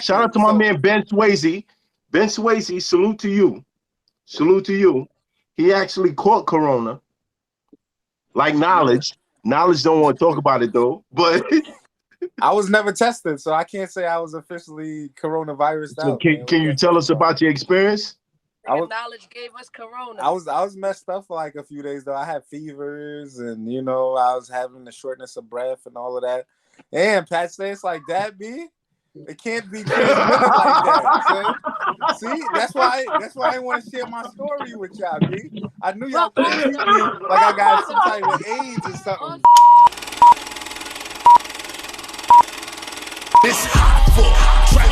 Shout out to my man Ben Swayze. Ben Swayze, salute to you. Salute to you. He actually caught corona. Like Knowledge. Knowledge don't want to talk about it though, but I was never tested, so I can't say I was officially coronavirus so out. can you tell us about your experience? Knowledge gave us corona. I was messed up for like a few days though. I had fevers and I was having the shortness of breath and all of that. And Pat says it's like that, B. It can't be transmitted like that. See, that's why I want to share my story with y'all, B. I knew y'all couldn't treat me like I got some type of AIDS or something. This hot for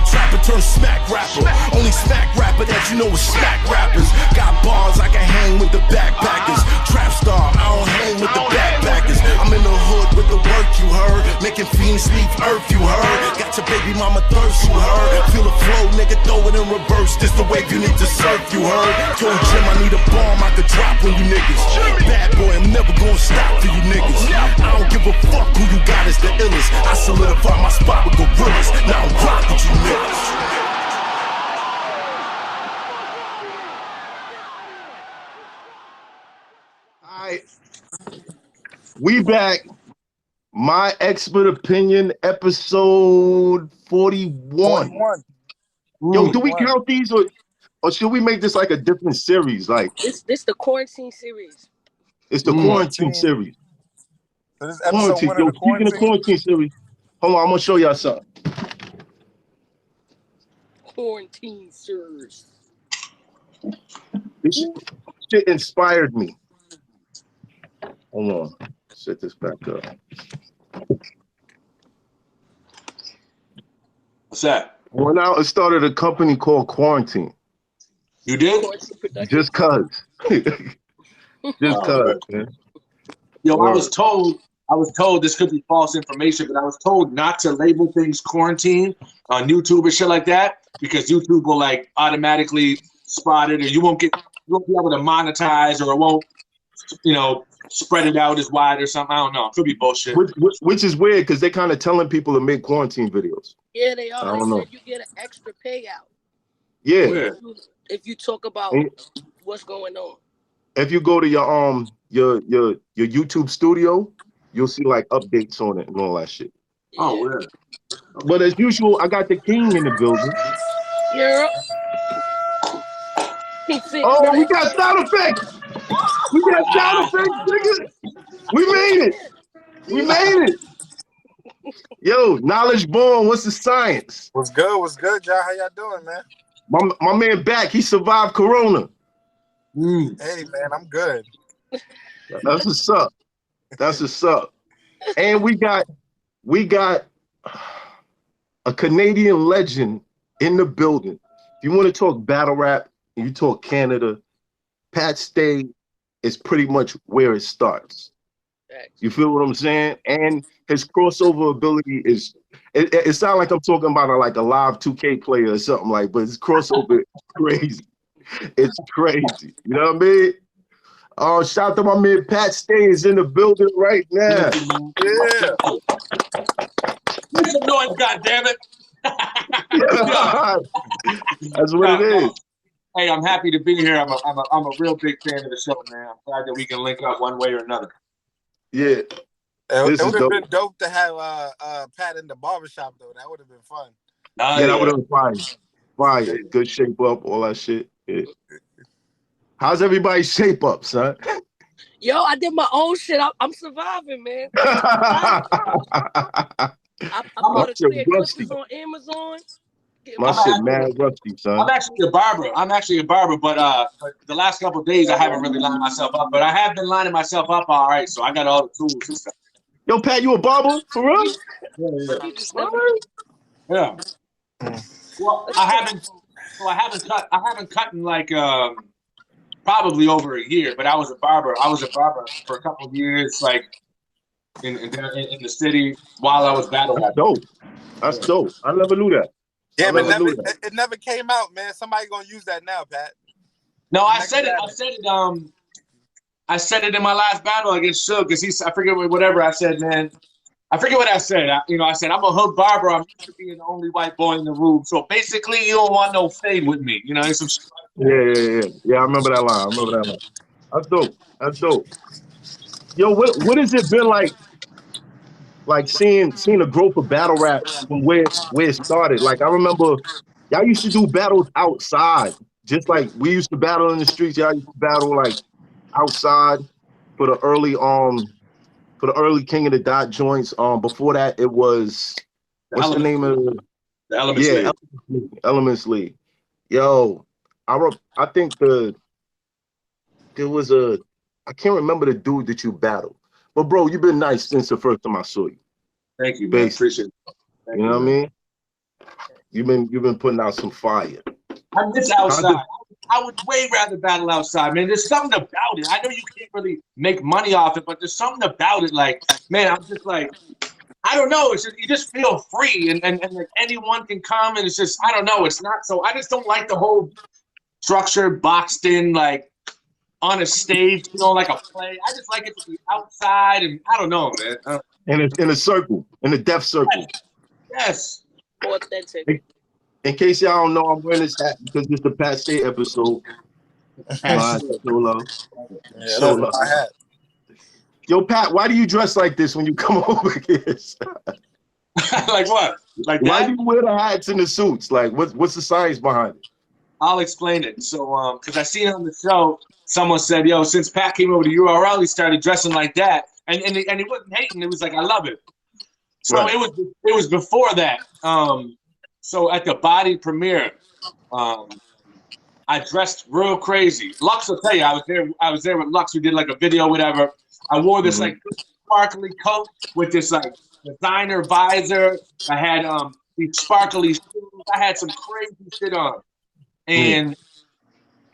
trapper turn smack rapper. Only smack rapper that you know is smack rappers. Got bars I can hang with the backpackers. Trap star, I don't hang with the backpackers. I'm in the hood with the work you heard. Making fiends leave earth you heard. Got your baby mama thirst you heard. Feel the flow, nigga, throw it in reverse. This the wave you need to surf you heard. Told Jim I need a bomb I could drop on you niggas. Bad boy, I'm never gonna stop for you niggas. I don't give a fuck who you got is the illest. I solidify my spot with gorillas. Now I'm rock with you niggas. Alright. We back. My expert opinion, episode 41. Yo, do we count these or should we make this like a different series? Like this the quarantine series. It's the quarantine series. So this episode Quarantine. one Yo, of the speaking of quarantine series, hold on, I'm gonna show y'all something. Quarantine series. This shit inspired me. Hold on, set this back up. What's that? Went out and started a company called Quarantine. You did? Just cause. Just cause, man. Yo, I was told this could be false information, but I was told not to label things quarantine on YouTube or shit like that because YouTube will like automatically spot it, or you won't be able to monetize, or it won't, spread it out as wide or something. I don't know. It could be bullshit. Which is weird because they're kind of telling people to make quarantine videos. Yeah, they are. I don't know. You get an extra payout. Yeah. If you talk about what's going on. If you go to your YouTube studio, you'll see like updates on it and all that shit. Yeah. Oh, weird. But as usual, I got the king in the building. Yeah. Oh, we got sound effects. We got sound effects, nigga. We made it. We made it. Yo, Knowledge Born, what's the science? What's good, y'all? How y'all doing, man? My man back, he survived Corona. Hey, man, I'm good. That's what's up. That's what's up. And we got a Canadian legend in the building. If you want to talk battle rap and you talk Canada, Pat Stay is pretty much where it starts. You feel what I'm saying? And his crossover ability is, it sounds like I'm talking about a live 2K player or something like, but his crossover is crazy. It's crazy. You know what I mean? Oh, shout out to my man Pat Stay is in the building right now. Yeah. Make some noise, goddammit. That's what it is. Hey, I'm happy to be here. I'm a real big fan of the show, man. I'm glad that we can link up one way or another. Yeah. It would have been dope to have Pat in the barbershop, though. That would have been fun. Yeah, that would have been fire. Fire. Good shape up, all that shit. Yeah. How's everybody's shape up, son? Yo, I did my own shit. I'm surviving, man. I bought a clear clippers on Amazon. My shit mad rusty, son. I'm actually a barber, but the last couple of days I haven't really lined myself up, but I have been lining myself up all right, so I got all the tools and stuff. Yo, Pat, you a barber for real? Yeah. Well, I haven't cut in like probably over a year, but I was a barber for a couple of years, like in the city while I was battle rapping. That's dope. I never knew that. Yeah, but it never came out, man. Somebody gonna use that now, Pat. No, I said it in my last battle against Suge, because I forget whatever I said, man. I forget what I said. I said I'm a hood barber. I'm used to being the only white boy in the room. So basically, you don't want no fade with me. You know, it's some. Yeah. I remember that line. That's dope. That's dope. Yo, what has it been like seeing the growth of battle rap from where it started? Like I remember y'all used to do battles outside, just like we used to battle in the streets. Y'all used to battle like outside for the early King of the Dot joints. Before that it was what's the name of it? The Elements League. Elements League. Yo, I think there was I can't remember the dude that you battled. But bro, you've been nice since the first time I saw you. Thank you, man. Appreciate it. You know what I mean? You've been putting out some fire. I miss outside. I would way rather battle outside, man. There's something about it. I know you can't really make money off it, but there's something about it. Like, man, I'm just like, I don't know. It's just, you just feel free, and like anyone can come, and it's just, I don't know. It's not so. I just don't like the whole structure, boxed in, like on a stage, you know, like a play. I just like it to be outside, and I don't know, man. In a circle, in a death circle. Yes. Authentic. In case y'all don't know, I'm wearing this hat because it's the Pat State episode. Solo. Yeah, that's my hat. Yo, Pat, why do you dress like this when you come over here? Like what? Like why that? do you wear the hats and the suits? Like, what's the science behind it? I'll explain it. So, because I seen on the show, someone said, "Yo, since Pat came over to URL, he started dressing like that," and he wasn't hating. It was like, "I love it." So right. it was before that. So at the body premiere, I dressed real crazy. Lux will tell you, I was there with Lux. We did like a video, whatever. I wore this like sparkly coat with this like designer visor. I had these sparkly shoes. I had some crazy shit on, and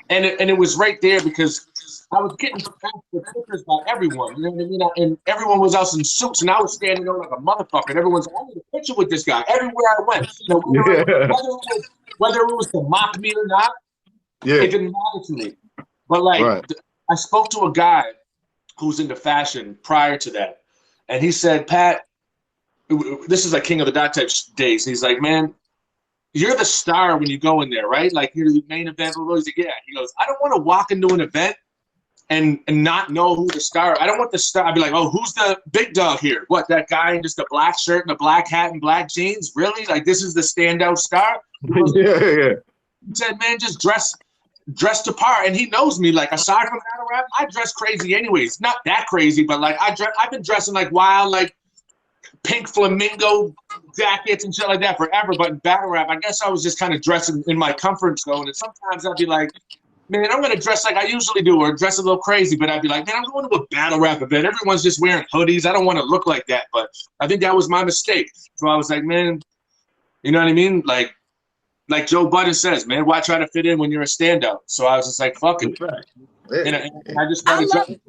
it was right there because I was getting pictures by everyone. You know what I mean? And everyone was out in suits, and I was standing there like a motherfucker. And everyone's like, I need a picture with this guy everywhere I went. You know, whether it was to mock me or not, it didn't matter to me. But like, I spoke to a guy who's into fashion prior to that, and he said, Pat, this is like King of the Dot type days. He's like, man, you're the star when you go in there, right? Like you're the main event. He's like, yeah. He goes, I don't want to walk into an event and not know who the star. I don't want the star. I'd be like, oh, who's the big dog here? What, that guy in just a black shirt and a black hat and black jeans? Really? Like this is the standout star? Yeah. He said, man, just dress the part. And he knows me. Like aside from battle rap, I dress crazy anyways. Not that crazy, but like I've been dressing like wild, like pink flamingo jackets and shit like that forever. But in battle rap, I guess I was just kind of dressing in my comfort zone. And sometimes I'd be like, man, I'm going to dress like I usually do or dress a little crazy. But I'd be like, man, I'm going to a battle rap event. Everyone's just wearing hoodies. I don't want to look like that. But I think that was my mistake. So I was like, man, you know what I mean? Like Joe Budden says, man, why try to fit in when you're a standout? So I was just like, fuck it. And I just started dressing.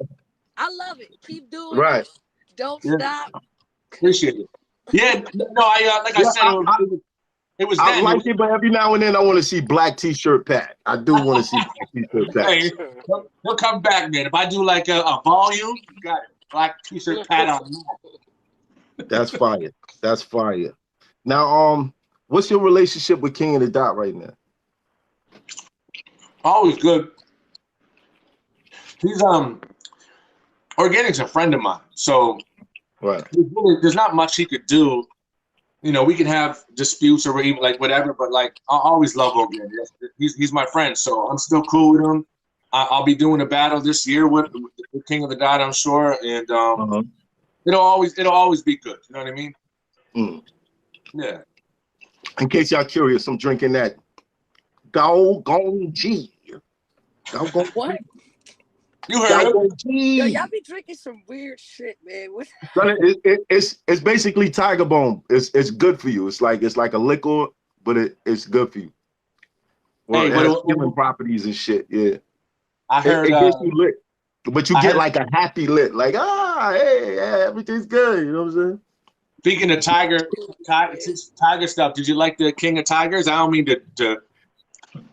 I love it. Keep doing it. Don't stop. Appreciate it. Yeah, no, like I said, it was. I like it, but every now and then I want to see black T-shirt Pat. I do want to see black T-shirt Pat. Hey, he'll come back, man. If I do like a volume, you got it. Black T-shirt Pat on. That's fire. That's fire. Now, what's your relationship with King of the Dot right now? Always good. He's Organic's a friend of mine, so. Right. There's not much he could do. You know, we can have disputes or even like whatever, but like I always love Organic. He's my friend, so I'm still cool with him. I'll be doing a battle this year with the King of the Dot, I'm sure, and it'll always be good. You know what I mean? Mm. Yeah. In case y'all curious, I'm drinking that Dogu. What? You heard it. Yo, y'all be drinking some weird shit, man. It's basically Tiger Bone. It's good for you. It's like a liquor, but it's good for you. Well, hey, it has healing properties and shit. Yeah. I heard. It gets you lit, but you get like a happy lit. Like hey, everything's good. You know what I'm saying? Speaking of tiger stuff, did you like the King of Tigers? I don't mean to.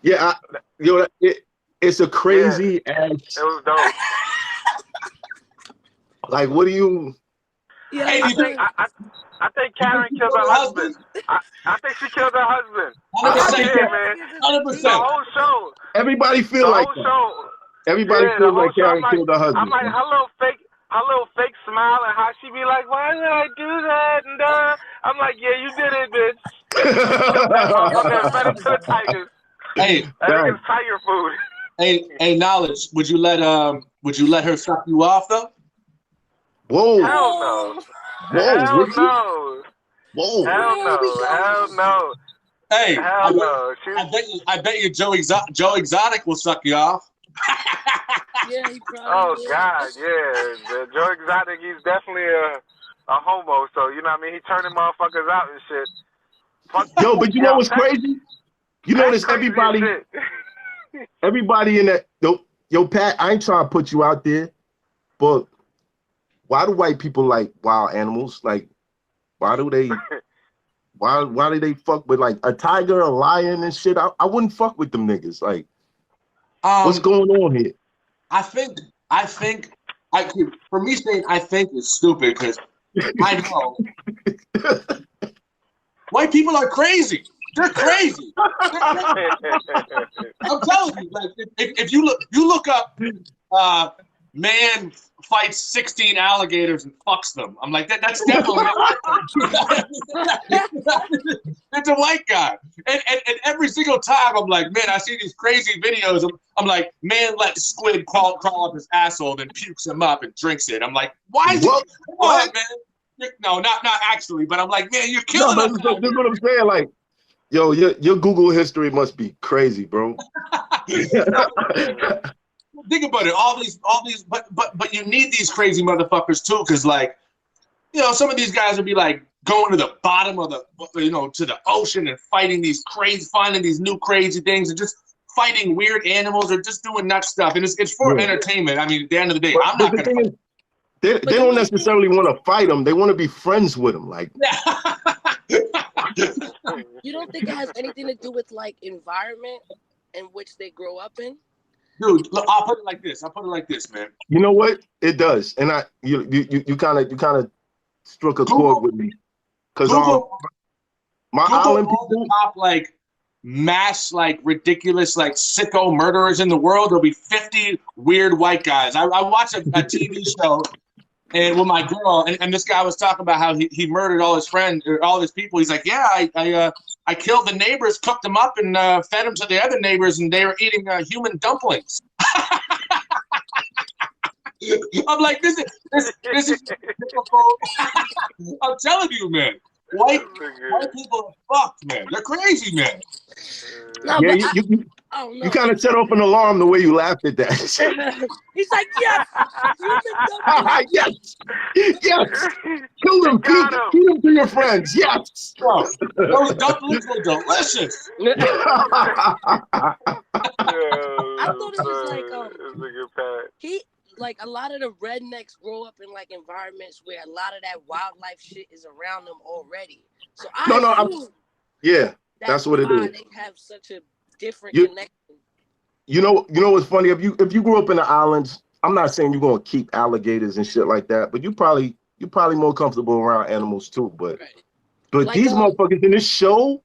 Yeah, it's a crazy ass. It was dope. Like, what do you? Yeah, Hey, I think Karen killed her husband. I think she killed her husband. 100%. Man. 100%. The whole show. Everybody feel The like whole that. show. Everybody Yeah, feels the whole like show. Karen killed her husband. I'm like, her little fake smile and how she be like, why did I do that? And I'm like, yeah, you did it, bitch. Killed that motherfucker and fed him to the tigers. Hey, that nigga's tiger food. Hey, Knowledge. Would you let her suck you off though? Whoa. Hell no. Whoa. Hell no. Whoa. Hell no. Hell no. Hey, hell no. I bet you Joe Exotic will suck you off. Yeah, he probably God, yeah. Joe Exotic, he's definitely a homo, so you know what I mean? He turning motherfuckers out and shit. Yo, but you know what's crazy? You notice everybody in that yo, Pat, I ain't trying to put you out there, but why do white people like wild animals? Like, why do they fuck with like a tiger, a lion and shit? I wouldn't fuck with them niggas. Like, what's going on here? I think for me saying I think is stupid because I know white people are crazy. They're crazy. I'm telling you, like if you look up man fights 16 alligators and fucks them. I'm like that's definitely it's a white guy. And every single time I'm like, man, I see these crazy videos. I'm like, man, let squid crawl up his asshole, then pukes him up and drinks it. I'm like, why is it? Come on, man. No, not actually, but I'm like, man, you're killing us. That's what I'm saying. Like, yo, your Google history must be crazy, bro. Think about it. All these, but you need these crazy motherfuckers too, because like, you know, some of these guys would be like going to the bottom of the, to the ocean and finding these new crazy things and just fighting weird animals or just doing nut stuff. And it's for entertainment. I mean, at the end of the day, I'm not gonna. They don't necessarily want to fight them. They want to be friends with them. Like, you don't think it has anything to do with like environment in which they grow up in? Dude, look, I'll put it like this, man. You know what? It does, and you kind of struck a chord with me, because my island people, top like mass like ridiculous like sicko murderers in the world. There'll be 50 weird white guys. I watched a TV show. And with my girl, and this guy was talking about how he murdered all his friends, or all his people. He's like, yeah, I killed the neighbors, cooked them up, and fed them to the other neighbors, and they were eating human dumplings. I'm like, this is difficult. I'm telling you, man. White people are fucked, man. They're crazy, man. No, yeah, you kind of set off an alarm the way you laughed at that. He's like, yes, yes, kill them, feed them to your friends, yes. Bro, those dumplings were delicious. I thought it was like like a lot of the rednecks grow up in like environments where a lot of that wildlife shit is around them already. So that's what it is. They have such a different connection. You know what's funny? If you grew up in the islands, I'm not saying you're gonna keep alligators and shit like that, but you're probably more comfortable around animals too. But like, these motherfuckers in this show,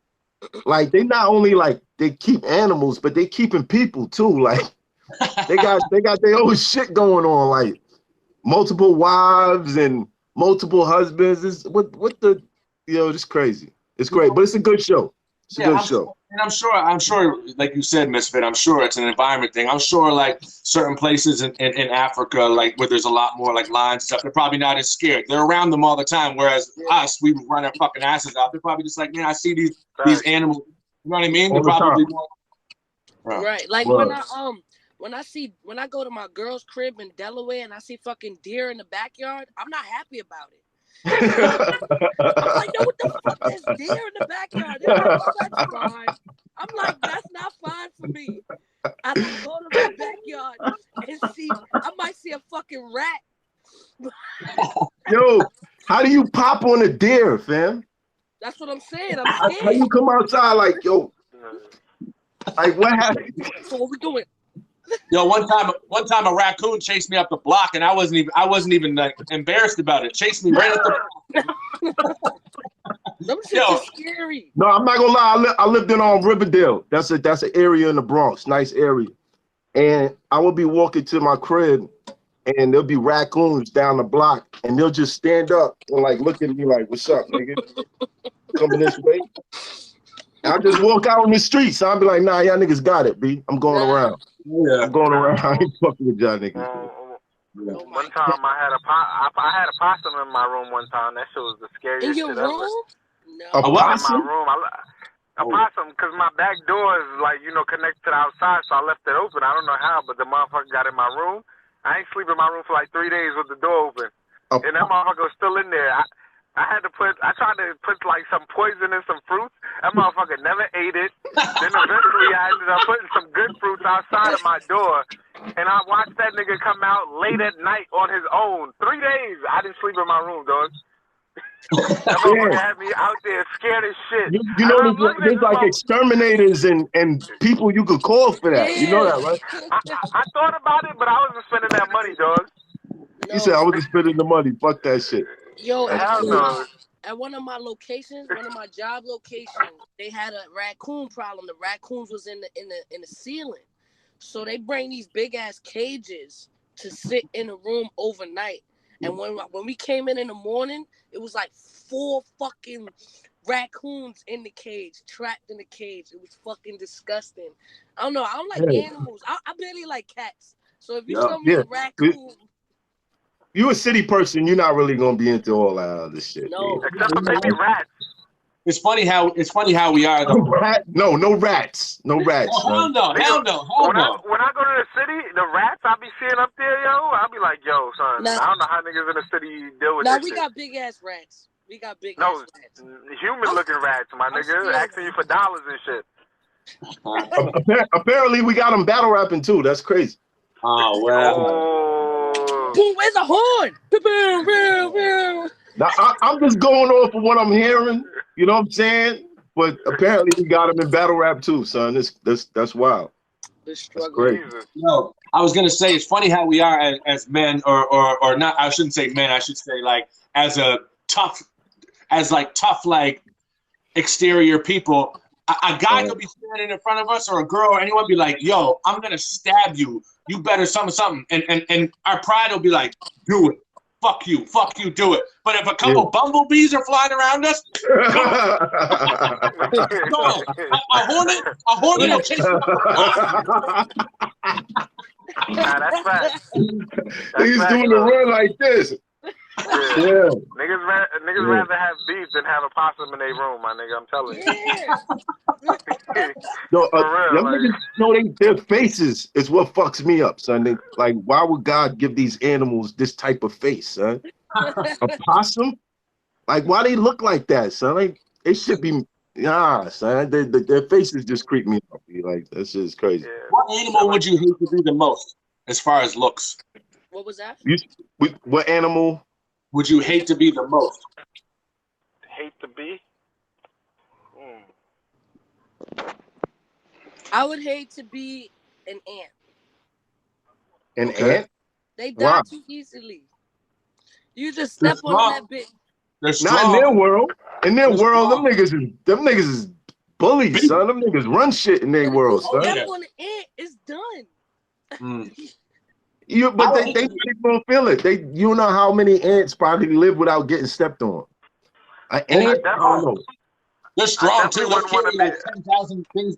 like they not only like they keep animals, but they keeping people too. Like they got their own shit going on, like multiple wives and multiple husbands. It's crazy. It's great, but it's a good show. It's a good show. And I'm sure, like you said, Misfit, I'm sure it's an environment thing. I'm sure like certain places in Africa, like where there's a lot more like lions and stuff, they're probably not as scared. They're around them all the time. Whereas us, we run our fucking asses off. They're probably just like, man, I see these animals. You know what I mean? They're probably more. Right. Like when I go to my girl's crib in Delaware and I see fucking deer in the backyard, I'm not happy about it. I'm like, yo, what the fuck is deer in the backyard? They're like, oh, that's fine. I'm like, that's not fine for me. I don't go to my backyard and I might see a fucking rat. Yo, how do you pop on a deer, fam? That's what I'm saying. I'm scared. How you come outside like, yo, like what happened? So what we doing? Yo, one time a raccoon chased me up the block, and I wasn't even like embarrassed about it. Chased me right up the block. Them shits are scary. No, I'm not gonna lie. I lived in Riverdale. That's an area in the Bronx, nice area. And I would be walking to my crib, and there'll be raccoons down the block, and they'll just stand up and like look at me like, "What's up, nigga? Coming this way?" And I just walk out on the street, so I'll be like, "Nah, y'all niggas got it, B. I'm going around. Yeah. I'm going around. I ain't fucking with y'all niggas." One time I had a possum in my room one time. That shit was the scariest in your shit room? ever. No. A possum? In my room. A possum, because my back door is like, connected to the outside, so I left it open. I don't know how, but the motherfucker got in my room. I ain't sleep in my room for like 3 days with the door open. And that motherfucker was still in there. I tried to put like some poison in some fruits. That motherfucker never ate it. Then eventually I ended up putting some good fruits outside of my door. And I watched that nigga come out late at night on his own. 3 days I didn't sleep in my room, dog. That motherfucker had me out there scared as shit. You know, there's like exterminators and people you could call for that. Yeah. You know that, right? I thought about it, but I wasn't spending that money, dog. You said I wasn't spending the money. Fuck that shit. Yo, no. At one of my locations, one of my job locations, they had a raccoon problem. The raccoons was in the ceiling, so they bring these big ass cages to sit in a room overnight. And when we came in the morning, it was like 4 fucking raccoons in the cage, trapped in the cage. It was fucking disgusting. I don't know. I don't like animals. I barely like cats. So if you show me a raccoon. You a city person, you're not really gonna be into all that other shit. No, except for maybe rats. It's funny how we are though. No rats. No rats. Oh, hell no. When I go to the city, the rats I be seeing up there, yo, I'll be like, yo, son, I don't know how niggas in the city deal with this. We got big ass rats. We got big ass rats. Human looking rats, my nigga, asking you for dollars and shit. Apparently we got them battle rapping too. That's crazy. Oh well. Boom, where's the horn? Now, I'm just going off of what I'm hearing, you know what I'm saying? But apparently we got him in battle rap too, son. That's wild. That's great. No, I was gonna say it's funny how we are as men, or not. I shouldn't say men. I should say like as tough exterior people. A guy could be standing in front of us, or a girl, or anyone be like, "Yo, I'm gonna stab you. You better something." And our pride will be like, "Do it. Fuck you, do it." But if a couple bumblebees are flying around us, go. A hornet will chase you. Nah, that's right. He's doing the run like this. Yeah. Niggas rather have beef than have a possum in their room, my nigga. I'm telling you. Niggas, their faces is what fucks me up, son. Why would God give these animals this type of face, son? A possum? Like, why they look like that, son? Like, it should be, son. Their faces just creep me up. Like, that shit is crazy. Yeah. What animal would you hate to be the most, as far as looks? What was that? What animal would you hate to be the most? Hate to be? I would hate to be an ant. An ant? They die too easily. You just step on that bitch. Not in their world. In their world, them niggas is bullies, son. Them niggas run shit in their world, son. Step on an ant, it's done. But they don't feel it. You know how many ants probably live without getting stepped on. An ant, I don't know. They're strong too. They're carrying like 10,000 things.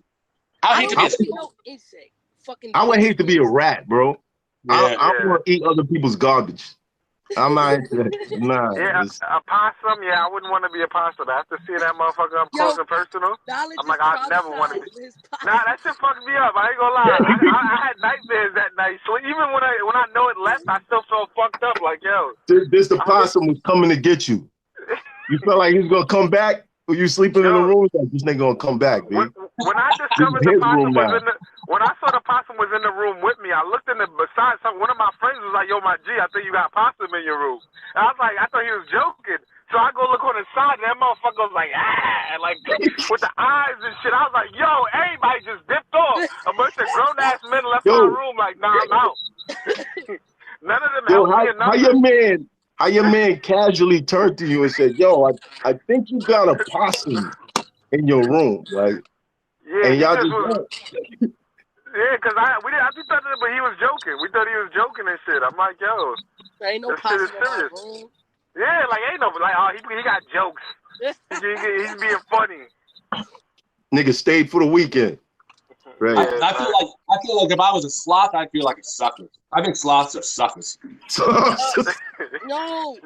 I hate to be no insect. Fucking. I would hate to be a rat, bro. Yeah. I want to eat other people's garbage. I'm not into that. Nah. Yeah, a possum. Yeah, I wouldn't want to be a possum. After seeing that motherfucker up close and personal, I'm like, I never want to be. Nah, that shit fucked me up. I ain't gonna lie. I had nightmares that night. So even when I know it left, I still felt fucked up. Like, yo, the possum was coming to get you. You felt like he was gonna come back. Were you sleeping in the room? Like, this nigga gonna come back, dude. When I discovered the possum when I saw the possum was in the room with me, I looked in beside one of my friends was like, "Yo, my G, I think you got a possum in your room." And I was like, I thought he was joking. So I go look on the side, and that motherfucker was like, like with the eyes and shit. I was like, yo, everybody just dipped off. A bunch of grown-ass men left my room like, nah, I'm out. None of them helped me or nothing. How your man casually turned to you and said, yo, I think you got a possum in your room, like, yeah, and y'all just was, yeah, because I thought that, but he was joking. We thought he was joking and shit. I'm like, yo, there ain't no this shit is serious. Yeah, like ain't no, like, oh, he got jokes. He's being funny. Nigga stayed for the weekend. Right. I feel like if I was a sloth, I'd feel like a sucker. I think sloths are suckers. No.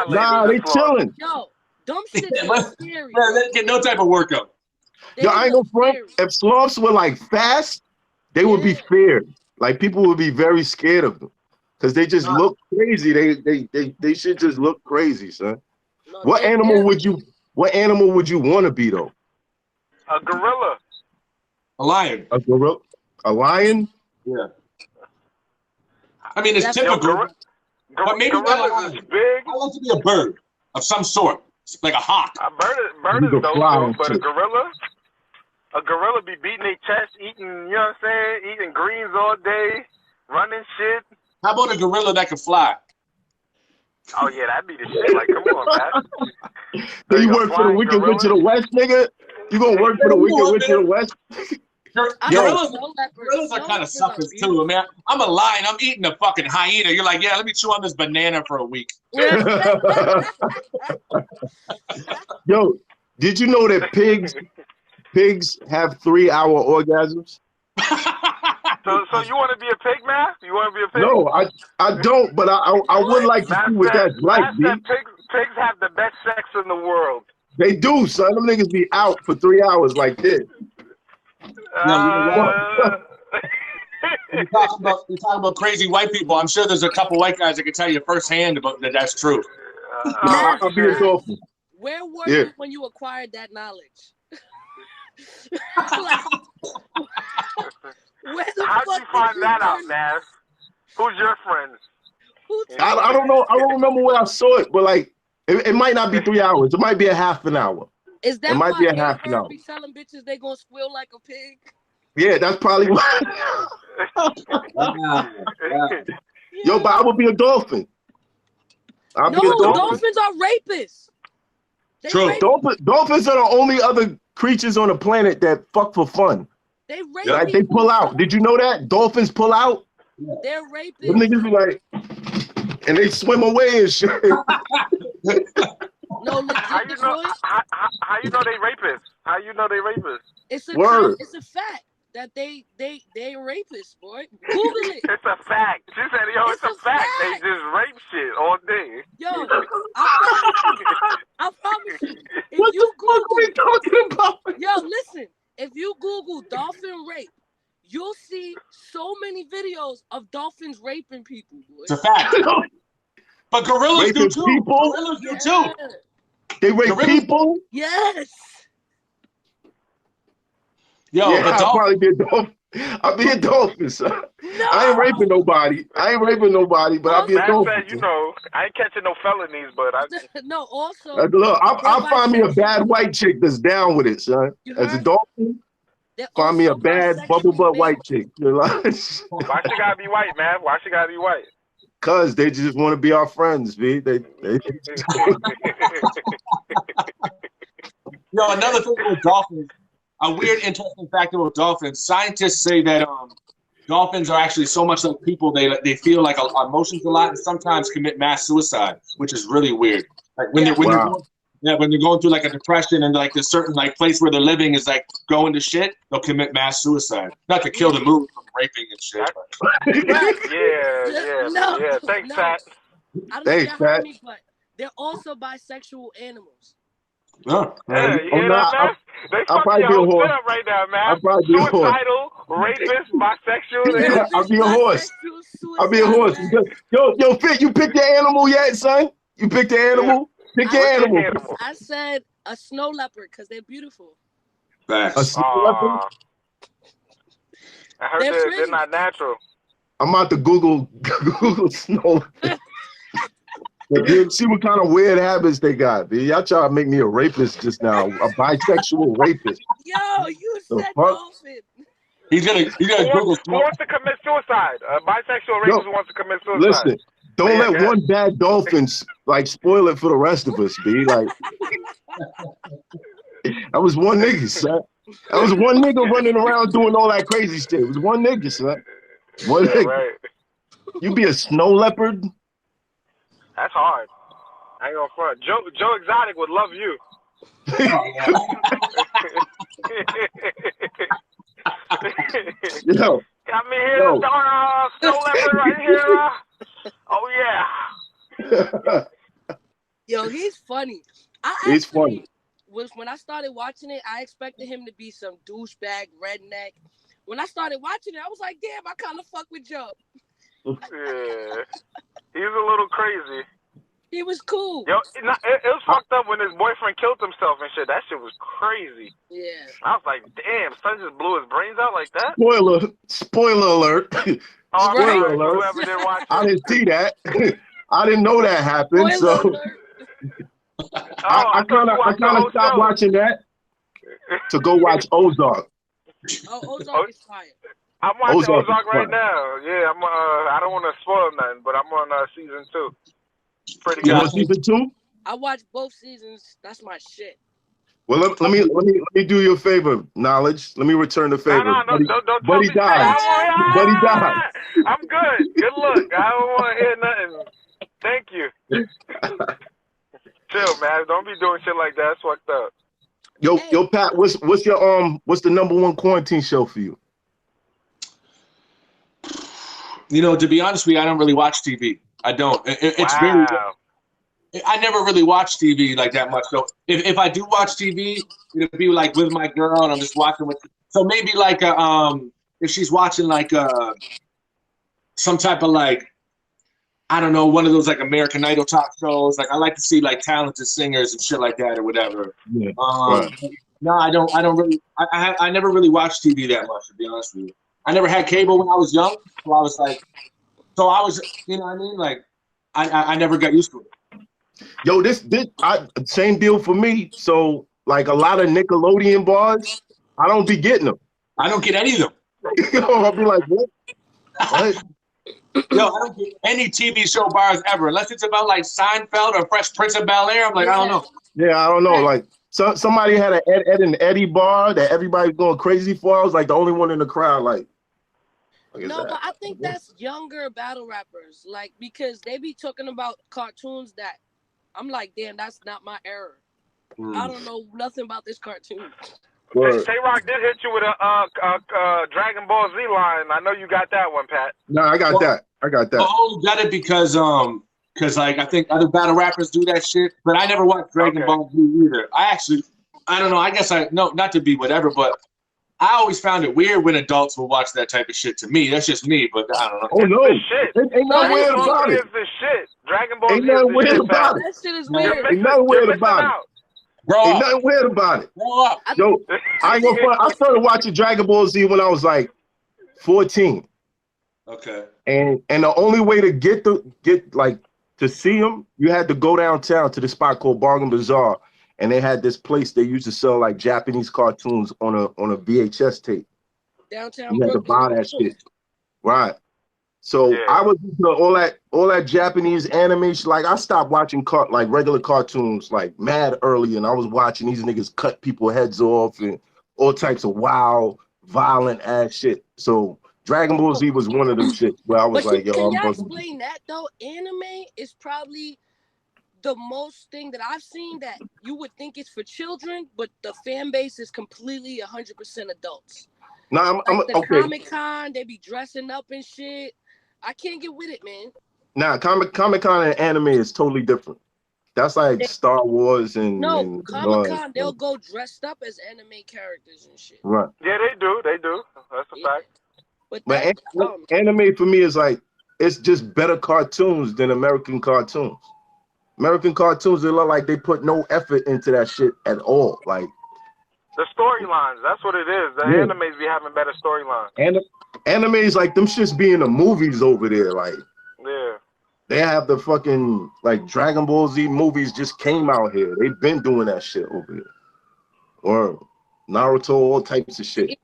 Nah, they chilling. Yo, dumb shit is scary. Man, they get no type of workout. Yo, I ain't no front. If sloths were like fast, they would be feared. Like people would be very scared of them. Because they just look crazy. They should just look crazy, son. No, what animal would you want to be though? A gorilla. A lion. A gorilla? A lion? Yeah. I mean, it's typical. But maybe gorillas is big. I want to be a bird of some sort, like a hawk. A bird is dope, but a gorilla be beating their chest, eating, you know what I'm saying, eating greens all day, running shit. How about a gorilla that can fly? Oh yeah, that'd be the shit. Like, come on, man. So you work for the Wicked Witch of the West, nigga? You gonna work for the Wicked Witch of the West? Gorillas are kind of suckers too, man. I'm a lion. I'm eating a fucking hyena. You're like, yeah, let me chew on this banana for a week. Yo, did you know that pigs have 3-hour orgasms? So you want to be a pig, man? You want to be a pig? No, I don't. But I would like to see what that's like. Pigs have the best sex in the world. They do, son. Them niggas be out for 3 hours like this. You're talking about crazy white people. I'm sure there's a couple white guys that can tell you firsthand about that. That's true. I'll be a dolphin. Where were you when you acquired that knowledge? How'd you find that out, Naz? Who's your friend? I don't know. I don't remember where I saw it, but like it might not be 3 hours. It might be a half an hour. Is that it might why be a half an hour? Be telling bitches they gonna squeal like a pig? Yeah, that's probably why. Yo, but I would be a dolphin. Dolphins are rapists. True. Dolphins are the only other creatures on the planet that fuck for fun. They rape. Like, they pull out. Did you know that? Dolphins pull out. They're rapists. Them niggas be like, and they swim away and shit. No, how you know they rapists? How you know they rapists? It's a fact that they rapists, boy. Google it. It's a fact. She said, yo, it's a fact. They just rape shit all day. Yo, I promise you. What the fuck are we talking about? Yo, listen. If you Google dolphin rape, you'll see so many videos of dolphins raping people, boy. It's a fact. But gorillas do too. Gorillas do too. They rape people? Yes. Yo, yeah, I'll probably be a dolphin. I'll be a dolphin, son. No. I ain't raping nobody, but I'll be a dolphin. Said, you know, I ain't catching no felonies, but I... No, also... Look, I'll find me a bad white chick that's down with it, son. As a dolphin, find me a bad bubble butt white chick. Why she gotta be white, man? Why she gotta be white? Cause they just want to be our friends, B. They... Yo, another thing with dolphins, a weird, interesting fact about dolphins. Scientists say that dolphins are actually so much like people. They feel like emotions a lot and sometimes commit mass suicide, which is really weird. Like when they're going through like a depression and like the certain like place where they're living is like going to shit, they'll commit mass suicide. Not to kill the mood from raping and shit. Yeah. Thanks, Pat. Thanks, Pat. But they're also bisexual animals. Oh, yeah, you hear that, man? They fucking your whole setup right now, man. I'll probably be a horse. Suicidal, rapist, bisexual. I'll be a horse. I'll be a horse. Yo, Fit, you picked your animal yet, son? You picked the animal? Pick your animal. I said a snow leopard because they're beautiful. Facts. A snow leopard? I heard they're not natural. I'm about to Google snow. See what kind of weird habits they got. Y'all trying to make me a rapist just now, a bisexual rapist. Yo, you said dolphin. He's gonna Google. Who wants to commit suicide? A bisexual rapist who wants to commit suicide. Listen, don't let one bad dolphin like spoil it for the rest of us, B. Like, that was one nigga, son. That was one nigga running around doing all that crazy shit. It was one nigga, son. One nigga. Right. You be a snow leopard? That's hard. I ain't gonna front. Joe Exotic would love you. Yo. Got me here, snow leopard right here. Oh yeah. Yo, he's funny. He's funny. When I started watching it, I expected him to be some douchebag redneck. When I started watching it, I was like, damn, I kind of fuck with Joe. Yeah. He's a little crazy. He was cool. Yo, it was fucked up when his boyfriend killed himself and shit. That shit was crazy. Yeah. I was like, damn, son just blew his brains out like that? Spoiler alert. Spoiler alert. Whoever didn't watch it. I didn't see that. I didn't know that happened. Spoiler so I kind of stopped watching that to go watch Ozark. Oh, Ozark is fire. I'm watching Ozark right now. Yeah, I don't want to spoil nothing, but I'm on season 2. Pretty good. You on season 2? I watched both seasons. That's my shit. Well, let me do you a favor, Knowledge. Let me return the favor. No, don't Buddy died. Buddy died. I'm good. Good luck. I don't want to hear nothing. Thank you. Chill, man. Don't be doing shit like that. That's fucked up. Yo, Pat. What's the number one quarantine show for you? You know, to be honest with you, I don't really watch TV. I don't. It's very. I never really watch TV like that much. So if I do watch TV, it'll be like with my girl and I'm just watching with. So maybe like if she's watching like some type of like, I don't know, one of those like American Idol talk shows. Like I like to see like talented singers and shit like that or whatever. Yeah. No, I don't really. I never really watched TV that much, to be honest with you. I never had cable when I was young, so I was, you know what I mean? Like, I never got used to it. Yo, this same deal for me. So, like a lot of Nickelodeon bars, I don't be getting them. I don't get any of them. I'll be like, what? Yo, I don't get any TV show bars ever, unless it's about like Seinfeld or Fresh Prince of Bel-Air. I'm like, I don't know. Yeah, I don't know. Like, somebody had an Ed and Eddie bar that everybody's going crazy for. I was like the only one in the crowd, like. No, but I think that's younger battle rappers, like, because they be talking about cartoons that I'm like, damn, that's not my era. I don't know nothing about this cartoon. Tay-Rock did hit you with a Dragon Ball Z line. I know you got that one, Pat. No, I got that. I only got it because like I think other battle rappers do that shit, but I never watched Dragon Ball Z either. I don't know. I guess not to be whatever, but I always found it weird when adults will watch that type of shit. To me, that's just me, but I don't know. Oh no, ain't no weird about it. The shit. Dragon Ball ain't nothing weird about it. That shit is weird. Ain't nothing weird about it. Ain't nothing weird about it. Yo, I ain't gonna front. I started watching Dragon Ball Z when I was like 14. Okay. And the only way to get to see them, you had to go downtown to the spot called Bargain Bazaar. And they had this place they used to sell like Japanese cartoons on a VHS tape. Downtown. You had to buy that shit, right? So I was into all that Japanese animation. Like I stopped watching like regular cartoons like mad early, and I was watching these niggas cut people's heads off and all types of wild, violent ass shit. So Dragon Ball Z was one of them shit where I was like, yo, can y'all explain that though? Anime is probably the most thing that I've seen that you would think is for children, but the fan base is completely 100% adults. No, okay. Comic-Con, they be dressing up and shit. I can't get with it, man. Nah, Comic-Con and anime is totally different. That's like Star Wars and Comic-Con, they'll go dressed up as anime characters and shit. Right. Yeah, they do. That's a fact. But anime for me is like, it's just better cartoons than American cartoons. American cartoons, they look like they put no effort into that shit at all. Like the storylines, that's what it is. The animes be having better storylines. And animes like them shits be in the movies over there. Like they have the fucking like Dragon Ball Z movies just came out here. They've been doing that shit over there. Or Naruto, all types of shit.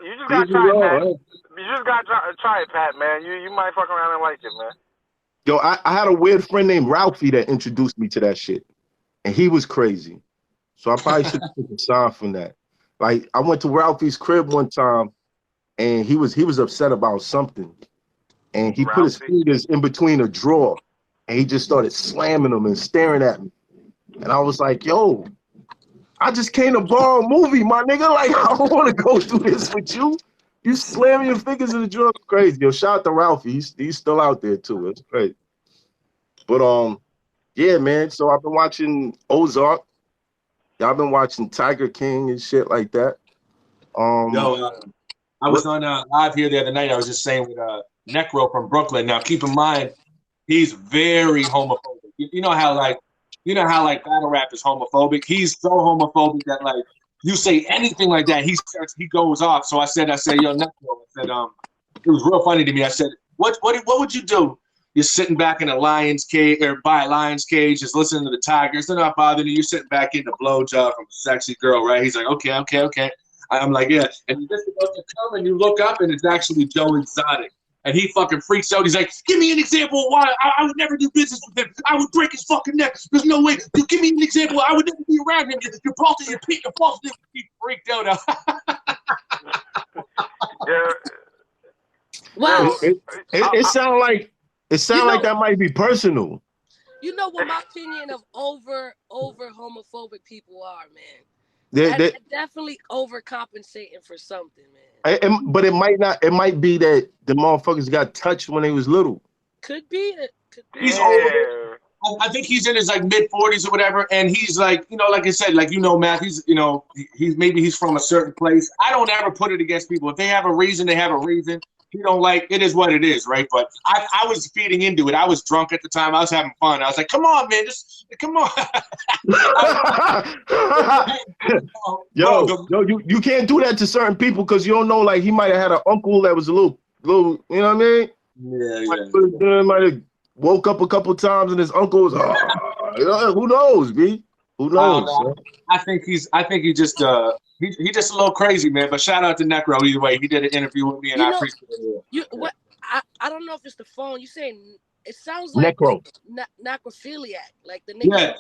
You just gotta try it, Pat. You just gotta try it, Pat, man. You might fuck around and like it, man. Yo, I had a weird friend named Ralphie that introduced me to that shit, and he was crazy. So I probably should take a sign from that. Like, I went to Ralphie's crib one time, and he was upset about something, and he put his fingers in between a drawer, and he just started slamming them and staring at me, and I was like, yo, I just came to borrow a movie, my nigga. Like, I don't want to go through this with you. You slamming your fingers in the drawer, crazy. Yo, shout out to Ralphie. He's still out there too. It's great. But yeah, man. So I've been watching Ozark. Y'all been watching Tiger King and shit like that. I was on live here the other night. I was just saying with Necro from Brooklyn. Now, keep in mind, he's very homophobic. You know how battle rap is homophobic. He's so homophobic that like you say anything like that, he goes off. So I said, yo, Necro. I said, it was real funny to me. I said, what would you do? You're sitting back in a lion's cage or by a lion's cage, just listening to the tigers. They're not bothering you. You're sitting back getting a blowjob from a sexy girl, right? He's like, okay. I'm like, yeah. And you just about to come and you look up and it's actually Joe Exotic. And he fucking freaks out. He's like, give me an example of why I would never do business with him. I would break his fucking neck. There's no way. You give me an example. I would never be around him. You're pulsing your feet. You're pulsing. He freaked out. Yeah. Wow. It sounds like that might be personal. You know what my opinion of over homophobic people are, man. They're definitely overcompensating for something, man. But it might not. It might be that the motherfuckers got touched when they was little. Could be. He's older. I think he's in his like mid-40s or whatever, and he's like, like I said, like Matt, he's from a certain place. I don't ever put it against people. If they have a reason, they have a reason. You don't like it is what it is, right? But I was feeding into it. I was drunk at the time. I was having fun. I was like, come on, man, just come on. yo, you can't do that to certain people because you don't know. Like he might have had an uncle that was a little, you know what I mean? Yeah. Might have woke up a couple times and his uncle was, who knows, B? Who knows? I think he just he's just a little crazy, man. But shout out to Necro either way. He did an interview with me, and I appreciate it. I don't know if it's the phone. You saying it sounds like Necro, necrophiliac, like the nigga.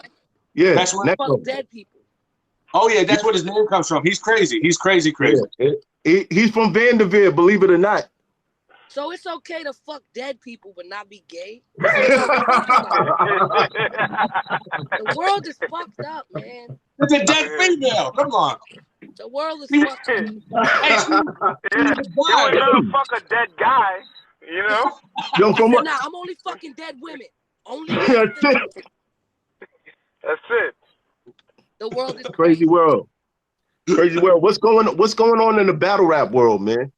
Yeah, that's what fuck dead people. Oh yeah, that's where his name comes from. He's crazy. He's crazy. Yeah. He's from Vanderveer, believe it or not. So it's okay to fuck dead people but not be gay? The world is fucked up, man. It's a dead female. Come on. The world is fucked up. You ain't gonna fuck a dead guy, you know? Nah, I'm only fucking dead women. Only That's it. The world is crazy world. Crazy world. What's going on in the battle rap world, man?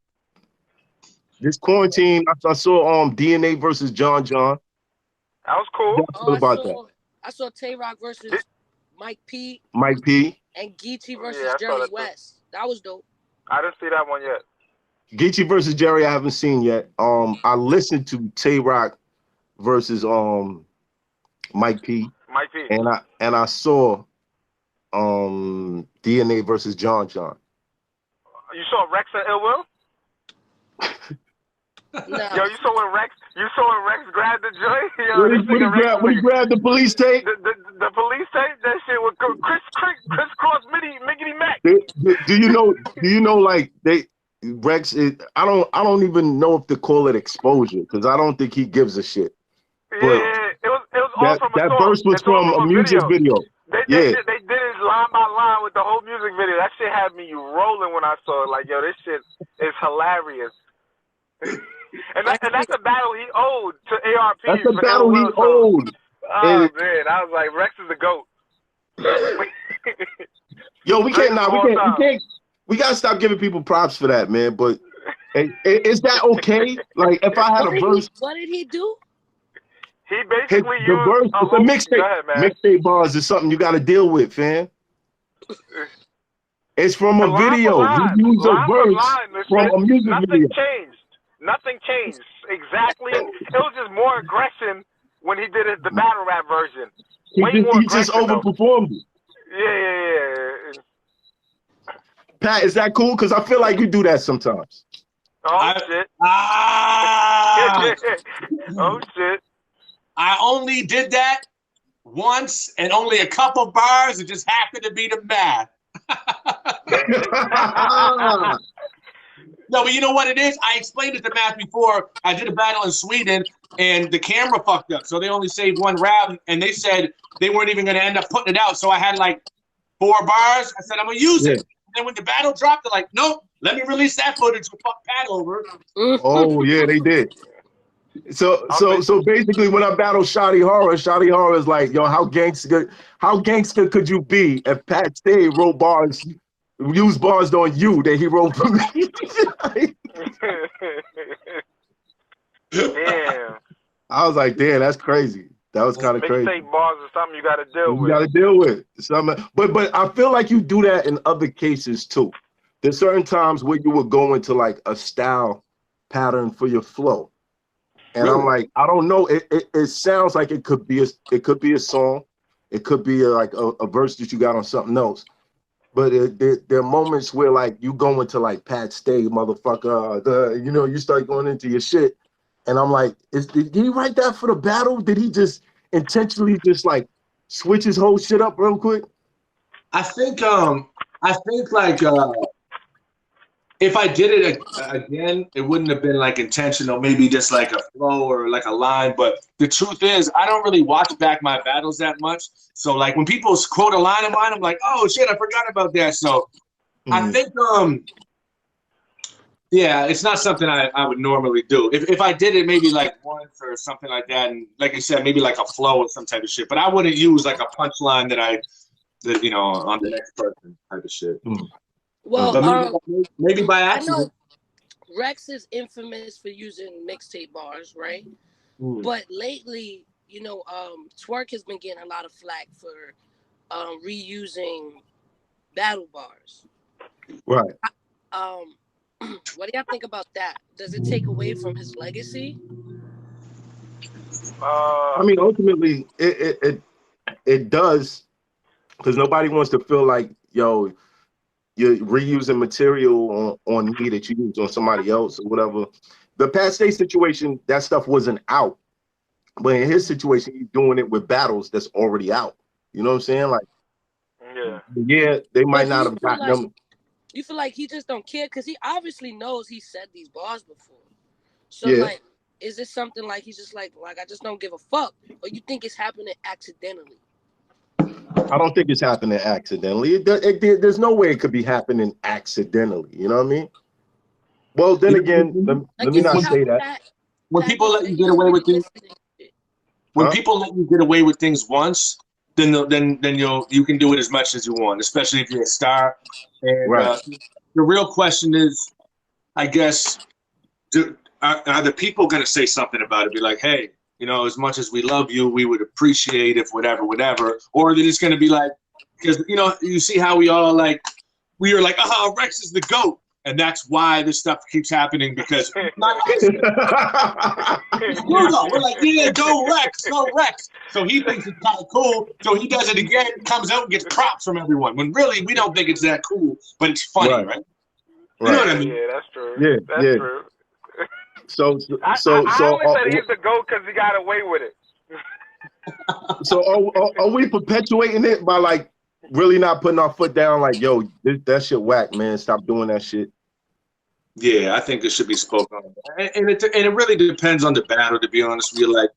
This quarantine, I saw DNA versus John. That was cool. I saw Tay-Rock versus Mike P. And Geechee versus Jerry West. That was dope. I didn't see that one yet. Geechee versus Jerry, I haven't seen yet. I listened to Tay-Rock versus Mike P. And I saw DNA versus John. You saw Rex and Ill Will? No. Yo, you saw when Rex grabbed the joint? When he grabbed the police tape? The police tape? That shit with crisscross Miggity Mac. Do you know like Rex I don't even know if to call it exposure because I don't think he gives a shit. But it was all from that verse was from a music video. They did it line by line with the whole music video. That shit had me rolling when I saw it. Like, yo, this shit is hilarious. And that's a battle he owed to ARP. That's a battle he owed. Oh man, I was like, Rex is the GOAT. Yo, we gotta stop giving people props for that, man. But is that okay? Like, if I had a verse, what did he do? He basically used the verse. It's a mixtape. Mixtape bars is something you got to deal with, fam. It's from a video. He used a verse from a music video. Nothing changed. Exactly. It was just more aggression when he did the battle rap version. He just overperformed it. Yeah. Pat, is that cool? Because I feel like you do that sometimes. Oh shit. Oh shit. I only did that once and only a couple bars. It just happened to be the math. No, but you know what it is? I explained it to Matt before. I did a battle in Sweden, and the camera fucked up. So they only saved one round, and they said they weren't even going to end up putting it out. So I had like 4 bars. I said, I'm going to use it. And then when the battle dropped, they're like, nope, let me release that footage to fuck Pat over. Oh, yeah, they did. So basically, when I battled Shotty Horror is like, yo, how gangster could you be if Pat Stay wrote bars, used bars on you that he wrote for me? Damn. I was like, damn, that's crazy. That was kind of crazy. Mixtape bars is something you got to deal with. You got to deal with but I feel like you do that in other cases too. There's certain times where you would go into like a style pattern for your flow. And really? I'm like, I don't know. It sounds like it could be a song. It could be like a verse that you got on something else. But there are moments where like you go into like Pat Stay, motherfucker. You start going into your shit, and I'm like, did he write that for the battle? Did he just intentionally just like switch his whole shit up real quick? I think like. If I did it again, it wouldn't have been like intentional, maybe just like a flow or like a line. But the truth is, I don't really watch back my battles that much. So like when people quote a line of mine, I'm like, oh shit, I forgot about that. So I think, yeah, it's not something I would normally do. If I did it maybe like once or something like that, and like I said, maybe like a flow or some type of shit. But I wouldn't use like a punchline that on the next person type of shit. Well, maybe by accident. I know Rex is infamous for using mixtape bars, right? But lately, Twerk has been getting a lot of flack for reusing battle bars. Right. What do y'all think about that? Does it take away from his legacy? I mean, ultimately, it does, because nobody wants to feel like, yo, you're reusing material on me that you used on somebody else or whatever. The Pat Stay situation, that stuff wasn't out. But in his situation, he's doing it with battles that's already out. You know what I'm saying? Like, yeah, they might not have gotten them. You feel like he just don't care? Because he obviously knows he said these bars before. So, like, is this something like he's just like, I just don't give a fuck? Or you think it's happening accidentally? I don't think it's happening accidentally. There's no way it could be happening accidentally. You know what I mean? Well, then again, let me not say that. When people let you get away with things, people let you get away with things once, then you can do it as much as you want, especially if you're a star. And the real question is, I guess, are the people going to say something about it? Be like, hey, as much as we love you, we would appreciate if whatever, or they're just going to be like, because, you see how we all we are like, Rex is the GOAT. And that's why this stuff keeps happening, because we're like, yeah, go Rex. So he thinks it's kind of cool. So he does it again, comes out and gets props from everyone. When really, we don't think it's that cool, but it's funny, right? You know what I mean? Yeah, that's true. Yeah, that's true. So I always said he's the GOAT because he got away with it. So are we perpetuating it by really not putting our foot down? Like, yo, that shit whack, man. Stop doing that shit. Yeah, I think it should be spoken on, and it really depends on the battle. To be honest with you,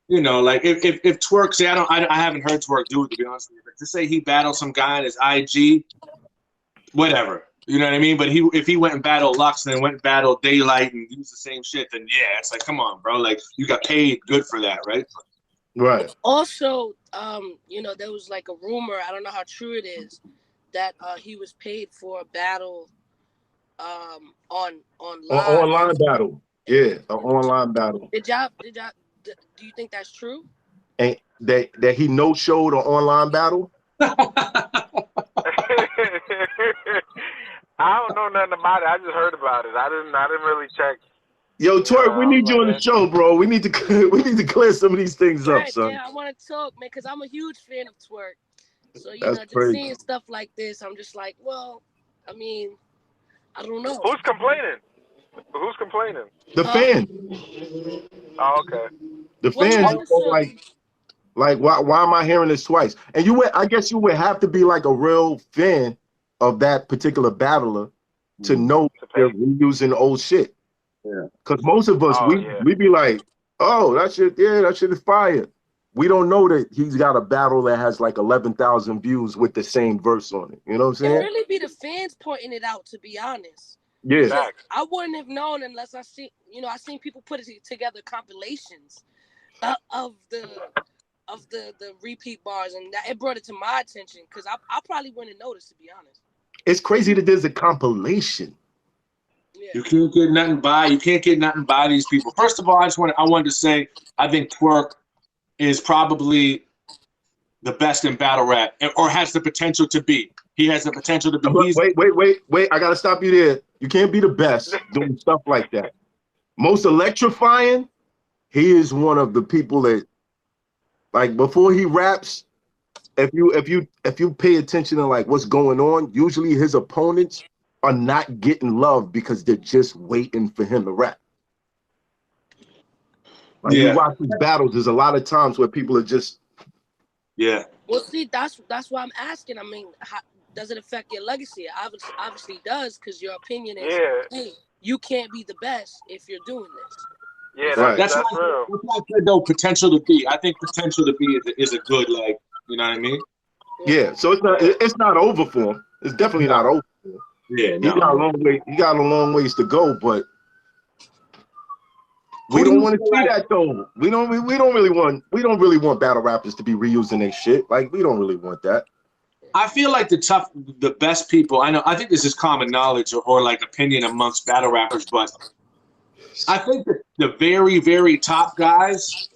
if Twerk, say I haven't heard Twerk do it, to be honest with you. But to say he battled some guy on his IG, whatever. You know what I mean? But if he went and battled Lux and then went and battled Daylight and used the same shit, then yeah, it's like, come on, bro. Like, you got paid good for that, right? Right. Also, there was like a rumor, I don't know how true it is, that he was paid for a battle online. Online battle. Yeah, an online battle. Do you think that's true? And that he no-showed an online battle? I don't know nothing about it. I just heard about it. I didn't really check. Yo, Twerk, we need you on the show, bro. We need to clear some of these things up, son. Yeah, I want to talk, man, because I'm a huge fan of Twerk. So That's just crazy. seeing stuff like this, I'm just like, well, I mean, I don't know. Who's complaining? Who's complaining? The fan. Oh, okay. The fans like why am I hearing this twice? And I guess you would have to be like a real fan of that particular battler to know they're reusing old shit. Yeah. Because most of us we be like, oh, that shit is fire. We don't know that he's got a battle that has like 11,000 views with the same verse on it. You know what I'm saying? It really be the fans pointing it out, to be honest. Yeah. I wouldn't have known unless I seen people put it together compilations of the repeat bars, and it brought it to my attention because I probably wouldn't have noticed, to be honest. It's crazy that there's a compilation. Yeah. You can't get nothing by. You can't get nothing by these people. First of all, I wanted to say I think Twerk is probably the best in battle rap, or has the potential to be. He has the potential to be. Wait! I gotta stop you there. You can't be the best doing stuff like that. Most electrifying. He is one of the people that, like, before he raps, if you pay attention to like what's going on, usually his opponents are not getting love because they're just waiting for him to rap. Like, you watch these battles, there's a lot of times where people are just Well, see, that's why I'm asking. I mean, does it affect your legacy? It obviously does, because your opinion is, hey, you can't be the best if you're doing this. Yeah, that's real. That's why I said, though, potential to be. I think potential to be is a good, like, you know what I mean? Yeah, so it's not over for him. It's definitely not over for him. Yeah, he got a long ways to go, but we don't want to see that though. We don't really want battle rappers to be reusing their shit. Like, we don't really want that. I feel like the best people, I think this is common knowledge or like opinion amongst battle rappers, but I think that the very, very top guys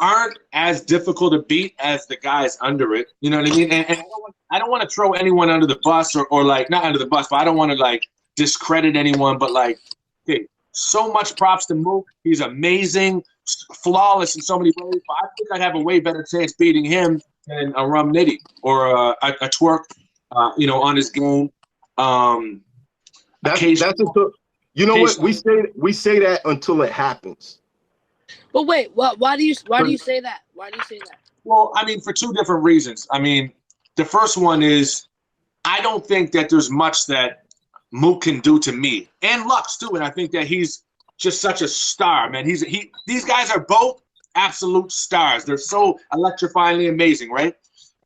aren't as difficult to beat as the guys under it. You know what I mean? And I don't want to throw anyone under the bus or like, not under the bus, but I don't want to like discredit anyone, but like, hey, so much props to Mook. He's amazing, flawless in so many ways, but I think I'd have a way better chance beating him than a Rum Nitty or a Twerk, on his game. You know what? We say that until it happens. But wait, why do you say that? Why do you say that? Well, I mean, for two different reasons. I mean, the first one is I don't think that there's much that Mook can do to me, and Lux too. And I think that he's just such a star, man. These guys are both absolute stars. They're so electrifyingly amazing, right?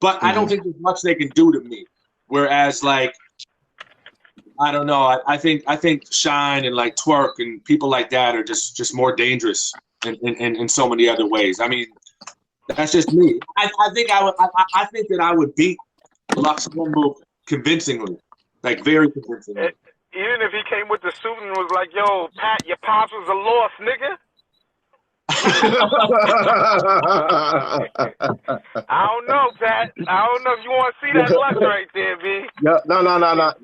But I don't think there's much they can do to me. Whereas, like, I don't know. I think Shine and like Twerk and people like that are just more dangerous in so many other ways. I mean, that's just me. I think that I would beat Lux convincingly, like very convincingly. Even if he came with the suit and was like, "Yo, Pat, your pops was a lost nigga." I don't know, Pat. I don't know if you want to see that Lux right there, B. Yeah, no.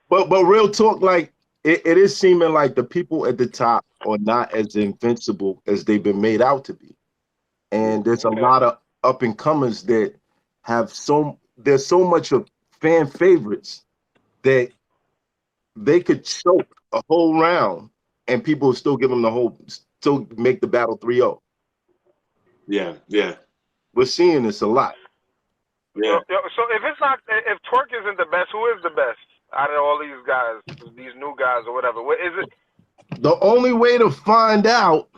But real talk, like it is seeming like the people at the top are not as invincible as they've been made out to be, and there's a lot of up and comers that have there's so much of fan favorites that they could choke a whole round and people will still give them still make the battle 3-0. Yeah. We're seeing this a lot. Yeah. So if Twerk isn't the best, who is the best out of all these guys, these new guys or whatever? What is it? The only way to find out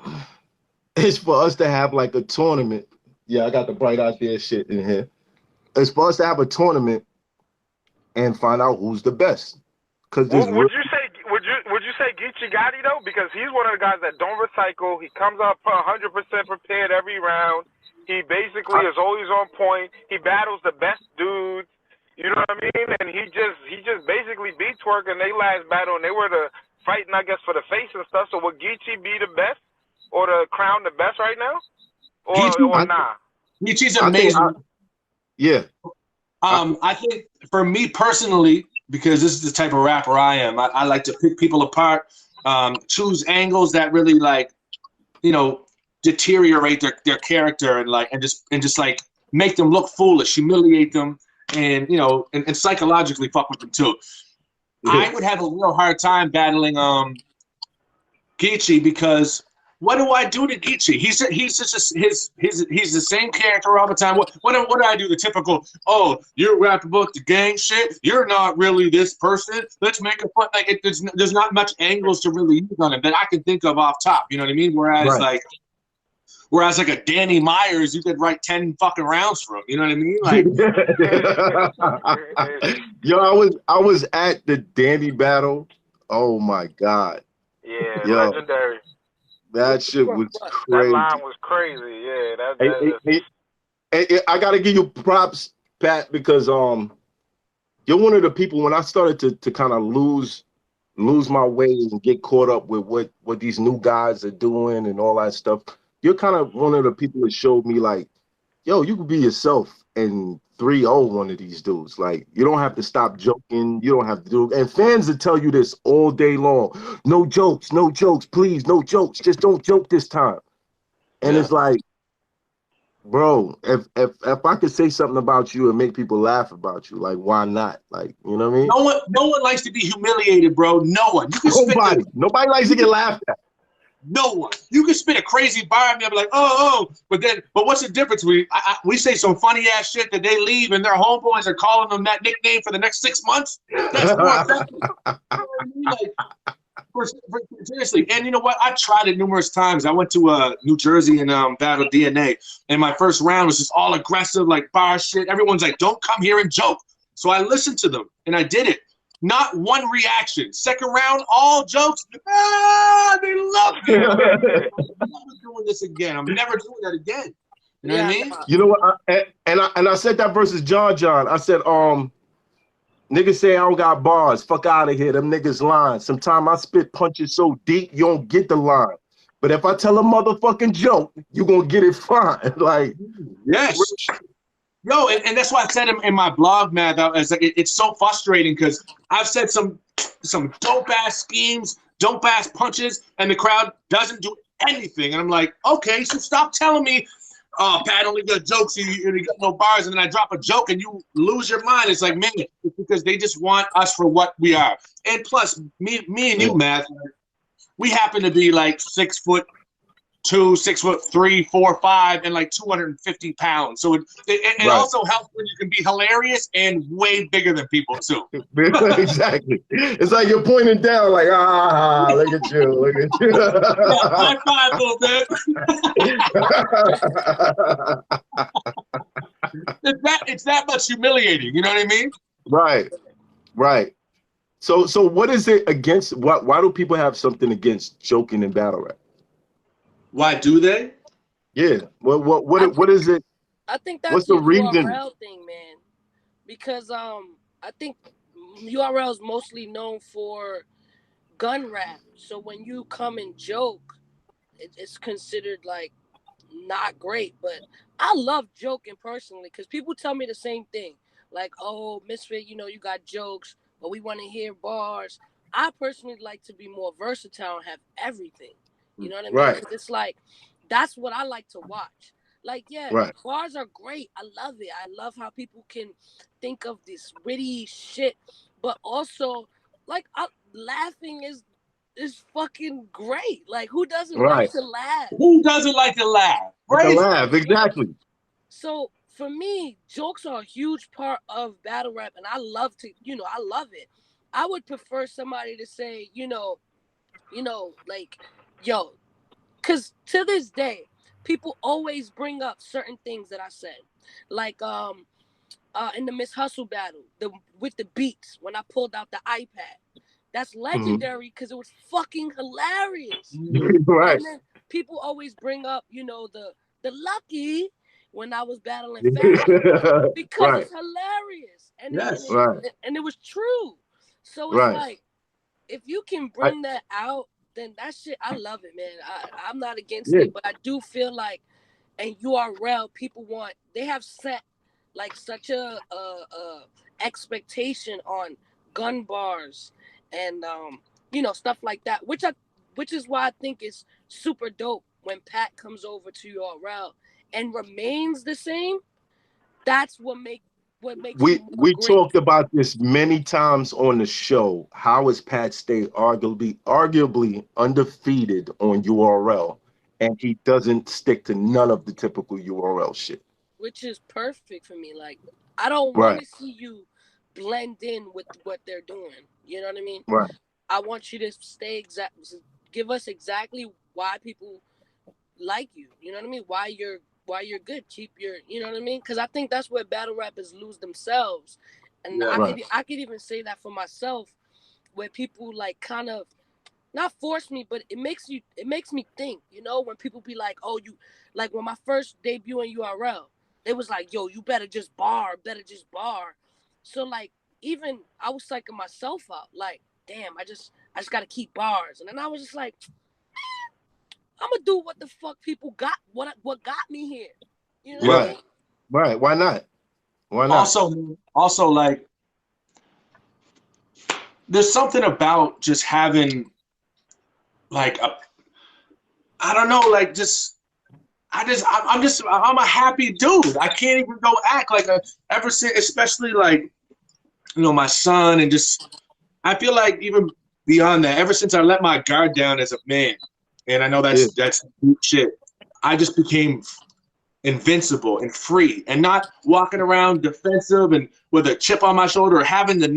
is for us to have like a tournament. Yeah, I got the bright idea shit in here. It's for us to have a tournament and find out who's the best. Would you say Geechee Gotti though? Because he's one of the guys that don't recycle. He comes up 100% prepared every round. He basically is always on point. He battles the best dudes. You know what I mean? And he just basically beat Twerk in their last battle, and they were fighting, I guess, for the face and stuff. So would Geechee be the best, or the crown the best right now, or nah? Geechee's amazing. I think for me personally, because this is the type of rapper I am, I like to pick people apart, choose angles that really like, deteriorate their character and just like make them look foolish, humiliate them, and you know, and psychologically fuck with them too. I would have a real hard time battling Geechee, because what do I do to Geechee? He's just he's the same character all the time. What do I do? The typical, oh, you're rapping about the gang shit. You're not really this person. Let's make a fun. Like there's not much angles to really use on him that I can think of off top. You know what I mean? Whereas like a Danny Myers, you could write 10 fucking rounds for him. You know what I mean? Like, yo, I was at the Danny battle. Oh my god. Yeah, yo, legendary. That shit was crazy. That line was crazy. Yeah, I gotta give you props, Pat, because you're one of the people when I started to kind of lose my way and get caught up with what these new guys are doing and all that stuff. You're kind of one of the people that showed me like, yo, you can be yourself and 3-0 one of these dudes. Like, you don't have to stop joking. You don't have to do it. And fans will tell you this all day long. No jokes, please, no jokes. Just don't joke this time. And it's like, bro, if I could say something about you and make people laugh about you, like, why not? Like, you know what I mean? No one likes to be humiliated, bro. No one. Nobody likes to get laughed at. No one. You can spit a crazy bar and they'll be like, oh, but what's the difference? We say some funny ass shit that they leave and their homeboys are calling them that nickname for the next 6 months. That's more effective. Seriously. And you know what? I tried it numerous times. I went to New Jersey and battled DNA, and my first round was just all aggressive, like bar shit. Everyone's like, don't come here and joke. So I listened to them and I did it. Not one reaction. Second round, all jokes. They loved it. I'm never doing this again. I'm never doing that again. You know what I mean? You know what? I said that versus John. I said, niggas say I don't got bars. Fuck out of here. Them niggas lying. Sometimes I spit punches so deep you don't get the line. But if I tell a motherfucking joke, you gonna get it fine. Like, yes. Yo, and that's why I said in my blog, man, it's so frustrating because I've said some dope-ass schemes, dope-ass punches, and the crowd doesn't do anything. And I'm like, okay, so stop telling me, oh, Pat only got jokes, you got no bars, and then I drop a joke and you lose your mind. It's like, man, it's because they just want us for what we are. And plus, me and you, Matt, we happen to be like 6'2", 6'3", 4', 5", and like 250 pounds. So it also helps when you can be hilarious and way bigger than people too. Exactly. It's like you're pointing down, like look at you. High five, little bit. It's that much humiliating. You know what I mean? Right. So what is it against? Why do people have something against joking in battle rap? Why do they? Yeah. What is it? I think that's what's the reason? URL thing, man. Because I think URL is mostly known for gun rap. So when you come and joke, it's considered like not great. But I love joking personally because people tell me the same thing. Like, oh, Misfit, you got jokes, but we want to hear bars. I personally like to be more versatile and have everything. You know what I mean? Right. It's like, that's what I like to watch. Like, bars are great. I love it. I love how people can think of this witty shit, but also, like, laughing is fucking great. Like, who doesn't like to laugh? Who doesn't like to laugh? Right? To laugh, exactly. So for me, jokes are a huge part of battle rap, and I love it. I would prefer somebody to say, like, yo, because to this day, people always bring up certain things that I said. Like in the Miss Hustle battle, with the beats, when I pulled out the iPad. That's legendary because it was fucking hilarious. Right. And then people always bring up, the Lucky when I was battling Fatherhood because it's hilarious. And and it was true. So it's like, if you can bring that out, then that shit, I love it, man. I'm not against it, but I do feel like, and URL, they have set like such a expectation on gun bars and stuff like that, which is why I think it's super dope when Pat comes over to URL and remains the same. That's what make what makes we talked about this many times on the show. How is Pat Stay arguably undefeated on URL, and he doesn't stick to none of the typical URL shit, which is perfect for me. Like, I don't want to see you blend in with what they're doing. You know what I mean? Right. I want you to give us exactly why people like you. You know what I mean? Why you're good. Keep your, you know what I mean? Because I think that's where battle rappers lose themselves. And I could even say that for myself, where people like kind of not force me, but it makes me think, you know, when people be like, oh, you, like when my first debut in URL, they was like, yo, you better just bar. So like, even I was psyching myself out, like, damn, I just gotta keep bars. And then I was just like, I'm gonna do what the fuck people got, what got me here. You know what I mean? Right. Why not? Also, like, there's something about just having, like, I don't know, like, I'm a happy dude. I can't even go act like ever since, especially like, you know, my son, and just, I feel like even beyond that, ever since I let my guard down as a man, and I know that's shit, I just became invincible and free, and not walking around defensive and with a chip on my shoulder, or having the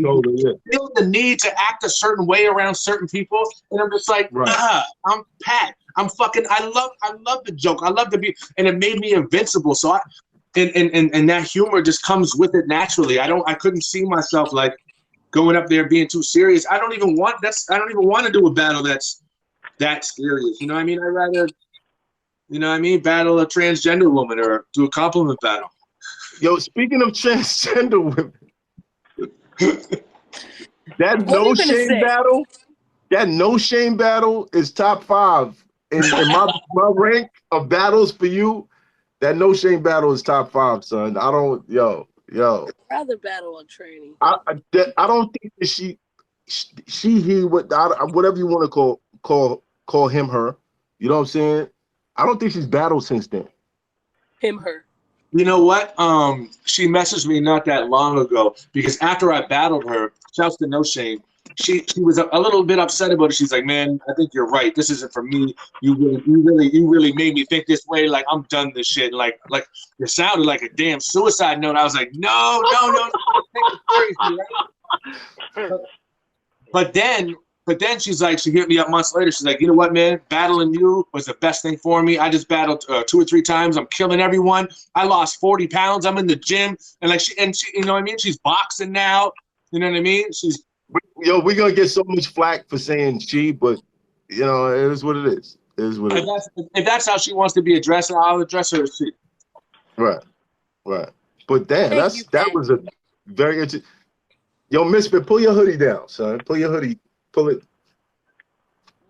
feel the need to act a certain way around certain people. And I'm just like, I'm Pat. I'm fucking. I love the joke. I love to be, and it made me invincible. So and that humor just comes with it naturally. I couldn't see myself like going up there being too serious. I don't even want to do a battle that's that serious. You know what I mean? I'd rather, you know what I mean, battle a transgender woman or do a compliment battle. Yo, speaking of transgender women, that no shame battle is top 5 in my rank of battles for you. That no shame battle is top 5, son. I don't, yo. I'd rather battle on training. I don't think that he whatever you want to call him, her. You know what I'm saying? I don't think she's battled since then. Him, her. You know what? She messaged me not that long ago, because after I battled her, shouts to No Shame, she was a little bit upset about it. She's like, man, I think you're right. This isn't for me. You really made me think this way. Like, I'm done this shit. Like it sounded like a damn suicide note. I was like, no. But then she's like, she hit me up months later. She's like, you know what, man? Battling you was the best thing for me. I just battled 2 or 3 times. I'm killing everyone. I lost 40 pounds. I'm in the gym, and she, you know what I mean? She's boxing now. You know what I mean? We're gonna get so much flack for saying she, but you know, it is what it is. It is what it is. If that's how she wants to be addressed, I'll address her as she. Right. But damn, that was a very interesting. Yo, Misfit, pull your hoodie down, son. Pull your hoodie. Pull it.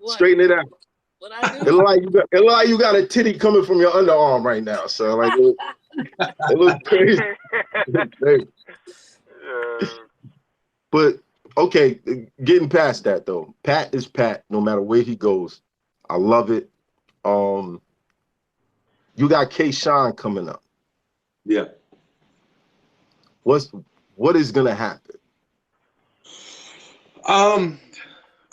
What? Straighten it out. What I do? It look like you got a titty coming from your underarm right now, so like it looks crazy. But okay, getting past that though, Pat is Pat. No matter where he goes, I love it. You got K-Shine coming up. Yeah. What is gonna happen?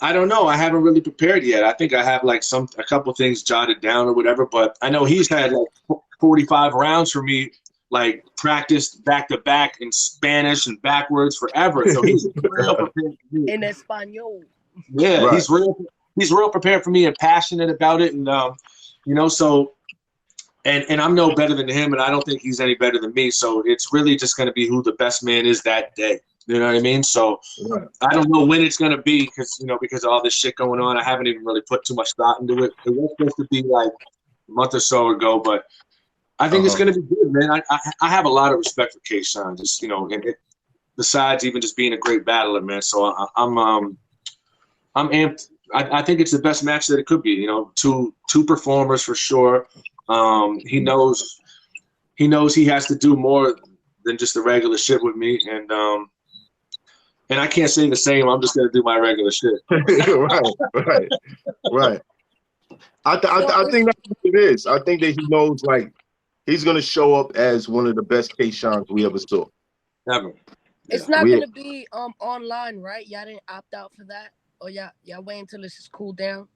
I don't know. I haven't really prepared yet. I think I have like a couple things jotted down or whatever, but I know he's had like 45 rounds for me, like practiced back to back in Spanish and backwards forever. So he's real prepared for me. In Espanol. Yeah, right. He's real prepared for me and passionate about it, and you know, so and I'm no better than him, and I don't think he's any better than me. So it's really just going to be who the best man is that day. You know what I mean? So I don't know when it's going to be, because of all this shit going on. I haven't even really put too much thought into it. It was supposed to be like a month or so ago, but I think it's going to be good, man. I have a lot of respect for K-Shine, just, you know, and besides even just being a great battler, man. So I'm amped. I think it's the best match that it could be. You know, two performers for sure. He knows he has to do more than just the regular shit with me, and I can't say the same. I'm just gonna do my regular shit. Right. I think that's what it is. I think that he knows, like, he's gonna show up as one of the best K-Shines we ever saw. Never. It's not gonna be online, right? Y'all didn't opt out for that, or y'all wait until this is cooled down.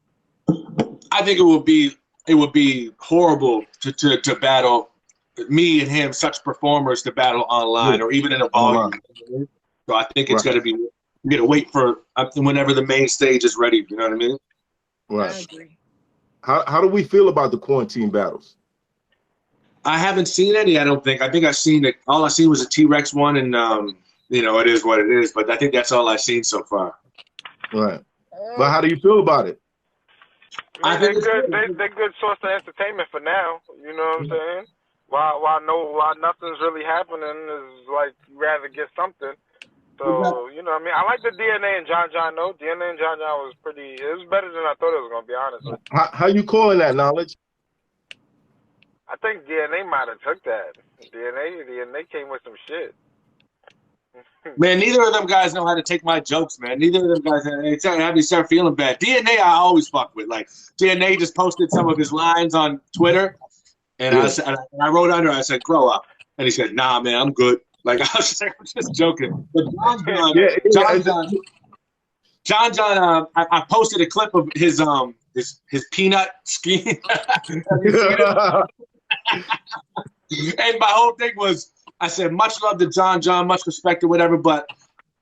I think it would be horrible to battle me and him, such performers, to battle online or even in a volume. So I think it's gonna be. We're gonna wait for whenever the main stage is ready. You know what I mean? Right. I agree. How do we feel about the quarantine battles? I haven't seen any. I don't think. I think I've seen it. All I seen was a T-Rex one, and it is what it is. But I think that's all I've seen so far. Right. But how do you feel about it? I think they're good source of entertainment for now. You know what I'm saying? While nothing's really happening, is like you rather get something. So you know what I mean? I like the DNA and John though. DNA and John was pretty. It was better than I thought it was gonna be, honestly. How you calling that, Knowledge? I think DNA might have took that. DNA came with some shit. Man, neither of them guys know how to take my jokes, man. Neither of them guys have me start feeling bad. DNA, I always fuck with. Like, DNA just posted some of his lines on Twitter, and I wrote under, I said, grow up. And he said, nah, man, I'm good. Like, I was like, I'm just joking. But John, I posted a clip of his peanut scheme. And my whole thing was, I said, much love to John, much respect or whatever, but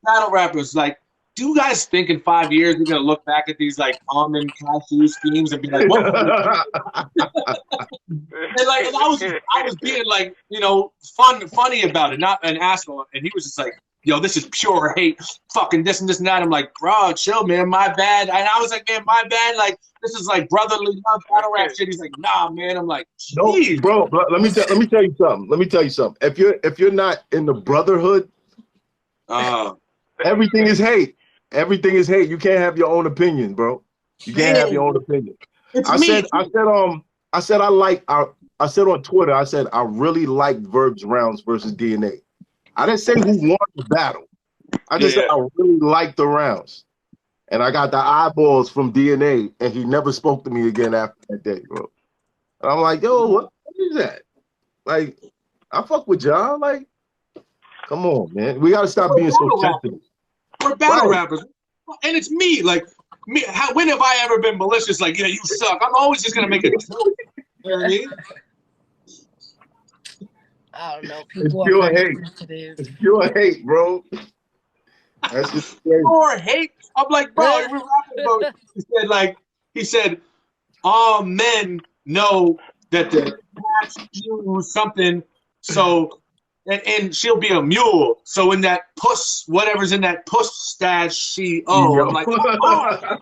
battle rappers, like, do you guys think in 5 years we're gonna look back at these like almond cashew schemes and be like, what? And I was being like, funny about it, not an asshole. And he was just like, yo, this is pure hate, fucking this and this and that. I'm like, bro, chill, man, my bad. And I was like, man, my bad. Like, this is like brotherly love battle rap shit. He's like, nah, man. I'm like, no, bro. Let me tell you something. If you're not in the brotherhood, everything is hate. Everything is hate. You can't have your own opinion, bro. You can't have your own opinion. I said on Twitter, I said I really liked Verb's rounds versus DNA. I didn't say who won the battle. I just said I really liked the rounds. And I got the eyeballs from DNA, and he never spoke to me again after that day, bro. And I'm like, yo, what is that? Like, I fuck with John. Like, come on, man. We got to stop being so sensitive. We're battle rappers. And it's me. Like, me. When have I ever been malicious? Like, yeah, you suck. I'm always just going to make it. You know what I mean? I don't know. People it's pure hate. It's pure hate, bro. That's just crazy. Pure hate. I'm like, bro, we're rapping about. He said, all men know that the cats use something. So, and she'll be a mule. So in that puss, whatever's in that puss stash, I'm like, come on.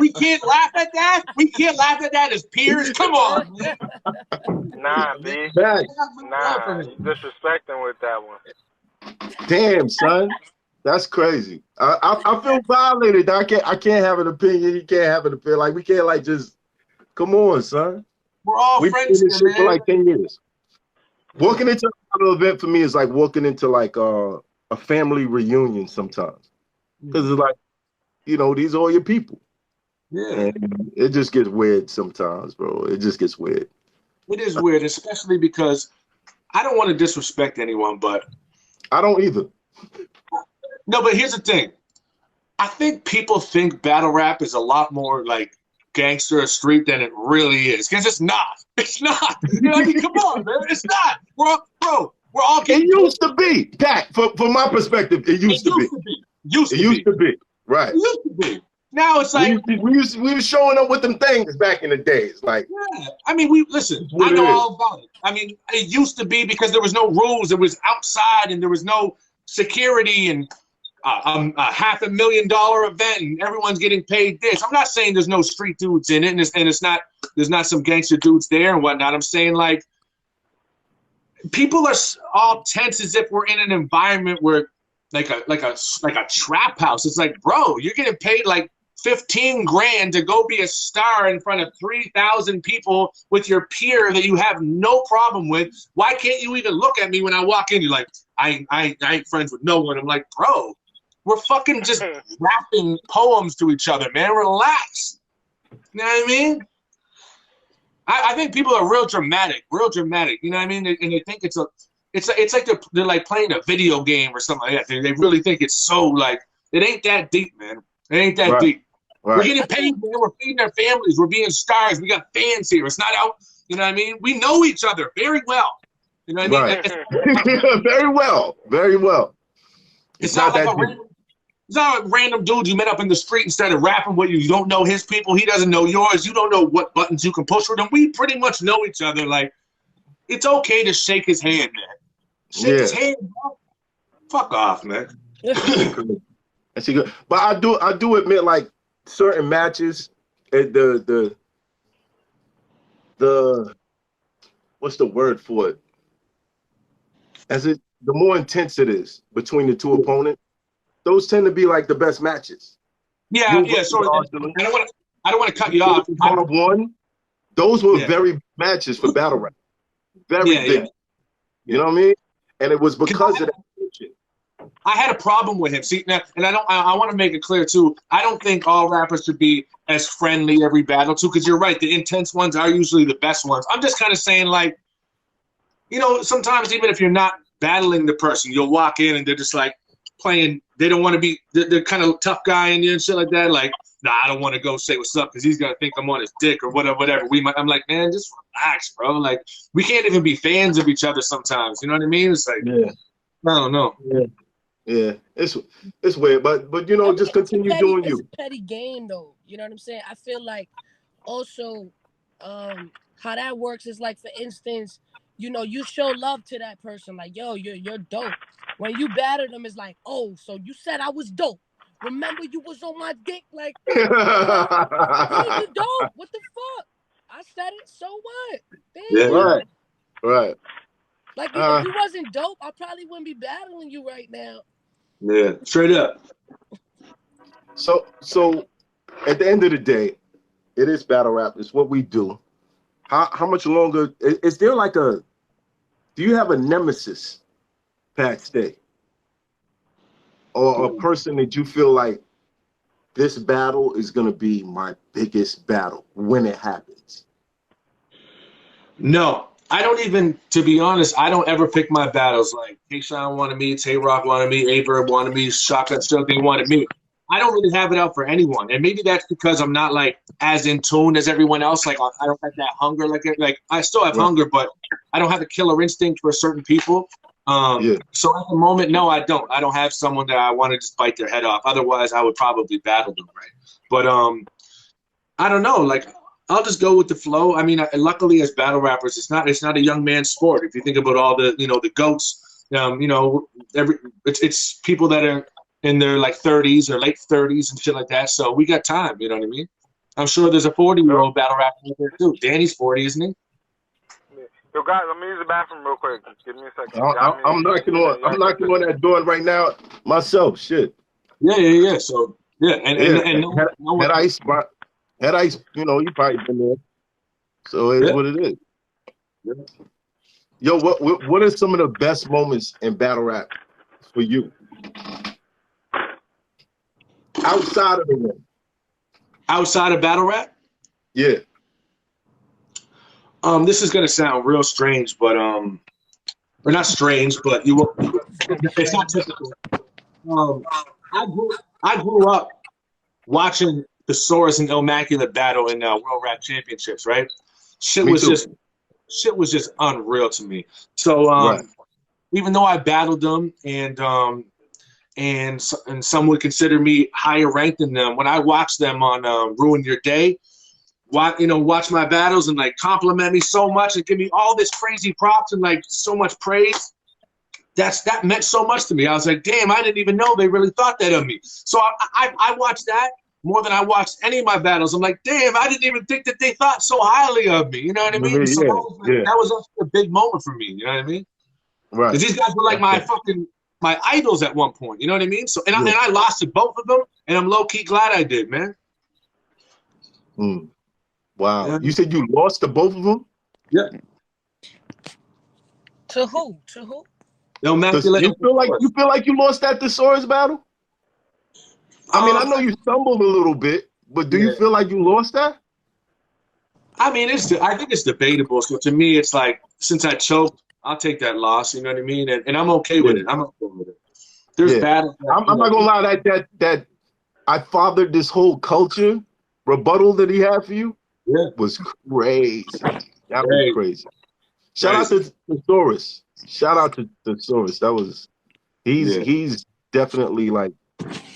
We can't laugh at that. We can't laugh at that as peers. Come on. Nah, B. Nah, you disrespecting with that one. Damn, son. That's crazy. I feel violated. I can't have an opinion. You can't have an opinion. Like, we can't like just come on, son. We're all friends here, man. For like 10 years. Walking into another event for me is like walking into like a family reunion sometimes. Because it's like, these are all your people. Yeah. And it just gets weird sometimes, bro. It just gets weird. It is weird, especially because I don't want to disrespect anyone, but I don't either. No, but here's the thing. I think people think battle rap is a lot more like gangster or street than it really is. Because it's not. It's not. You know what I mean? Come on, man. It's not. We're all getting. It used to be, Pat. From my perspective, it used to be. Used to be. Right. It used to be. Now it's like we were showing up with them things back in the days. Like, yeah. I mean, listen. I know all about it. I mean, it used to be because there was no rules. It was outside and there was no security and a $500,000 event and everyone's getting paid this. I'm not saying there's no street dudes in it and it's not there's not some gangster dudes there and whatnot. I'm saying like people are all tense as if we're in an environment where like a trap house. It's like, bro, you're getting paid like 15 grand to go be a star in front of 3,000 people with your peer that you have no problem with. Why can't you even look at me when I walk in? You're like, I ain't friends with no one. I'm like, bro, we're fucking just rapping poems to each other, man. Relax. You know what I mean? I think people are real dramatic. You know what I mean? And they think it's it's like they're like playing a video game or something like that. They really think it's so like it ain't that deep, man. It ain't that deep. Right. We're getting paid, man. We're feeding our families. We're being stars. We got fans here. It's not out. You know what I mean? We know each other very well. You know what I mean? Very well. Very well. It's not like it's not like random dudes you met up in the street and started rapping with you. You don't know his people. He doesn't know yours. You don't know what buttons you can push with him. We pretty much know each other. Like, it's okay to shake his hand, man. Shake his hand, bro. Fuck off, man. That's good. But I do admit, like, certain matches, the what's the word for it? The more intense it is between the two opponents, those tend to be like the best matches. Yeah. So I don't want to cut you off. Those were very big matches for battle rap. Very big. Yeah. You know what I mean? And it was because of that shit. I had a problem with him. See, now, and I want to make it clear too. I don't think all rappers should be as friendly every battle too, because you're right. The intense ones are usually the best ones. I'm just kind of saying, like, you know, sometimes even if you're not battling the person, you'll walk in and they're just like playing. They don't want to be. They're kind of tough guy in you and shit like that. Like, nah, I don't want to go say what's up because he's gonna think I'm on his dick or whatever. I'm like, man, just relax, bro. Like, we can't even be fans of each other sometimes. You know what I mean? It's like, I don't know. Yeah, it's weird, but you know, just continue doing you. It's a petty game, though. You know what I'm saying? I feel like also how that works is like, for instance, you know, you show love to that person, like, yo, you're dope. When you batter them, it's like, oh, so you said I was dope. Remember, you was on my dick, like, yo, you dope. What the fuck? I said it. So what? Damn. Yeah, right. Like, if you wasn't dope, I probably wouldn't be battling you right now. Yeah, straight up. So at the end of the day, it is battle rap. It's what we do. How much longer is there? Like do you have a nemesis, Pat Stay, or a person that you feel like this battle is gonna be my biggest battle when it happens? No. I don't even, to be honest, I don't ever pick my battles like K-Shine wanted me, Tay-Rock wanted me, A-Bird wanted me, Shotgun Silky wanted me. I don't really have it out for anyone. And maybe that's because I'm not like as in tune as everyone else. Like, I don't have that hunger. Like I still have hunger, but I don't have a killer instinct for certain people. So at the moment, no, I don't. I don't have someone that I want to just bite their head off. Otherwise, I would probably battle them, right? But I don't know, like, I'll just go with the flow. I mean, luckily as battle rappers, it's not a young man's sport. If you think about all the, you know, the GOATs, you know, it's people that are in their like 30s or late 30s and shit like that. So we got time, you know what I mean? I'm sure there's a 40-year-old battle rapper out there too. Danny's 40, isn't he? Yo, guys, let me use the bathroom real quick. Give me a second. I'm knocking on that door right now myself. Shit. Yeah. So and Head Ice, you know, you probably been there. So it's what it is. Yeah. Yo, what are some of the best moments in battle rap for you? Outside of the ring. Outside of battle rap? Yeah. This is gonna sound real strange, but or not strange, but it's not typical. I grew up watching the Soros and Immaculate battle in World Rap Championships, right? Shit was just unreal to me. So even though I battled them and some would consider me higher ranked than them, when I watched them on Ruin Your Day, watch my battles and like compliment me so much and give me all this crazy props and like so much praise, that meant so much to me. I was like, damn, I didn't even know they really thought that of me. So I watched that more than I watched any of my battles. I'm like, damn, I didn't even think that they thought so highly of me. You know what I mean? So that was a big moment for me. You know what I mean? Right. Because these guys were like my idols at one point. You know what I mean? So and I lost to both of them, and I'm low key glad I did, man. Wow. Yeah. You said you lost to both of them? Yeah. To who? You feel like you lost that Thesaurus battle? I mean, I know you stumbled a little bit, but do you feel like you lost that? I mean, I think it's debatable. So to me, it's like, since I choked, I'll take that loss. You know what I mean? And I'm okay with it. I'm okay with it. There's battles. I'm not gonna lie. That I fathered this whole culture rebuttal that he had for you. Yeah, was crazy. That was crazy. Shout out to Thesaurus. Shout out to Thesaurus. That was he's definitely like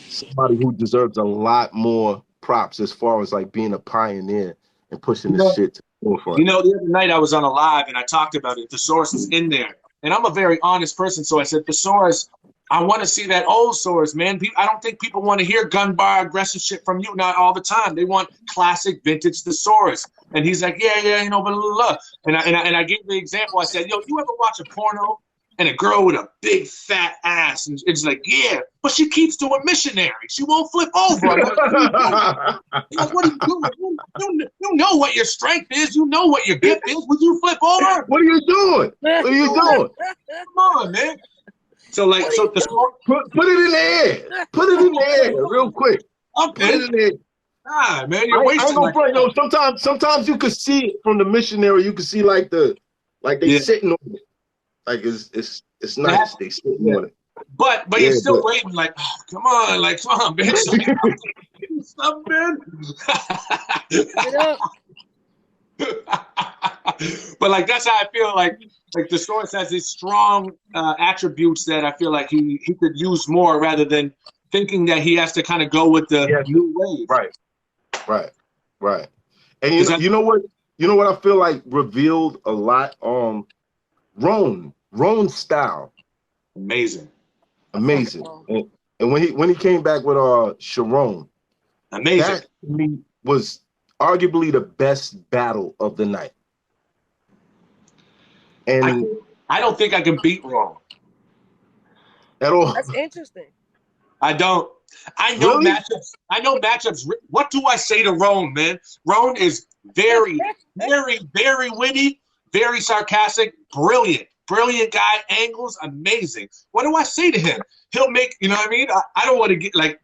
somebody who deserves a lot more props as far as like being a pioneer and pushing this shit to the forefront. You know, the other night I was on a live and I talked about it. Thesaurus was in there. And I'm a very honest person, so I said, Thesaurus, I want to see that old source, man. I don't think people want to hear gun bar aggressive shit from you, not all the time. They want classic vintage Thesaurus. And he's like, yeah, you know, blah, blah, blah. And I gave the example. I said, yo, you ever watch a porno and a girl with a big fat ass? And it's like, yeah, but she keeps doing missionary. She won't flip over. Like, what are you doing? You know what your strength is. You know what your gift is. Would you flip over? What are you doing? What are you doing? Come on, man. So like, put it in the air. Put it in the air real quick. Okay. Put it in the air. Ah, man, you're wasting. Sometimes you could see it from the missionary. You could see like they sitting on it. Like it's nice. They sitting on it. But you're still waiting. Like, oh, come on, man. Stop, man. But like that's how I feel. Like the source has these strong attributes that I feel like he could use more rather than thinking that he has to kind of go with the new wave. Right. And you know what I feel like revealed a lot. Ron's style, amazing. And when he came back with Sharon, amazing. That to me was arguably the best battle of the night. And I don't think I can beat Ron at all. That's interesting. I don't. I know matchups. I know matchups. What do I say to Ron, man? Ron is very, very, very witty, very sarcastic, brilliant guy. Angles, amazing. What do I say to him? He'll make, you know what I mean? I don't want to get like.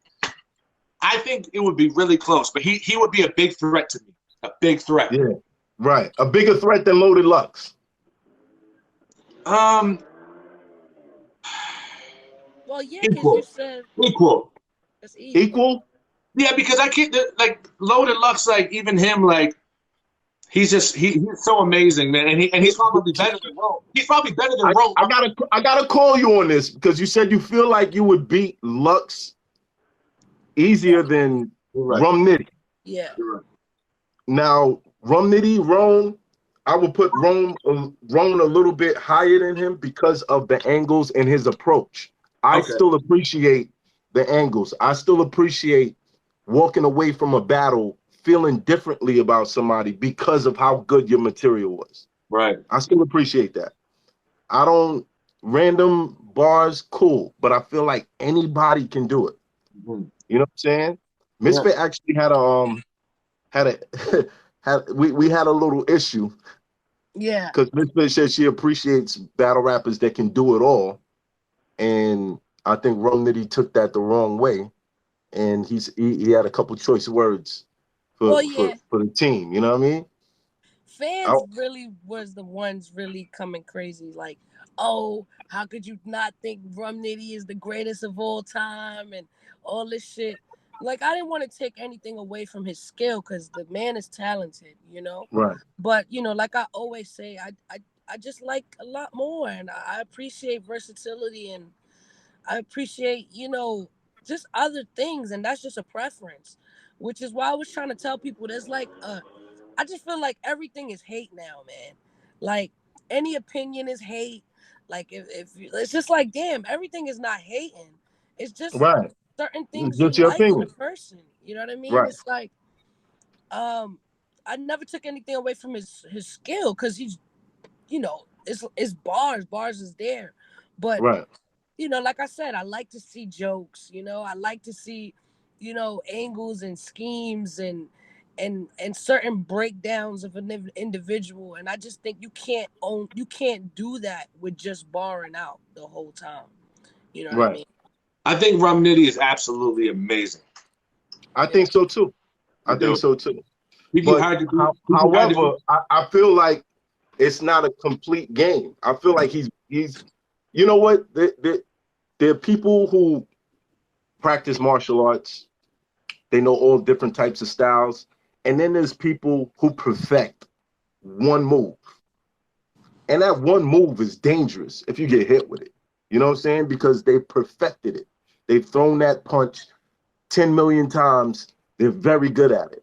I think it would be really close, but he would be a big threat to me. A big threat. Yeah, right. A bigger threat than Loaded Lux. Well, yeah, because you said equal. It's equal. Yeah, because I can't like Loaded Lux, like even him, like he's so amazing, man, and he's probably better than Ron. He's probably better than Ron. I gotta call you on this because you said you feel like you would beat Lux easier than Rum Nitty. Yeah. Now Rum Nitty, Ron, I would put Ron a little bit higher than him because of the angles and his approach. I still appreciate the angles. I still appreciate walking away from a battle feeling differently about somebody because of how good your material was. Right. I still appreciate that. I don't random bars, cool, but I feel like anybody can do it. Mm-hmm. You know what I'm saying? Misfit actually had we had a little issue. Yeah. Because Misfit said she appreciates battle rappers that can do it all. And I think Rum Nitty took that the wrong way. And he had a couple choice words for the team. You know what I mean? Fans really was the ones really coming crazy. Like, oh, how could you not think Rum Nitty is the greatest of all time and all this shit? Like, I didn't want to take anything away from his skill because the man is talented, you know? Right. But, you know, like I always say, I just like a lot more, and I appreciate versatility, and I appreciate, you know, just other things, and that's just a preference, which is why I was trying to tell people there's like, I just feel like everything is hate now, man. Like, any opinion is hate. Like, if it's just like, damn, everything is not hating. It's just certain things you like in a person. You know what I mean? Right. It's like, I never took anything away from his skill because he's, you know, it's bars is there, but you know, like I said, I like to see jokes. You know, I like to see, you know, angles and schemes and certain breakdowns of an individual, and I just think you can't do that with just barring out the whole time. You know what I mean? I think Rum Nitty is absolutely amazing. I think so too. I think so too. But, however, I feel like it's not a complete game. I feel like he's you know what? There are people who practice martial arts. They know all different types of styles. And then there's people who perfect one move. And that one move is dangerous if you get hit with it. You know what I'm saying? Because they perfected it. They've thrown that punch 10 million times. They're very good at it.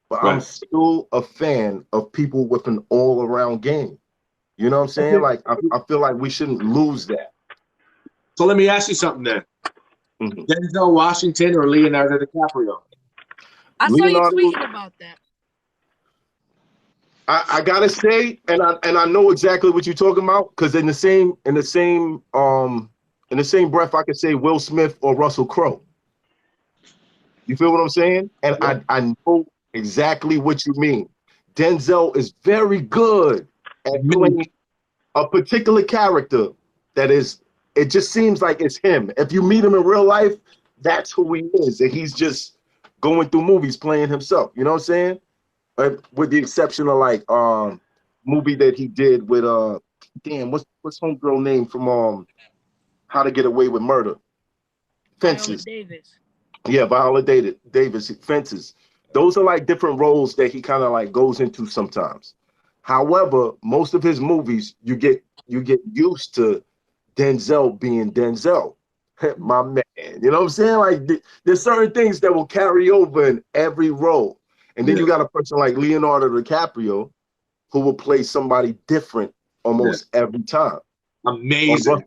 But I'm still a fan of people with an all-around game. You know what I'm saying? Like, I feel like we shouldn't lose that. So let me ask you something then. Denzel Washington or Leonardo DiCaprio? I saw you tweeting about that. I gotta say, and I know exactly what you're talking about, because in the same breath, I could say Will Smith or Russell Crowe. You feel what I'm saying? And I know exactly what you mean. Denzel is very good at doing a particular character that is, it just seems like it's him. If you meet him in real life, that's who he is. And he's just going through movies playing himself. You know what I'm saying? With the exception of like movie that he did with what's homegirl name from How to Get Away with Murder? Fences. Viola Davis. Yeah, Viola Davis, Fences. Those are like different roles that he kind of like goes into sometimes. However, most of his movies, you get used to Denzel being Denzel, my man. You know what I'm saying? Like there's certain things that will carry over in every role. And then you got a person like Leonardo DiCaprio who will play somebody different almost every time. Amazing.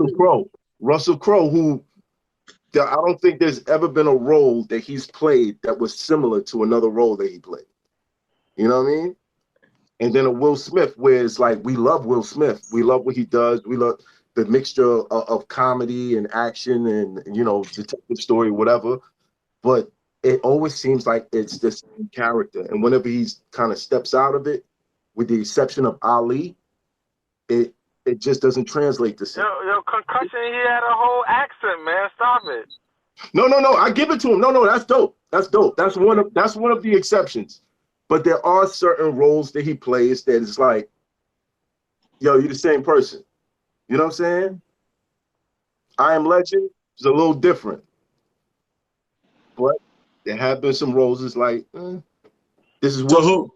Russell Crowe, who I don't think there's ever been a role that he's played that was similar to another role that he played. You know what I mean? And then a Will Smith, where it's like, we love Will Smith. We love what he does. We love the mixture of comedy and action and, you know, detective story, whatever. But it always seems like it's the same character. And whenever he's kind of steps out of it, with the exception of Ali, it just doesn't translate the same. Yo, Concussion, he had a whole accent, man. Stop it. No, I give it to him. No, that's dope. That's dope. That's one of the exceptions. But there are certain roles that he plays that is like, yo, you're the same person. You know what I'm saying? I Am Legend is a little different. But there have been some roles it's like, this is what.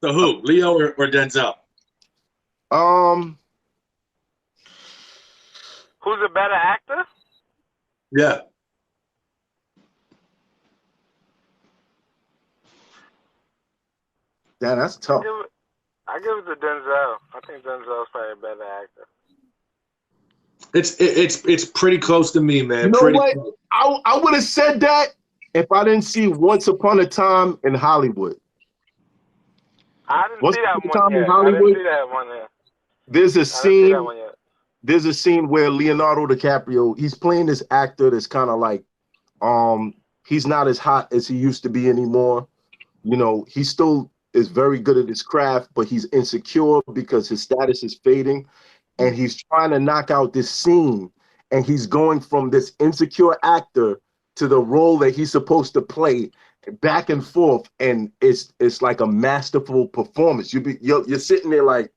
So who? Leo or Denzel? Who's a better actor? Yeah. Yeah, that's tough. I give it to Denzel. I think Denzel's probably a better actor. It's pretty close to me, man. You know what? I would have said that if I didn't see Once Upon a Time in Hollywood. I didn't see that one yet. There's a scene where Leonardo DiCaprio, he's playing this actor that's kind of like, he's not as hot as he used to be anymore. You know, he still is very good at his craft, but he's insecure because his status is fading. And he's trying to knock out this scene. And he's going from this insecure actor to the role that he's supposed to play, back and forth. And it's like a masterful performance. You're sitting there like,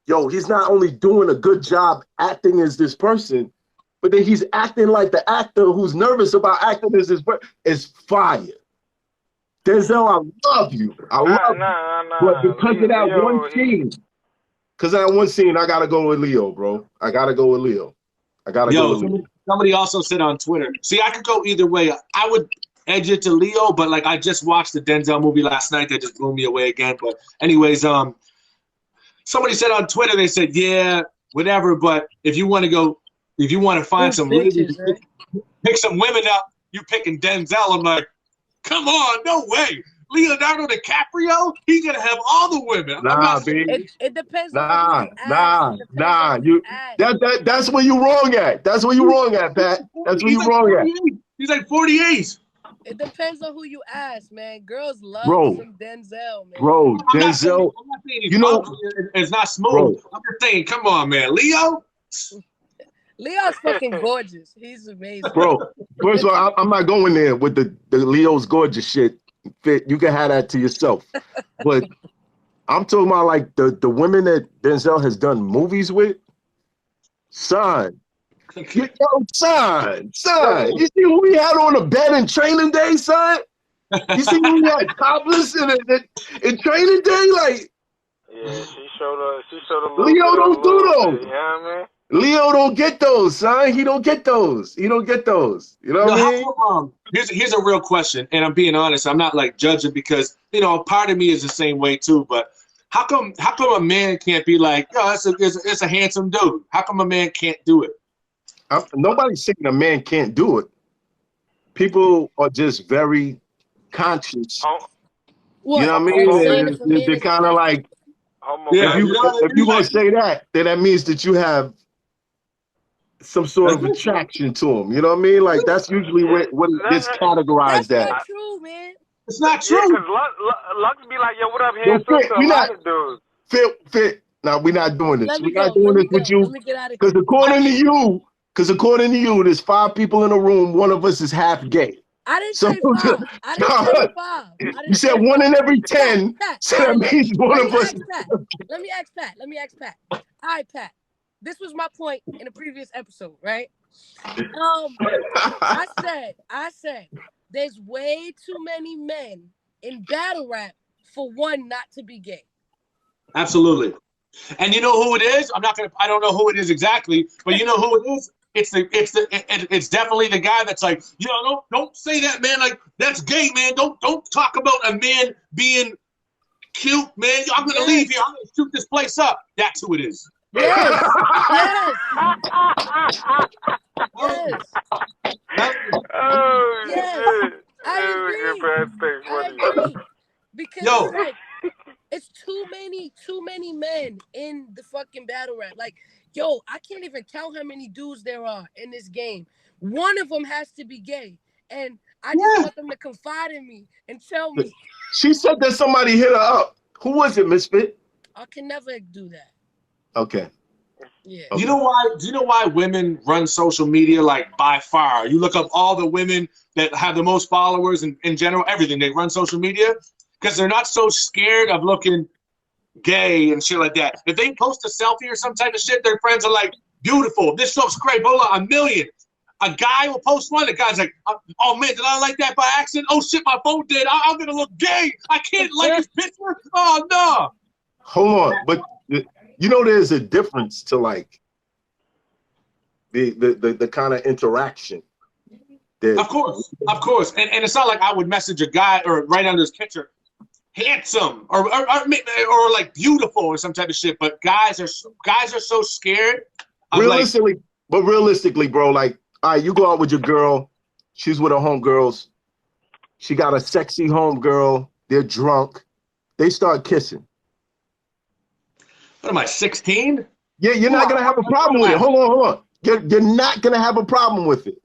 yo, he's not only doing a good job acting as this person, but then he's acting like the actor who's nervous about acting as this person. It's fire. Denzel, I love you. I love you. But because of that one scene, I gotta go with Leo, bro. I gotta go with Leo. Somebody also said on Twitter. See, I could go either way. I would edge it to Leo, but like I just watched the Denzel movie last night that just blew me away again. But anyways, somebody said on Twitter, they said, yeah, whatever. But if you want to find some ladies, pick some women up, you picking Denzel. I'm like, come on, no way. Leonardo DiCaprio, he's gonna have all the women. It depends. That's where you wrong at. That's where you wrong at, Pat. That's where you wrong at. He's like 48. It depends on who you ask, man. Girls love some Denzel, man. Bro, Denzel, I'm not saying it's not smooth. Bro. I'm just saying, come on, man. Leo's fucking gorgeous. He's amazing. Bro, first of all, I'm not going there with the Leo's gorgeous shit. Fit, you can have that to yourself. But I'm talking about like the women that Denzel has done movies with. Son. Yo, son. You see who we had on the bed in Training Day, son? You see who we had topless in Training Day? Like, yeah, she showed a little Leo don't do those. You know what I mean? Leo don't get those, son. He don't get those. You know what I mean? Here's a real question, and I'm being honest. I'm not like judging because part of me is the same way too. But how come a man can't be like, yo, it's a handsome dude? How come a man can't do it? Nobody's saying a man can't do it. People are just very conscious. What? You know what I mean? They're kind of like, if you want to say that, then that means that you have some sort of attraction to him. You know what I mean? Like that's usually what it gets categorized That's as. not true, man. It's not true. Because Lux be like, yo, what up, handsome? Fit. Now we're not doing this. We're not doing this with you. Because according to you, there's 5 people in a room. One of us is half gay. I didn't say 5. I didn't say 5. You said 1 in every 10. So that means one of us. Let me ask Pat. All right, Pat. This was my point in a previous episode, right? I said, there's way too many men in battle rap for one not to be gay. Absolutely. And you know who it is? I don't know who it is exactly, but you know who it is? It's definitely the guy that's like, don't say that, man. Like that's gay, man. Don't talk about a man being cute, man. I'm gonna leave here. I'm gonna shoot this place up. That's who it is. Yes. I agree. Because it's too many men in the fucking battle rap. Like, I can't even count how many dudes there are in this game. One of them has to be gay. And I just want them to confide in me and tell me. She said that somebody hit her up. Who was it, Misfit? I can never do that. Okay. Yeah. Do you know why women run social media like by far? You look up all the women that have the most followers and in general, everything. They run social media because they're not so scared of looking gay and shit like that. If they post a selfie or some type of shit, their friends are like, beautiful. This looks great. Blah, blah, 1 million. A guy will post one. The guy's like, oh man, did I like that by accident? Oh shit, my phone did. I'm gonna look gay. I can't like his picture. Oh no. Hold on, but there's a difference to like the kind of interaction. Of course, and it's not like I would message a guy or write under his picture, handsome or like beautiful or some type of shit. But guys are so scared. Realistically, bro, like, all right, you go out with your girl. She's with her homegirls. She got a sexy homegirl. They're drunk. They start kissing. What am I, 16? Yeah, you're not gonna have a problem with it. Hold on. You're not gonna have a problem with it.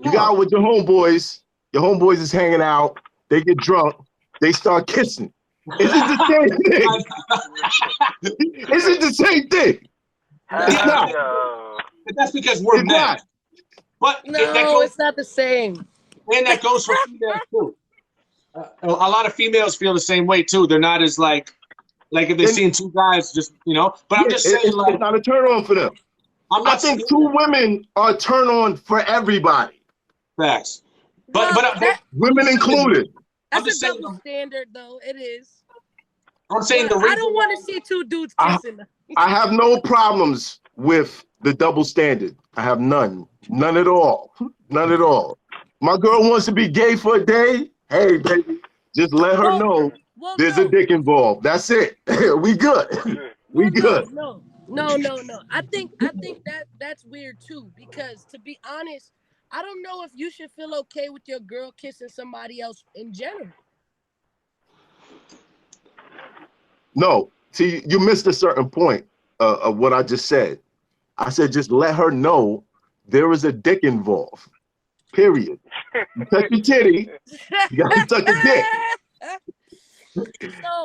You go out with your homeboys. Your homeboys is hanging out. They get drunk. They start kissing. Is it the same thing? Is it the same thing? It's not. That's because we're mad. But it's not the same. And that goes for females too. A lot of females feel the same way too. They're not as like if they're seeing 2 guys, just But I'm just saying, it's not a turn on for them. I think 2 women are a turn on for everybody. Facts. But women included. That's a double standard, though. It is. I'm saying I don't want to see 2 dudes kissing. I have no problems with the double standard. I have none. None at all. None at all. My girl wants to be gay for a day. Hey, baby, just let her know there's a dick involved. That's it. We good. We good. No. I think that's weird too, because to be honest, I don't know if you should feel okay with your girl kissing somebody else in general. No, see, you missed a certain point of what I just said. I said just let her know there is a dick involved. Period. You touch your titty, you gotta touch a dick.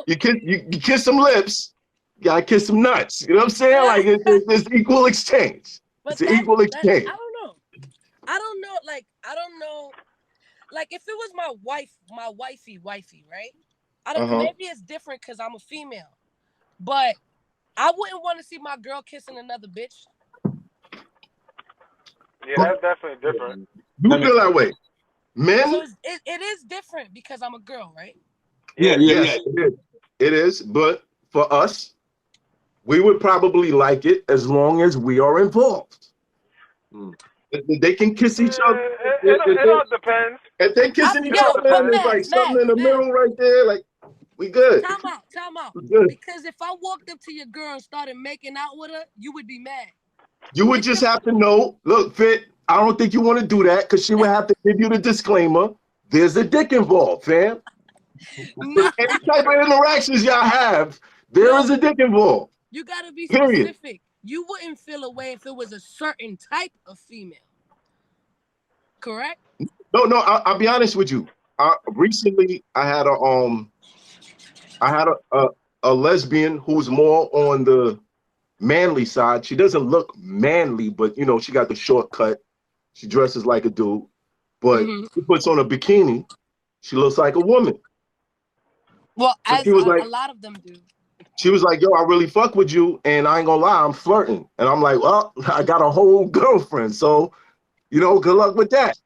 You kiss some lips, you gotta kiss some nuts. You know what I'm saying? Like it's equal exchange. It's an equal exchange. I don't know. Like if it was my wifey, right? I don't. Maybe it's different because I'm a female, but I wouldn't want to see my girl kissing another bitch. Yeah, that's definitely different. You feel that way, men? So it is different because I'm a girl, right? Yeah. It is, but for us, we would probably like it as long as we are involved. They can kiss each other. It all depends. If they kissing each other and there's like something in the middle right there, like, we good. Time out. Because if I walked up to your girl and started making out with her, you would be mad. You would just have to know, look, Fit, I don't think you want to do that, because she would have to give you the disclaimer. There's a dick involved, fam. Any type of interactions y'all have, there is a dick involved. You got to be specific. You wouldn't feel a way if it was a certain type of female. Correct? No, I'll be honest with you. Recently, I had a lesbian who's more on the manly side. She doesn't look manly, but you know, she got the short cut. She dresses like a dude, but she puts on a bikini. She looks like a woman. Well, as a lot of them do. She was like, yo, I really fuck with you, and I ain't gonna lie, I'm flirting. And I'm like, well, I got a whole girlfriend, so, you know, good luck with that.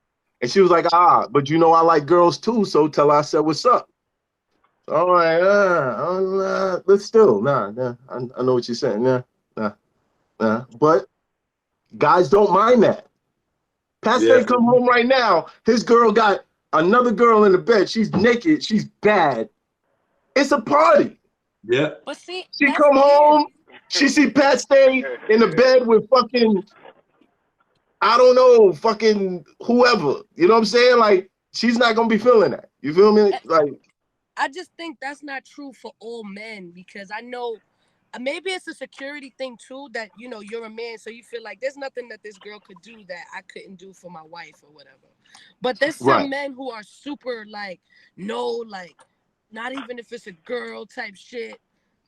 And she was like, but you know I like girls too, so tell her I said what's up. I'm like, let's still, nah, I know what you're saying, nah. But guys don't mind that. Pastor come home right now, his girl got another girl in the bed, she's naked, she's bad. It's a party. Yeah. But see, she come home, she see Pat stay in the bed with fucking, I don't know, fucking whoever. You know what I'm saying? Like, she's not gonna be feeling that. You feel me? Like, I just think that's not true for all men, because I know maybe it's a security thing too, that, you know, you're a man, so you feel like there's nothing that this girl could do that I couldn't do for my wife or whatever. But there's some men who are super like, no, like, not even if it's a girl type shit,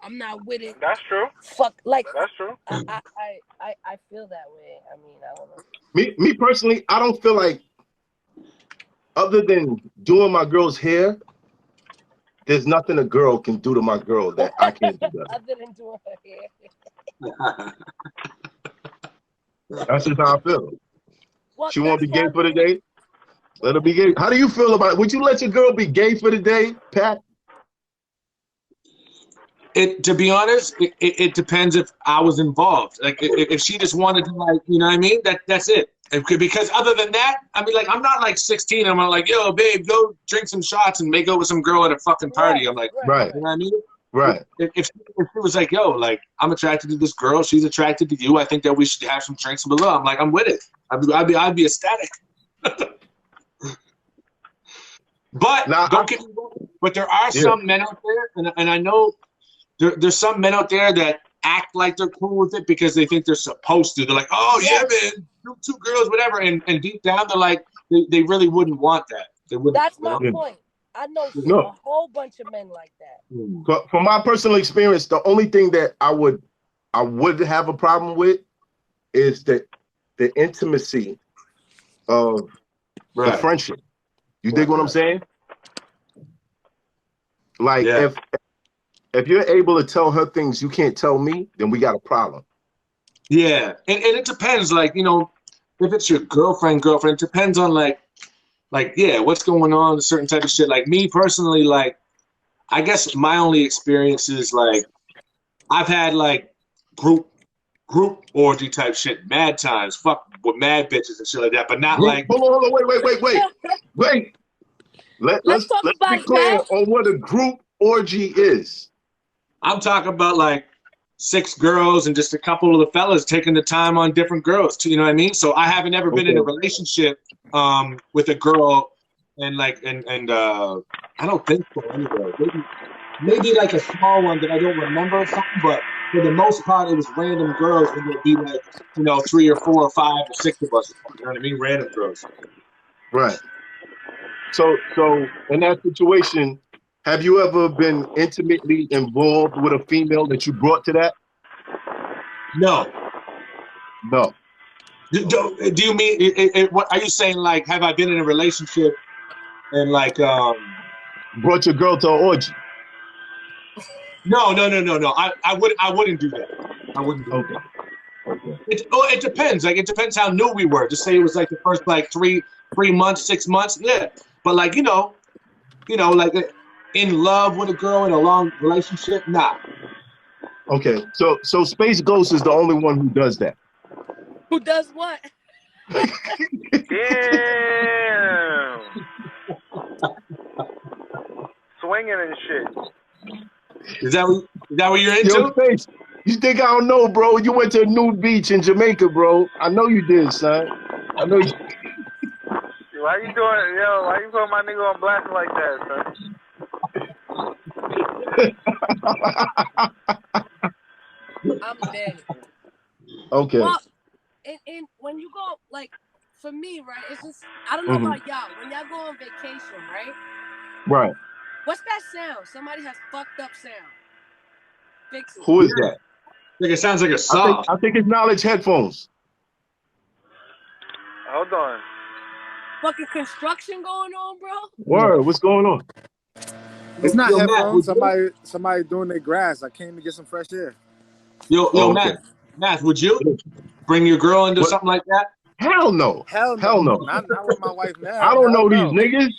I'm not with it. That's true. Fuck, like, that's true. I feel that way. I mean, I don't know. Me personally, I don't feel like, other than doing my girl's hair, there's nothing a girl can do to my girl that I can't do that. Other than doing her hair. That's just how I feel. Well, she won't be gay for the day? Let her be gay. How do you feel about it? Would you let your girl be gay for the day, Pat? To be honest, it depends if I was involved. Like, if she just wanted to, like, you know what I mean? That's it. Because other than that, I mean, like, I'm not like 16. I'm not like, yo, babe, go drink some shots and make out with some girl at a fucking party. I'm like, right. You know what I mean? Right. If she was like, yo, like, I'm attracted to this girl, she's attracted to you, I think that we should have some drinks and blah. I'm like, I'm with it. I'd be ecstatic. But don't get me wrong. But there are some men out there, and I know there's some men out there that act like they're cool with it because they think they're supposed to. They're like, oh yeah, man, two girls, whatever, and deep down they're like, they really wouldn't want that. They wouldn't. That's my point. I know a whole bunch of men like that. But from my personal experience, the only thing that I would have a problem with is the intimacy of the friendship. You dig what I'm saying? Like, if you're able to tell her things you can't tell me, then we got a problem. Yeah, and it depends. Like, you know, if it's your girlfriend, it depends on like what's going on, a certain type of shit. Like, me personally, like, I guess my only experience is like, I've had like group orgy type shit, mad times, fuck with mad bitches and shit like that, but not like. Hold on, wait. Let's be clear on what a group orgy is. I'm talking about like 6 girls and just a couple of the fellas taking the time on different girls too, you know what I mean? So I haven't ever been in a relationship with a girl and I don't think so anyway. Maybe like a small one that I don't remember or something, but for the most part it was random girls, and there'd be like, you know, 3 or 4 or 5 or 6 of us, you know what I mean? Random girls. Right. So in that situation, have you ever been intimately involved with a female that you brought to that? No. Do you mean, what are you saying? Like, have I been in a relationship and like brought your girl to an orgy? No. I wouldn't do that. I wouldn't do that. Okay. It depends. Like, it depends how new we were. Just say it was like the first like 3 months, 6 months. Yeah. But like, like in love with a girl in a long relationship, nah. Okay. So Space Ghost is the only one who does that. Who does what? Damn. Swinging and shit. Is that what you're into? Yo, Space, you think I don't know, bro? You went to a nude beach in Jamaica, bro. I know you did, son. I know you. Why you doing, yo? Why you putting my nigga on blast like that, son? I'm dead. Okay. Well, and when you go, like, for me, right, it's just, I don't know about y'all. When y'all go on vacation, right? Right. What's that sound? Somebody has fucked up sound. Fix it. Who is that? Like, it sounds like a song. I think it's Knowledge headphones. Hold on. Fucking construction going on, bro? Word, what's going on? It's not Yo, headphones. Matt, Somebody doing their grass. I came to get some fresh air. Yo, okay. Matt, would you bring your girl into something like that? Hell no. Hell no. Not with my wife now. I don't know these niggas.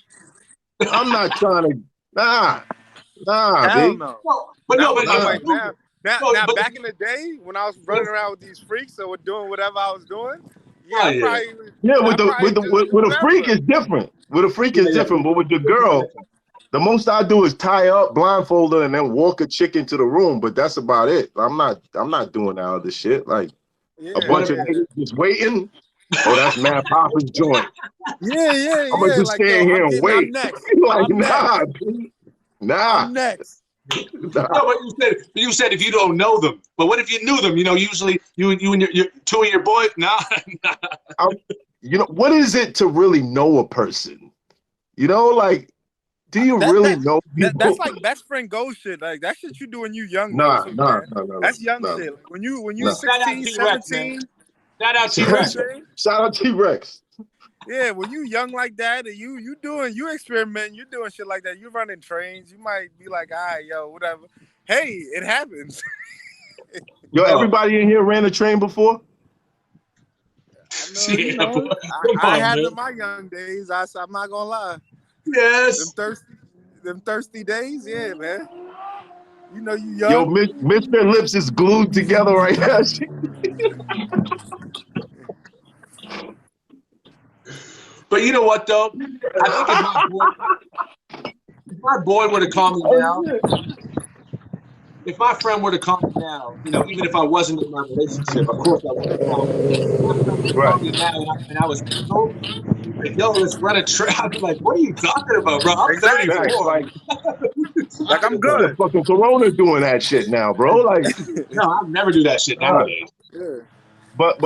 I'm not trying to. Nah, Hell babe. no. But now, back in the day when I was running around with these freaks or doing whatever I was doing, with a freak is different. With a freak is different, but with the girl, the most I do is tie up, blindfold her, and then walk a chick into the room. But that's about it. I'm not doing all this shit. Like a bunch of niggas just waiting. Oh, that's Matt Papa's joint. Yeah. I'm gonna just stand here and wait. I'm next. Like, nah. I'm next. No, but you said if you don't know them. But what if you knew them? Usually you and your two of your boys. Nah. What is it to really know a person? Like, do you really know people? That's like best friend go shit. Like that shit you do when you young. Nah. That's young shit. Like, when you 16, 17. Shout out T-Rex. Shout out T-Rex. Yeah, when you young like that, and you experiment, you doing shit like that. You running trains. You might be like, all right, yo, whatever. Hey, it happens. Yo, everybody in here ran a train before? I had in my young days. I'm not gonna lie. Yes. Them thirsty days, yeah, man. You young. Yo, Mr. Lips is glued together right now. But you know what, though? I think if my boy were to calm me down, if my friend were to calm me down, even if I wasn't in my relationship, of course I would calm me down. And I was single, like, yo, let's run a train. I'd be like, what are you talking about, bro? I'm 34. Like I'm good. Fucking Corona doing that shit now, bro. Like, no, I'll never do that shit nowadays. Yeah. But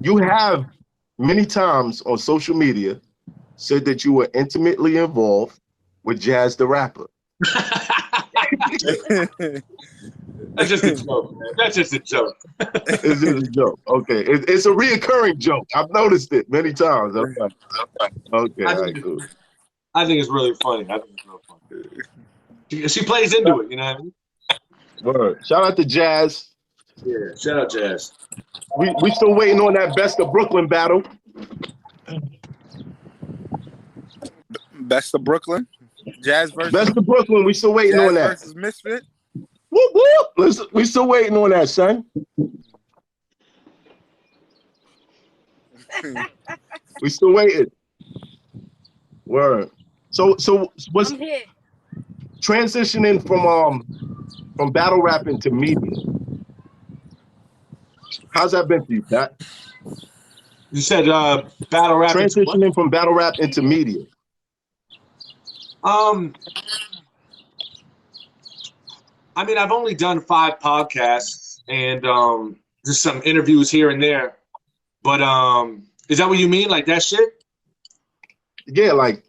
you have many times on social media said that you were intimately involved with Jazz the rapper. That's just a joke, man. That's just a joke. It's just a joke. Okay. It's a reoccurring joke. I've noticed it many times. Okay. All right, cool. I think it's really funny. She plays into it, you know what I mean? Word. Shout out to Jazz. Yeah, shout out Jazz. We still waiting on that Best of Brooklyn battle. Best of Brooklyn? Jazz versus Best of Brooklyn, we still waiting on that. Versus Misfit? Whoop, whoop. We still waiting on that, son. We still waiting. Word. So what's transitioning from battle rap into media? How's that been for you, Pat? You said battle rap. Transitioning from battle rap into media. I mean, I've only done 5 podcasts and just some interviews here and there. But is that what you mean? Like that shit? Yeah, like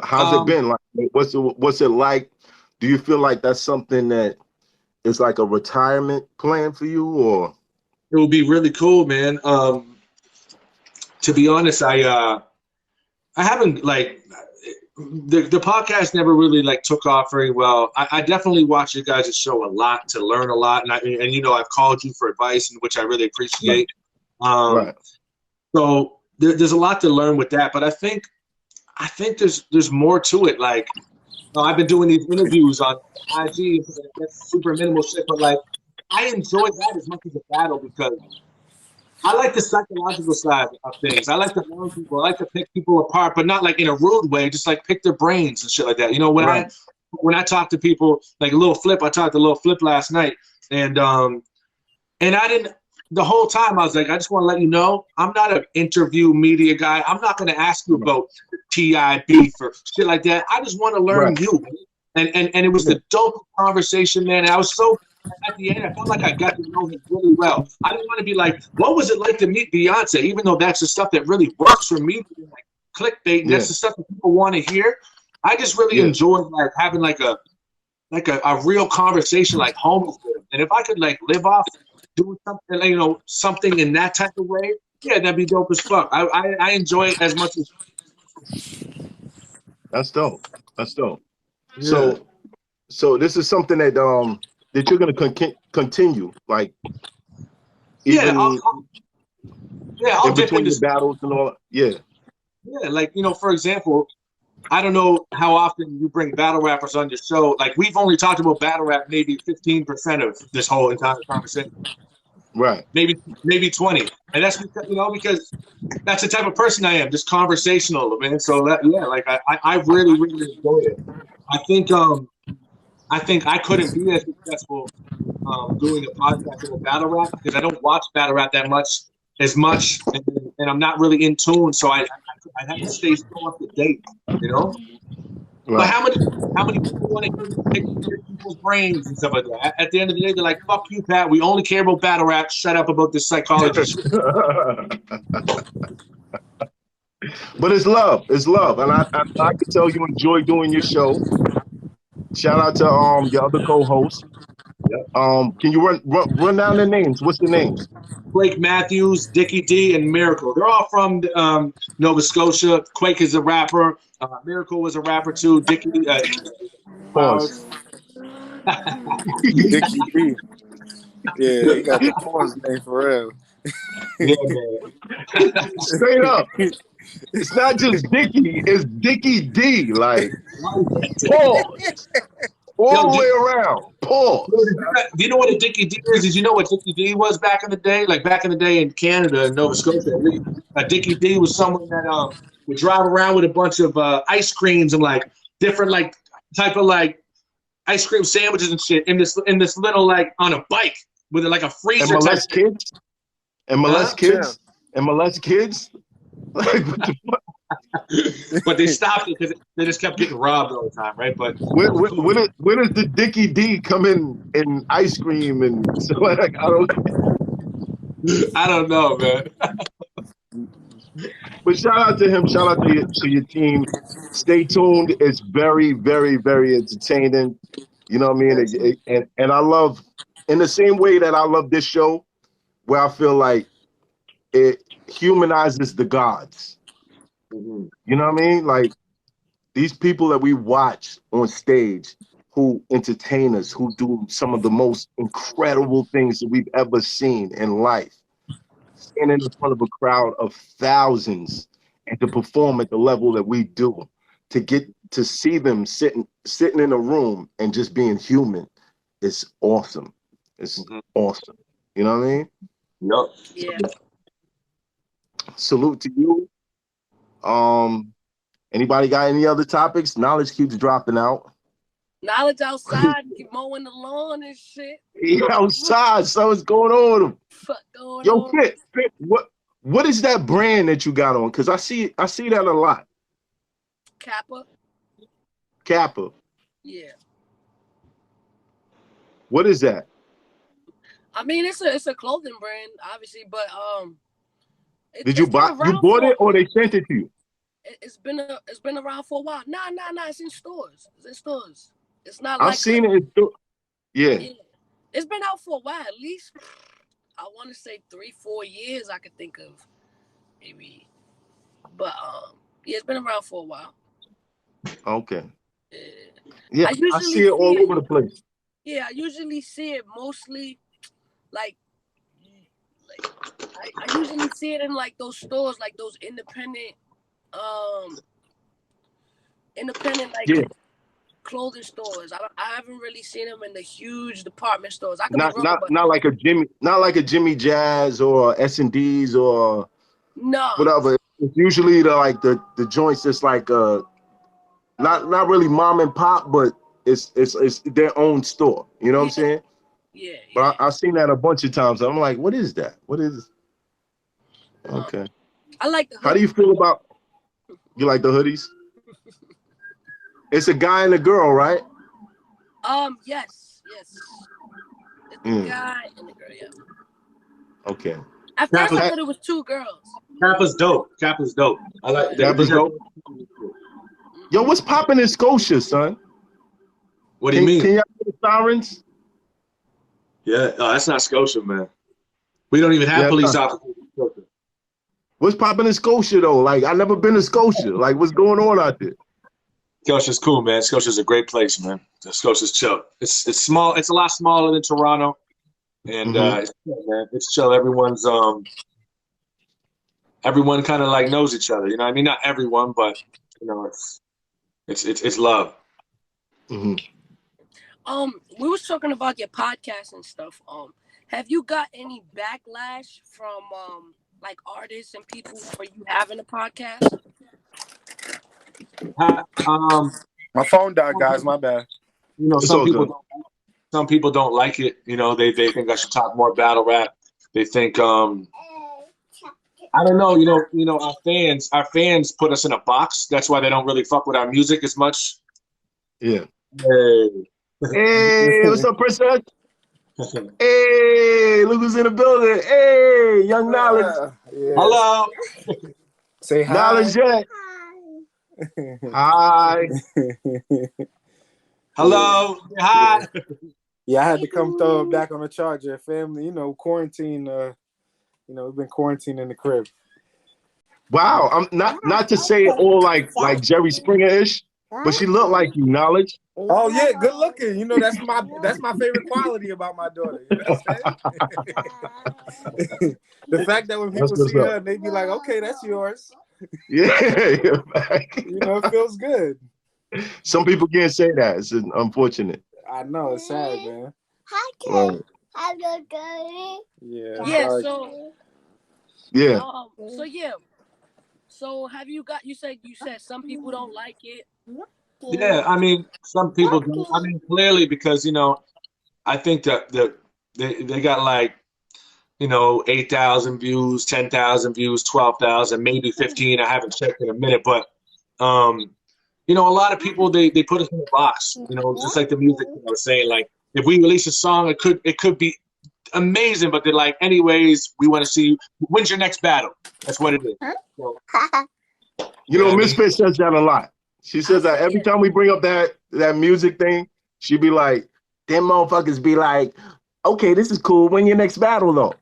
how's it been? Like what's it like? Do you feel like that's something that is like a retirement plan for you, or it would be really cool, man. To be honest, I haven't, like, the podcast never really like took off very well. I definitely watch you guys' show a lot to learn a lot, and you know I've called you for advice, which I really appreciate. Right. So there's a lot to learn with that, but I think there's more to it. Like, I've been doing these interviews on IG. That's super minimal shit, but like I enjoy that as much as a battle because I like the psychological side of things. I like to learn people. I like to pick people apart, but not like in a rude way. Just like pick their brains and shit like that. You know, when I talk to people, like Lil Flip, I talked to Lil Flip last night, and I didn't. The whole time I was like, I just want to let you know, I'm not an interview media guy. I'm not going to ask you about TI beef or shit like that. I just want to learn you. And it was the dope conversation, man. And I was so. At the end, I felt like I got to know him really well. I didn't want to be like, what was it like to meet Beyonce? Even though that's the stuff that really works for me, like clickbait, and that's the stuff that people want to hear. I just really enjoyed like having like a real conversation, like homies with him. And if I could like live off doing something, like, you know, something in that type of way, yeah, that'd be dope as fuck. I enjoy it as much as. That's dope. That's dope. Yeah. So this is something that that you're gonna continue, like I'll in between the battles and all. Yeah, like, you know, for example, I don't know how often you bring battle rappers on your show. Like, we've only talked about battle rap maybe 15% of this whole entire conversation. Right. Maybe 20, and that's because, you know, because that's the type of person I am, just conversational, man. So that, like I really enjoy it. I think I couldn't be as successful doing a podcast with battle rap because I don't watch battle rap as much, and I'm not really in tune. So I have to stay so up to date, you know. Right. But how many people want to hear me pick people's brains and stuff like that? At the end of the day, they're like, "Fuck you, Pat. We only care about battle rap. Shut up about this psychology shit." But it's love, and I can tell you enjoy doing your show. Shout out to your other co-hosts. Can you run down their names? What's the names? Quake Matthews, Dickie D, and Miracle. They're all from Nova Scotia. Quake is a rapper. Miracle was a rapper too. Dickie. Pause. Dickie D. Yeah, he got the pause name for real. Yeah, man. Straight up. It's not just Dickie, it's Dickie D. Like, pause. All the way around. Pause. Do you know what a Dickie D is? Did you know what Dickie D was back in the day? Like back in the day in Canada and Nova Scotia. A Dickie D was someone that would drive around with a bunch of ice creams and like different like type of like ice cream sandwiches and shit in this little like on a bike with like a freezer. And molest kids? And molest kids? And molest kids? Like, what the fuck? But they stopped it because they just kept getting robbed all the time, right? But when does the Dickie D come in ice cream and so like I don't know, man. But shout out to him. Shout out to your team. Stay tuned. It's very, very, very entertaining. You know what I mean? And I love, in the same way that I love this show, where I feel like it humanizes the gods. You know what I mean? Like these people that we watch on stage who entertain us, who do some of the most incredible things that we've ever seen in life, standing in front of a crowd of thousands and to perform at the level that we do, to get to see them sitting in a room and just being human, it's awesome. It's awesome. You know what I mean? Yep. Yeah. Salute to you. Anybody got any other topics? Knowledge keeps dropping out. Knowledge outside, keep mowing the lawn and shit. He outside, so what's going on with him? Fuck going Yo, on? Fit, what is that brand that you got on? Because I see that a lot. Kappa. Yeah. What is that? I mean, it's a clothing brand, obviously, but did you buy? You bought it, or they sent it to you? It's been around for a while. Nah. It's in stores. It's not. I've seen it in stores. Yeah. It's been out for a while. At least I want to say 3-4 years. I could think of maybe, but yeah, it's been around for a while. Okay. Yeah, I see it all over the place. Yeah, I usually see it mostly like I usually see it in like those stores, like those independent like clothing stores. I haven't really seen them in the huge department stores. I could be wrong, but not like a Jimmy Jazz or S&D's or whatever. It's usually the joints that's like not really mom and pop, but it's their own store. You know what I'm saying? Yeah. But I've seen that a bunch of times. I'm like, what is that? What is? Okay. I like the hoodies. How do you feel about? You like the hoodies? It's a guy and a girl, right? Yes. It's a guy and a girl. Yeah. Okay. At first, I thought it was two girls. Kappa's dope. I like that. Kappa's dope. Yo, what's popping in Scotia, son? What do you mean? Can y'all hear the sirens? Yeah, that's not Scotia, man. We don't even have police officers in Scotia. What's popping in Scotia though? Like, I never been to Scotia. Like, what's going on out there? Scotia's cool, man. Scotia's a great place, man. Scotia's chill. It's small. It's a lot smaller than Toronto, and it's chill, man. It's chill. Everyone kind of like knows each other. You know what I mean? Not everyone, but you know, it's love. We was talking about your podcast and stuff. Have you got any backlash from like artists and people for you having a podcast? My phone died, guys. My bad. You know, some people don't like it. You know, they think I should talk more battle rap. They think I don't know. You know, our fans put us in a box. That's why they don't really fuck with our music as much. Yeah. Hey, what's up, princess? Hey, look who's in the building. Hey, young Knowledge. Yeah. Hello. Say hi. Knowledge, yeah. Hi. Hello. Hi. Yeah, I had to come throw it back on the charger. Family, you know, quarantine. We've been quarantined in the crib. Wow, I'm not to say it all like Jerry Springer-ish, but she looked like you, Knowledge. Oh yeah, good looking. You know, that's my favorite quality about my daughter. You know what I'm saying? The fact that when people see her, they be like, "Okay, that's yours." Yeah. You know, it feels good. Some people can't say that. It's unfortunate. I know, it's sad, man. Yeah. So have you got? You said some people don't like it. Yeah, I mean, some people do. I mean, clearly because, you know, I think that they got like, you know, 8,000 views, 10,000 views, 12,000, maybe 15. I haven't checked in a minute, but you know, a lot of people they put us in a box. You know, just like the music I was saying. Like, if we release a song, it could be amazing, but they're like, anyways, we want to see you. When's your next battle? That's what it is. So, you know, Misfit says that a lot. She says that every time we bring up that music thing, she be like, them motherfuckers be like, okay, this is cool. When your next battle though?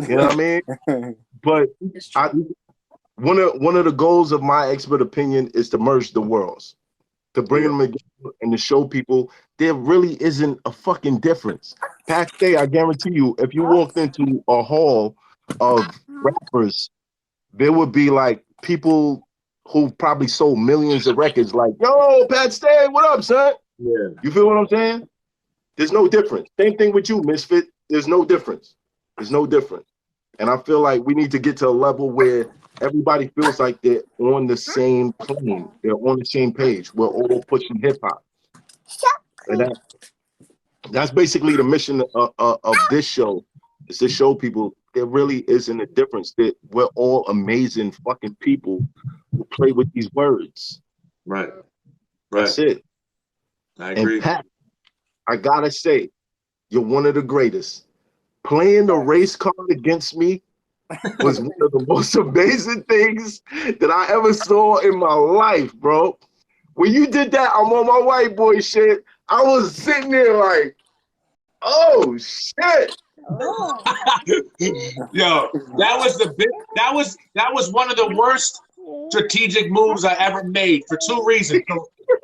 You know what I mean? But one of the goals of my expert opinion is to merge the worlds, to bring them together and to show people there really isn't a fucking difference. Patch Day, I guarantee you, if you walked into a hall of rappers, there would be like people who probably sold millions of records like, yo, Pat Stay, what up, son? Yeah. You feel what I'm saying? There's no difference. Same thing with you, Misfit. There's no difference. There's no difference. And I feel like we need to get to a level where everybody feels like they're on the same plane. They're on the same page. We're all pushing hip-hop. And that's basically the mission of this show, is to show people there really isn't a difference. That we're all amazing fucking people who play with these words. Right. That's it. I agree. And Pat, I gotta say, you're one of the greatest. Playing the race card against me was one of the most amazing things that I ever saw in my life, bro. When you did that, I'm on my white boy shit. I was sitting there like, oh shit. Yo, that was one of the worst strategic moves I ever made for two reasons.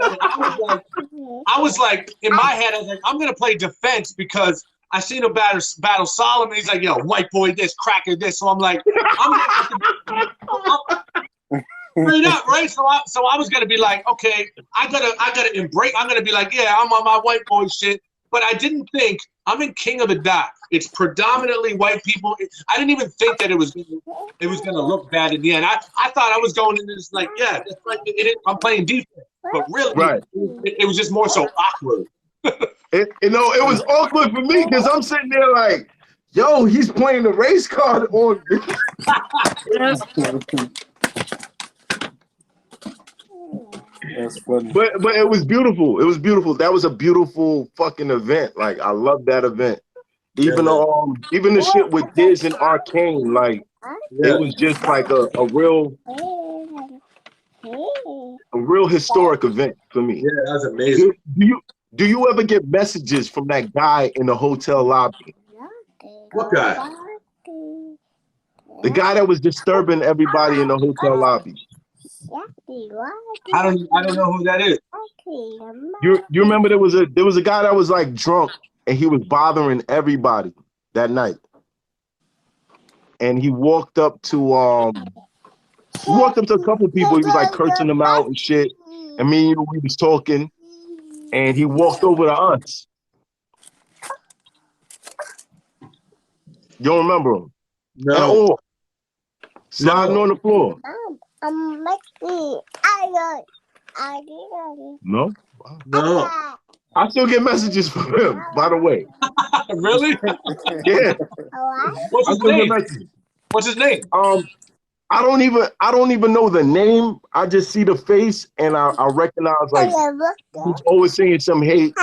I was like, in my head, I was like, I'm gonna play defense because I seen him battle Solomon. He's like, yo, white boy this, cracker this. So I'm like, straight up, right? So I was gonna be like, okay, I gotta embrace. I'm gonna be like, yeah, I'm on my white boy shit. But I didn't think I'm in King of the Dot. It's predominantly white people. I didn't even think that it was gonna look bad in the end. I thought I was going into this like, yeah, it's like I'm playing defense, but really, right. it was just more so awkward. It was awkward for me because I'm sitting there like, yo, he's playing the race card on. That's funny. But it was beautiful. It was beautiful. That was a beautiful fucking event. Like I love that event. Even the shit with Diz and Arcane, like it was just like a real historic event for me. Yeah, that was amazing. Do you ever get messages from that guy in the hotel lobby? What guy? The guy that was disturbing everybody in the hotel lobby. I don't know who that is. You remember there was a guy that was like drunk and he was bothering everybody that night. And he walked up to a couple of people. He was like cursing them out and shit. And me and you, we was talking, and he walked over to us. You don't remember him? No. At all. Sliding on the floor. No? No. I still get messages from him, by the way. Really? Yeah. What's his name? I don't even know the name. I just see the face and I recognize like he's always saying some hate.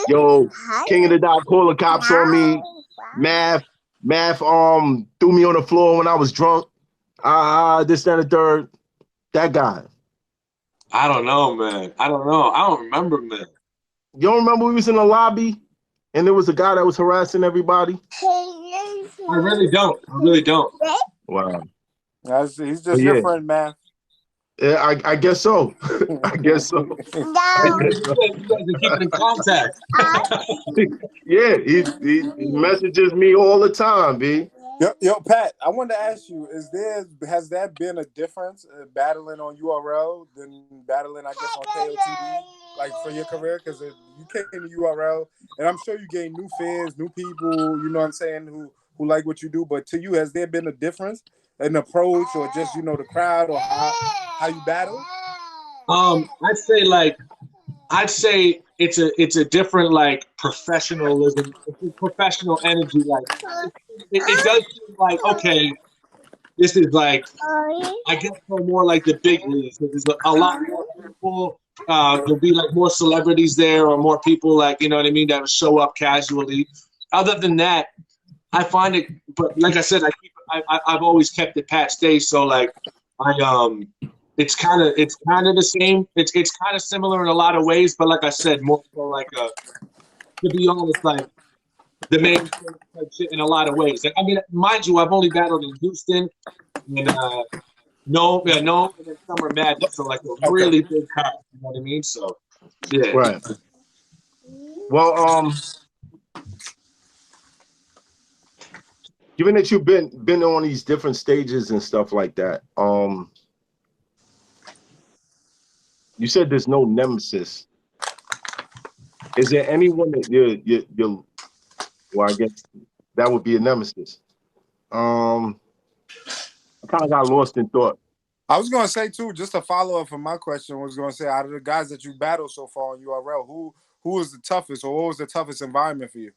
Yo, King of the Dot, call the cops on me. Math threw me on the floor when I was drunk. This, that, and the third. That guy. I don't know, man. I don't know. I don't remember, man. You don't remember we was in the lobby and there was a guy that was harassing everybody? I really don't. Wow. He's just your friend, man. Yeah, I guess so. I guess so. You guys are keeping in contact. Yeah, he messages me all the time, B. Yo, Pat, I wanted to ask you, has that been a difference battling on URL than battling, I guess, on KOTV, like for your career? Because you came to URL, and I'm sure you gained new fans, new people, you know what I'm saying, who like what you do. But to you, has there been a difference in approach or just, the crowd or how you battle? I'd say it's a different like professionalism, professional energy. Like it does seem like, okay, this is like, I guess more like the big leagues. There's a lot more people. There'll be like more celebrities there or more people like, you know what I mean, that will show up casually. Other than that, I find it, but like I said, I've always kept it Pat Stage, so like it's kind of the same. It's kind of similar in a lot of ways, but like I said, more so like to be honest, like the main type shit in a lot of ways. Like, I mean, mind you, I've only battled in Houston and and then Summer Madness, so like a really big crowd. You know what I mean? So yeah. Right. Well, given that you've been on these different stages and stuff like that, you said there's no nemesis. Is there anyone that you well, I guess that would be a nemesis. I kind of got lost in thought. I was going to say, too, just a follow-up from my question, was going to say, out of the guys that you battled so far on URL, who was the toughest, or what was the toughest environment for you?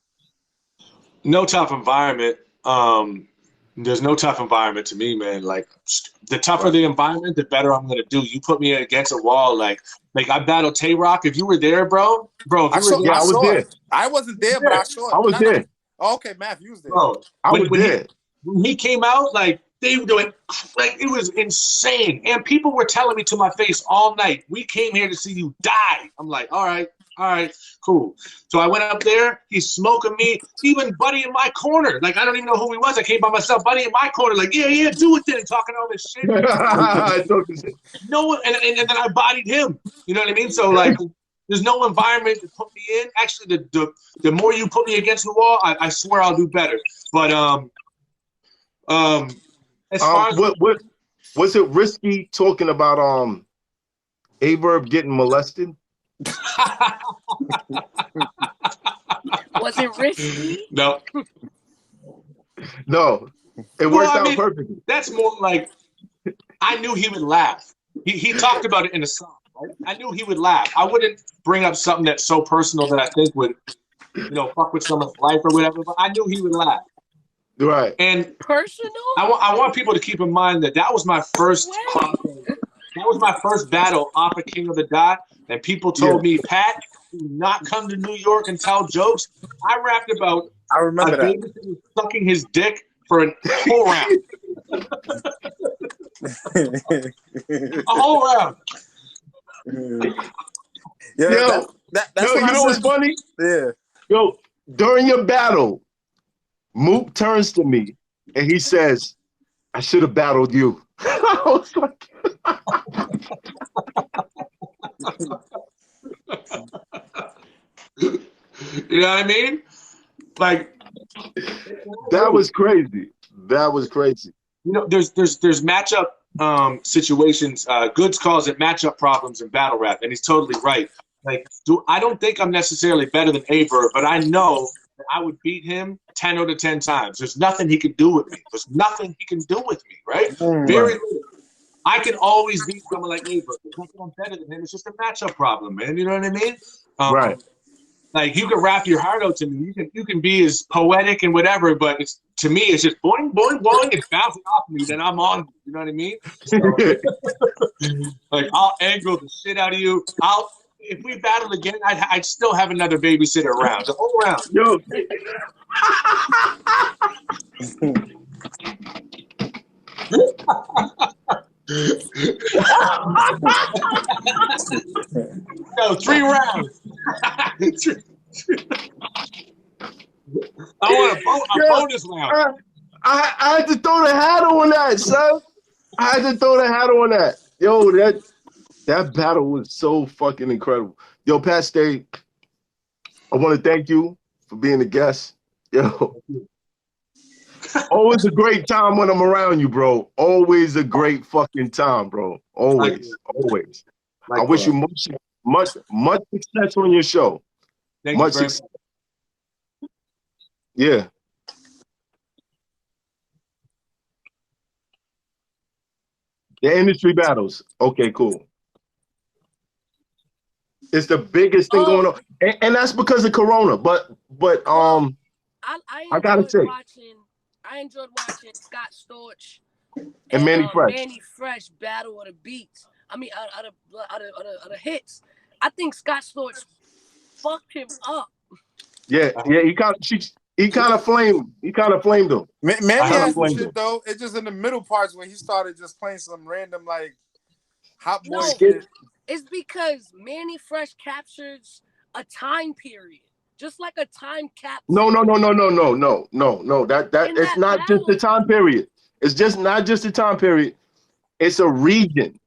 No tough environment. There's no tough environment to me, man. Like, the tougher the environment, the better I'm gonna do. You put me against a wall, like I battled Tay Rock. If you were there, bro. I was there. I wasn't there, but I saw it. I was there. Oh, okay, Matt, you was there. Bro, I was there. When he came out, like They were doing, like, it was insane. And people were telling me to my face all night, we came here to see you die. I'm like, all right, cool. So I went up there. He's smoking me. Even Buddy in my corner. Like, I don't even know who he was. I came by myself. Buddy in my corner, like, yeah, do it then. Talking all this shit. No one, and then I bodied him. You know what I mean? So, like, there's no environment to put me in. Actually, the more you put me against the wall, I swear I'll do better. But, as far as what was it risky talking about Averb getting molested? Was it risky? No. No. It worked out perfectly. That's more like I knew he would laugh. He talked about it in a song, right? I knew he would laugh. I wouldn't bring up something that's so personal that I think would, fuck with someone's life or whatever, but I knew he would laugh. Right. And personal? I want people to keep in mind that was my first battle off of King of the Dot, and people told me, Pat, do not come to New York and tell jokes. I rapped about remember that. sucking his dick for a whole round. A whole round. Yeah, that's you know what's funny? Yeah. Yo, during your battle, Mook turns to me and he says, I should have battled you. I was like, you know what I mean? Like, that was crazy. That was crazy. There's matchup situations. Goods calls it matchup problems in battle rap, and he's totally right. Like, I don't think I'm necessarily better than Averb, but I know that I would beat him 10 out of 10 times. There's nothing he can do with me. There's nothing he can do with me, right? Very little. I can always beat someone like Averb. It's not that I'm better than him. It's just a matchup problem, man. You know what I mean? Right. Like, you can rap your heart out to me. You can be as poetic and whatever, but to me, it's just boing, boing, boing. It's bouncing off me. Then I'm on. You know what I mean? So, like, I'll aggro the shit out of you. If we battle again, I'd still have another babysitter around. The whole round. Yo. No, 3 rounds. I want a bonus round. I had to throw the hat on that, son. I had to throw the hat on that. Yo, that battle was so fucking incredible. Yo, Pat Stay, I want to thank you for being a guest. Yo. Always a great time when I'm around you, bro. Always a great fucking time, bro. Always. I wish you much success on your show. Thank much you, success. Yeah. The industry battles. Okay, cool. It's the biggest thing going on, and that's because of Corona. But I gotta say, I enjoyed watching Scott Storch and Manny Fresh. Manny Fresh battle of the beats. I mean, out of the hits. I think Scott Storch fucked him up. Yeah. He kind of flamed him. Manny has some shit though. It's just in the middle parts when he started just playing some random like hot boy shit. It's because Manny Fresh captures a time period. Just like a time capsule. No. That it's not just the time period. It's just not just the time period. It's a region.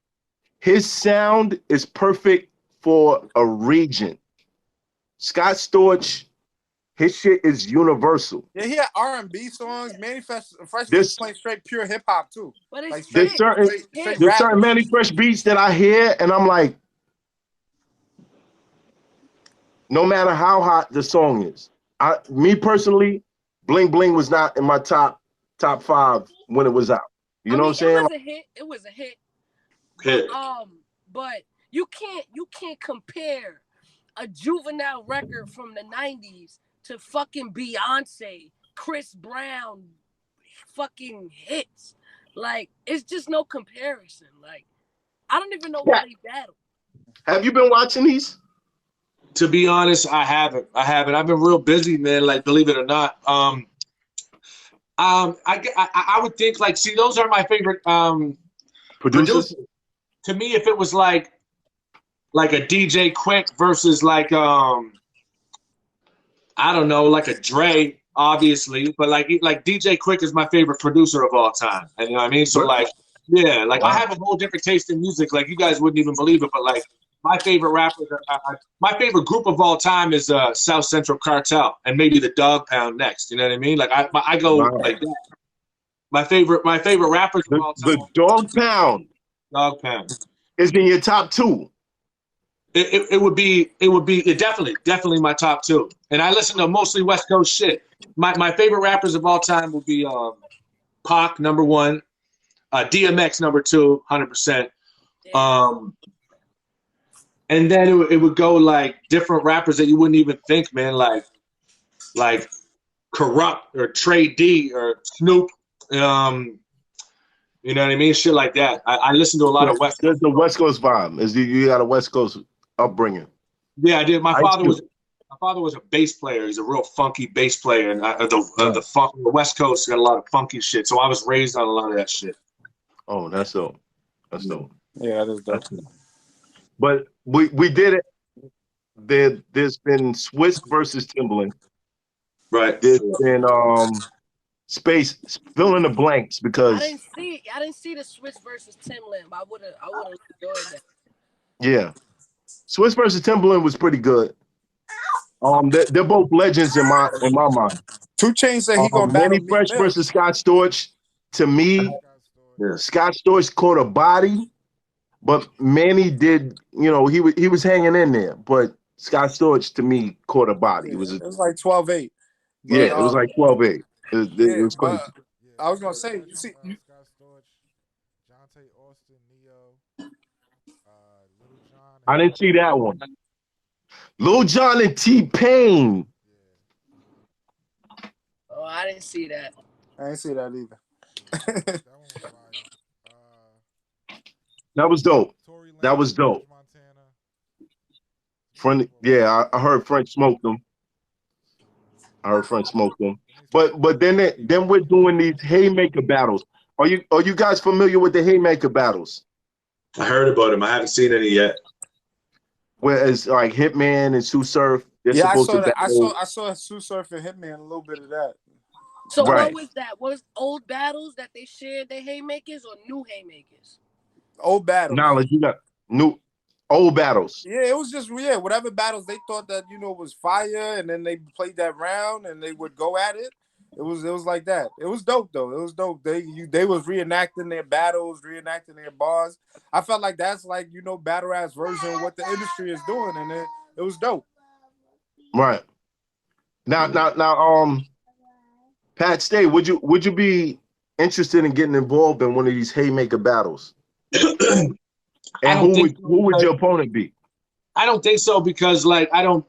His sound is perfect for a region. Scott Storch, his shit is universal. Yeah, he had R&B songs. Manny Fresh was playing straight pure hip hop too. But it's like there's certain Manny Fresh beats that I hear and I'm like, no matter how hot the song is, me personally, Bling Bling was not in my top 5 when it was out. You know what I'm saying? It was a hit. Hit. But you can't compare a Juvenile record from the 90s to fucking Beyonce, Chris Brown, fucking hits. Like, it's just no comparison. Like, I don't even know why he battled. Have you been watching these? To be honest, I haven't. I've been real busy, man. Like, believe it or not. I would think like, see, those are my favorite Producers? To me, if it was like a DJ Quick versus like I don't know, like a Dre, obviously, but like DJ Quick is my favorite producer of all time, and you know what I mean. So like, yeah, like I have a whole different taste in music. Like you guys wouldn't even believe it, but like my favorite rappers, my favorite group of all time is South Central Cartel, and maybe the Dog Pound next. You know what I mean? Like I go like that. My favorite rappers of all time. The Dog Pound. Dog Pound is in your top 2. It would be definitely my top 2. And I listen to mostly West Coast shit. My favorite rappers of all time would be Pac number 1, DMX number 2, 100%. And then it would go like different rappers that you wouldn't even think, man, like Corrupt or Trey D or Snoop. You know what I mean? Shit like that. I listen to a lot of West Coast. The West Coast vibe. You got a West Coast upbringing. Yeah, I did. My father was a bass player. He's a real funky bass player, and the West Coast got a lot of funky shit. So I was raised on a lot of that shit. Oh, that's dope. That's dope. Yeah, that is dope. But we did it. There's been Swiss versus Timbaland. Right. There's been Space, fill in the blanks because I didn't see the Swiss versus Timbaland, but I would have enjoyed that. Yeah, Swiss versus Timbaland was pretty good. They're both legends in my mind. 2 Chainz said he gonna battle Manny Fresh versus Scott Storch. To me, Scott Storch caught a body, but Manny did. You know, he was hanging in there, but Scott Storch to me caught a body. It was like 12-8. Yeah, it was like 12-8. It was crazy. I was gonna say, you see, I didn't see that one. Lil Jon and T-Pain. Oh, I didn't see that. I didn't see that either. That was dope. That was dope. I heard French smoked them. But then we're doing these haymaker battles. Are you guys familiar with the haymaker battles? I heard about them. I haven't seen any yet. Whereas like Hitman and Sue Surf, I saw that. I saw Sue Surf and Hitman, a little bit of that. So what was that? Was old battles that they shared their haymakers or new haymakers? Old battles. Knowledge, you got new old battles. Yeah, it was just whatever battles they thought that was fire, and then they played that round and they would go at it. It was like that. It was dope though. It was dope. They was reenacting their battles, reenacting their bars. I felt like that's like battle rap's version of what the industry is doing, and it was dope. Right. Now, Pat Stay, would you be interested in getting involved in one of these haymaker battles? And who would your opponent be? I don't think so because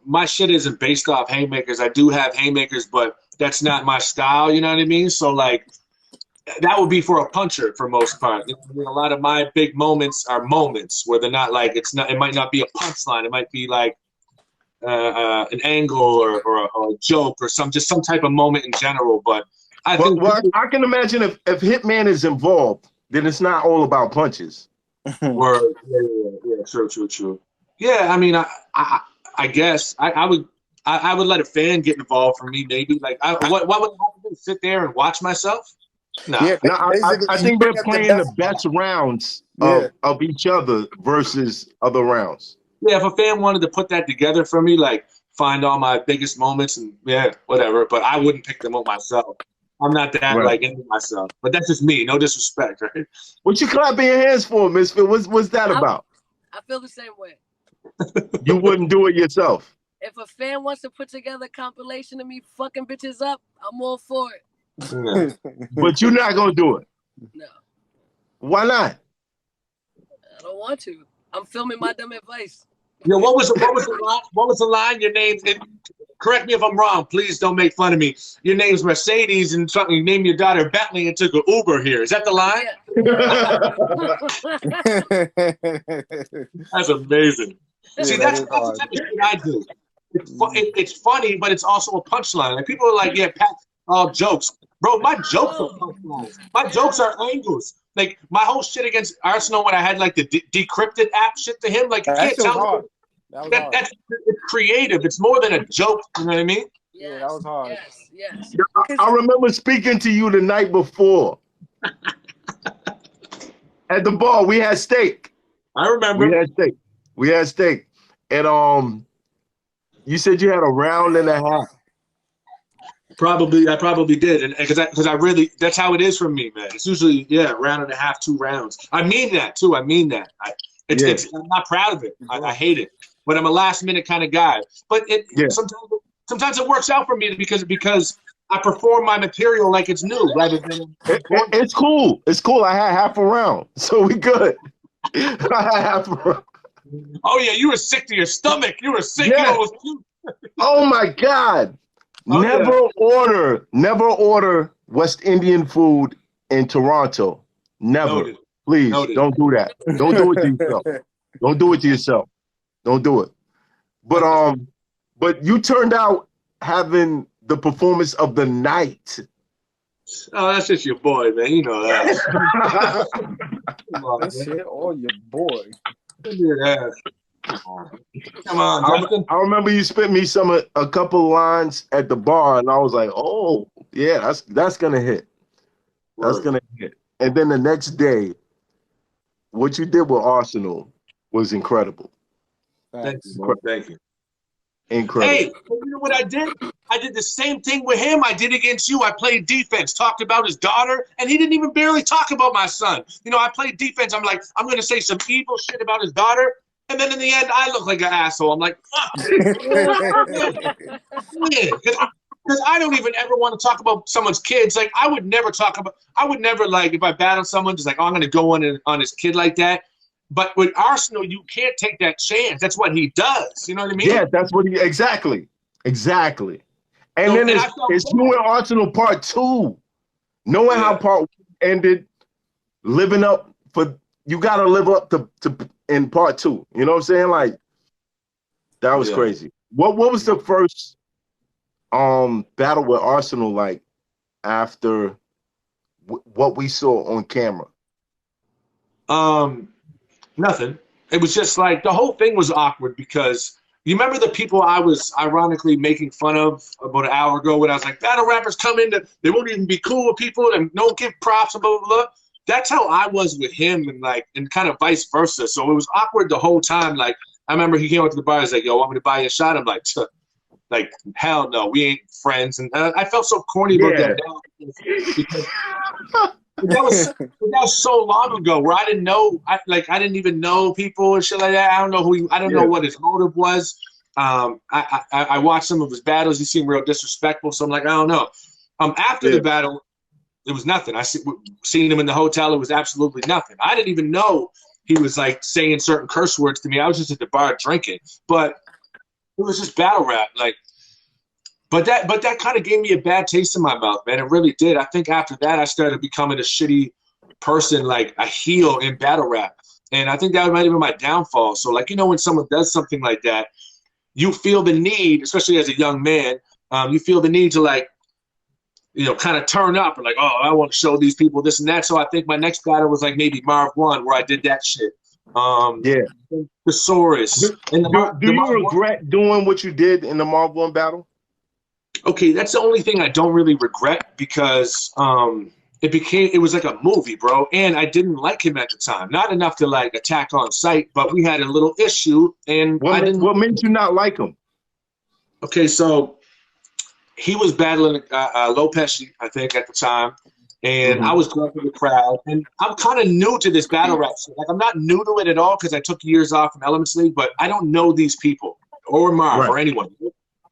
my shit isn't based off haymakers. I do have haymakers, but that's not my style, you know what I mean? So that would be for a puncher for most part. A lot of my big moments are moments where they're not it might not be a punchline. It might be like an angle or a joke or some type of moment in general. But I can imagine if Hitman is involved, then it's not all about punches. Word. Yeah, true. Yeah, I mean, I guess I would let a fan get involved for me, maybe. What would I have to do? Sit there and watch myself? No. Yeah, I think they're playing the best rounds of each other versus other rounds. Yeah, if a fan wanted to put that together for me, find all my biggest moments and whatever, but I wouldn't pick them up myself. I'm not that into myself, but that's just me. No disrespect, right? What you clapping your hands for, Misfit? What's that about? I feel the same way. You wouldn't do it yourself. If a fan wants to put together a compilation of me fucking bitches up, I'm all for it. No. But you're not gonna do it. No. Why not? I don't want to. I'm filming my dumb advice. Yeah, what was the line? Your name. Correct me if I'm wrong. Please don't make fun of me. Your name's Mercedes, and you named your daughter Bentley and took an Uber here. Is that the line? Yeah. That's amazing. See, that's the type of shit I do. It's funny, but it's also a punchline. People are like, yeah, Pat, all jokes. Bro, my jokes are punchlines. My jokes are angles. Like my whole shit against Arsenal when I had like the decrypted app shit to him, like you can't tell me that's it's creative. It's more than a joke. You know what I mean? Yeah, that was hard. Yes. I remember speaking to you the night before at the bar. We had steak. I remember. We had steak, and you said you had a round and a half. I probably did, and because I really, that's how it is for me, man. It's usually round and a half, 2 rounds. I mean that too. I mean that. I'm not proud of it. I hate it, but I'm a last minute kind of guy. But sometimes it works out for me because I perform my material like it's new, rather than it's cool. It's cool. I had half a round, so we good. I had half a round. Oh yeah, you were sick to your stomach. You were sick. Yeah. Oh my God. Never order West Indian food in Toronto. Never. Noted. Please don't do that. Don't do it to yourself. Don't do it to yourself. Don't do it. But you turned out having the performance of the night. Oh, that's just your boy, man. You know that. That shit all your boy. Come on, Justin. I remember you spit me a couple lines at the bar, and I was like, "Oh, yeah, that's gonna hit. That's gonna hit." And then the next day, what you did with Arsenal was incredible. Thank you. Incredible. Hey, you know what I did? I did the same thing with him I did against you. I played defense, talked about his daughter, and he didn't even barely talk about my son. You know, I played defense. I'm like, I'm going to say some evil shit about his daughter, and then in the end, I look like an asshole. I'm like, fuck. Because I don't even ever want to talk about someone's kids. Like, I would never like, if I battle someone, just like, oh, I'm going to go on his kid like that. But with Arsenal, you can't take that chance. That's what he does. You know what I mean? Yeah, that's what exactly. And so, then it's you and Arsenal part 2. Knowing how part 1 ended, you got to live up to in part 2. You know what I'm saying? Like, that was crazy. What was the first battle with Arsenal like after what we saw on camera? Nothing. It was just like the whole thing was awkward because you remember the people I was ironically making fun of about an hour ago when I was like, battle rappers come in, they won't even be cool with people and don't give props and blah, blah, blah. That's how I was with him and kind of vice versa. So it was awkward the whole time. Like, I remember he came up to the bar, he's like, yo, want me to buy you a shot? I'm like, hell no, we ain't friends. And I felt so corny about that because that was so long ago where I didn't know, I didn't even know people and shit like that. I don't know what his motive was. I watched some of his battles. He seemed real disrespectful. So I'm like, I don't know. After the battle, it was nothing. Seen him in the hotel. It was absolutely nothing. I didn't even know he was like saying certain curse words to me. I was just at the bar drinking, but it was just battle rap. Like, but that kind of gave me a bad taste in my mouth, man. It really did. I think after that, I started becoming a shitty person, like a heel in battle rap. And I think that might have been my downfall. So, like, you know, when someone does something like that, you feel the need, especially as a young man, you feel the need to, like, you know, kind of turn up and like, oh, I want to show these people this and that. So I think my next battle was like maybe Marv 1, where I did that shit. Thesaurus. Do you regret doing what you did in the Marv 1 battle? Okay, that's the only thing I don't really regret because it was like a movie, bro. And I didn't like him at the time. Not enough to like attack on sight, but we had a little issue. And what made you not like him? Okay, so he was battling Lopez, I think, at the time. And I was going through the crowd. And I'm kind of new to this battle rap shit. Like, I'm not new to it at all because I took years off from Elements League, but I don't know these people or Marv or anyone.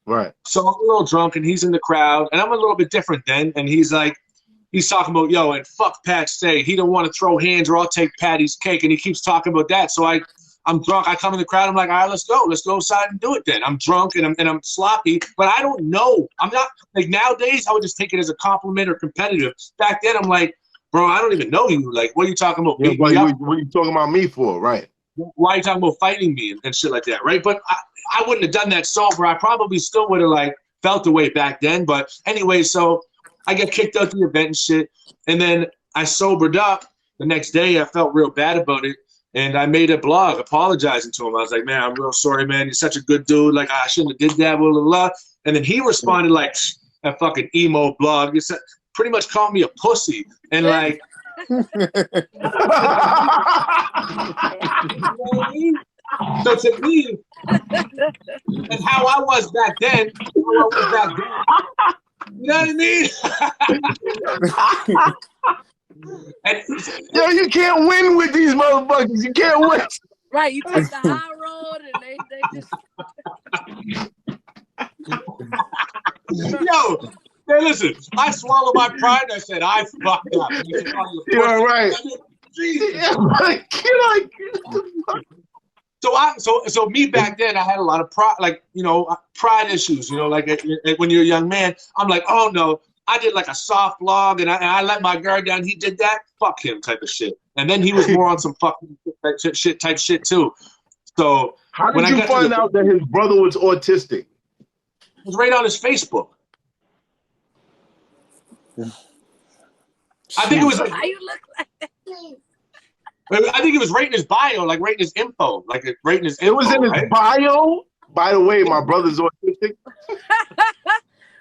Right. So I'm a little drunk and he's in the crowd and I'm a little bit different then. And he's talking about, yo, and fuck Pat Stay. He don't want to throw hands or I'll take Patty's cake. And he keeps talking about that. So I'm drunk. I come in the crowd. I'm like, all right, let's go. Let's go outside and do it then. I'm drunk and I'm sloppy, but I don't know. I'm not like nowadays I would just take it as a compliment or competitive. Back then I'm like, bro, I don't even know you. Like, what are you talking about? Yeah, what are you talking about me for? Right. Why are you talking about fighting me and shit like that? Right. But I wouldn't have done that sober. I probably still would have like felt the way back then. But anyway, so I get kicked out the event and shit. And then I sobered up. The next day, I felt real bad about it. And I made a blog apologizing to him. I was like, man, I'm real sorry, man. You're such a good dude. Like, I shouldn't have did that, blah, blah, blah. And then he responded like, that fucking emo blog. He said, pretty much called me a pussy. And like, you know what I mean? So to me, and how I was back then, you know what I mean? And, yo, you can't win with these motherfuckers. You can't win. Right, you take the high road and they just. Yo, hey, listen, I swallowed my pride and I said, I fucked up. You're right. So me back then, I had a lot of pride, like, you know, pride issues, you know, like when you're a young man, I'm like, oh no, I did like a soft blog and I let my guard down. He did that, fuck him type of shit. And then he was more on some fucking shit type shit too. So how did you find out that his brother was autistic? It was right on his Facebook. I think it was. How you look like that? I think it was right in his bio, like right in his info, like right in his info. It was in his bio? By the way, my brother's autistic.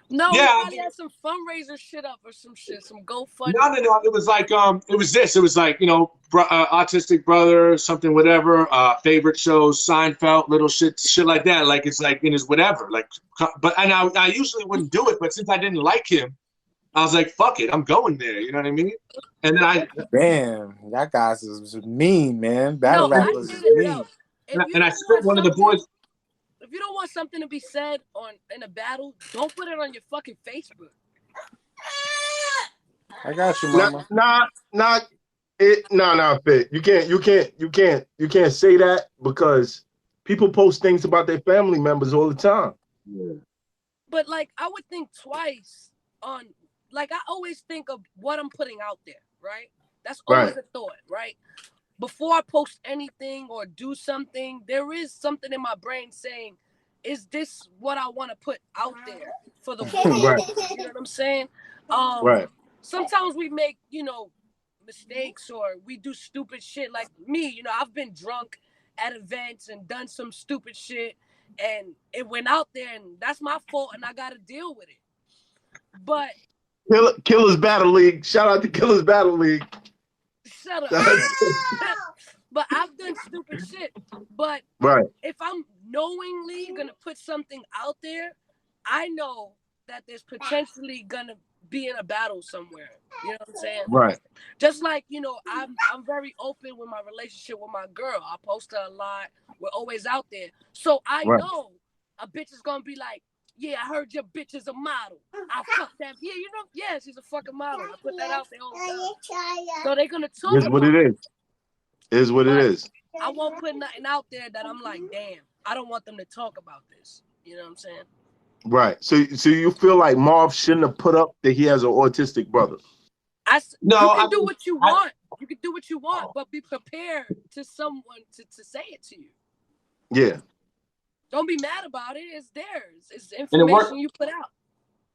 No, yeah, he probably had some fundraiser shit up or some shit, some GoFundMe. No. It was like it was this. It was like, you know, autistic brother, something, whatever. Favorite shows, Seinfeld, little shit like that. Like it's like in his whatever. Like, but and I usually wouldn't do it, but since I didn't like him, I was like, fuck it, I'm going there. You know what I mean? And then damn, that guy's is mean, man. Battle rappers is mean. And I spit one of the boys. If you don't want something to be said in a battle, don't put it on your fucking Facebook. I got you, mama. Not Fit. You can't say that because people post things about their family members all the time. Yeah. But like, I would think twice on. Like, I always think of what I'm putting out there, right? That's always a thought, right? Before I post anything or do something, there is something in my brain saying, is this what I want to put out there for the world? Right. You know what I'm saying? Right. Sometimes we make, you know, mistakes or we do stupid shit. Like me, you know, I've been drunk at events and done some stupid shit and it went out there and that's my fault and I got to deal with it. But Killers Battle League. Shout out to Killers Battle League. Shut up. But I've done stupid shit. But if I'm knowingly gonna put something out there, I know that there's potentially gonna be in a battle somewhere. You know what I'm saying? Right. Just like, you know, I'm very open with my relationship with my girl. I post her a lot. We're always out there. So I know a bitch is gonna be like, yeah, I heard your bitch is a model. I fuck that. Yeah, you know, yeah, she's a fucking model. I put that out there all the time. So they're gonna talk about it. Is what it is. Is what it is. I won't put nothing out there that I'm like, damn, I don't want them to talk about this. You know what I'm saying? Right. So you feel like Marv shouldn't have put up that he has an autistic brother? You can do what you want. You can do what you want, but be prepared to someone to say it to you. Yeah. Don't be mad about it. It's theirs. It's information you put out.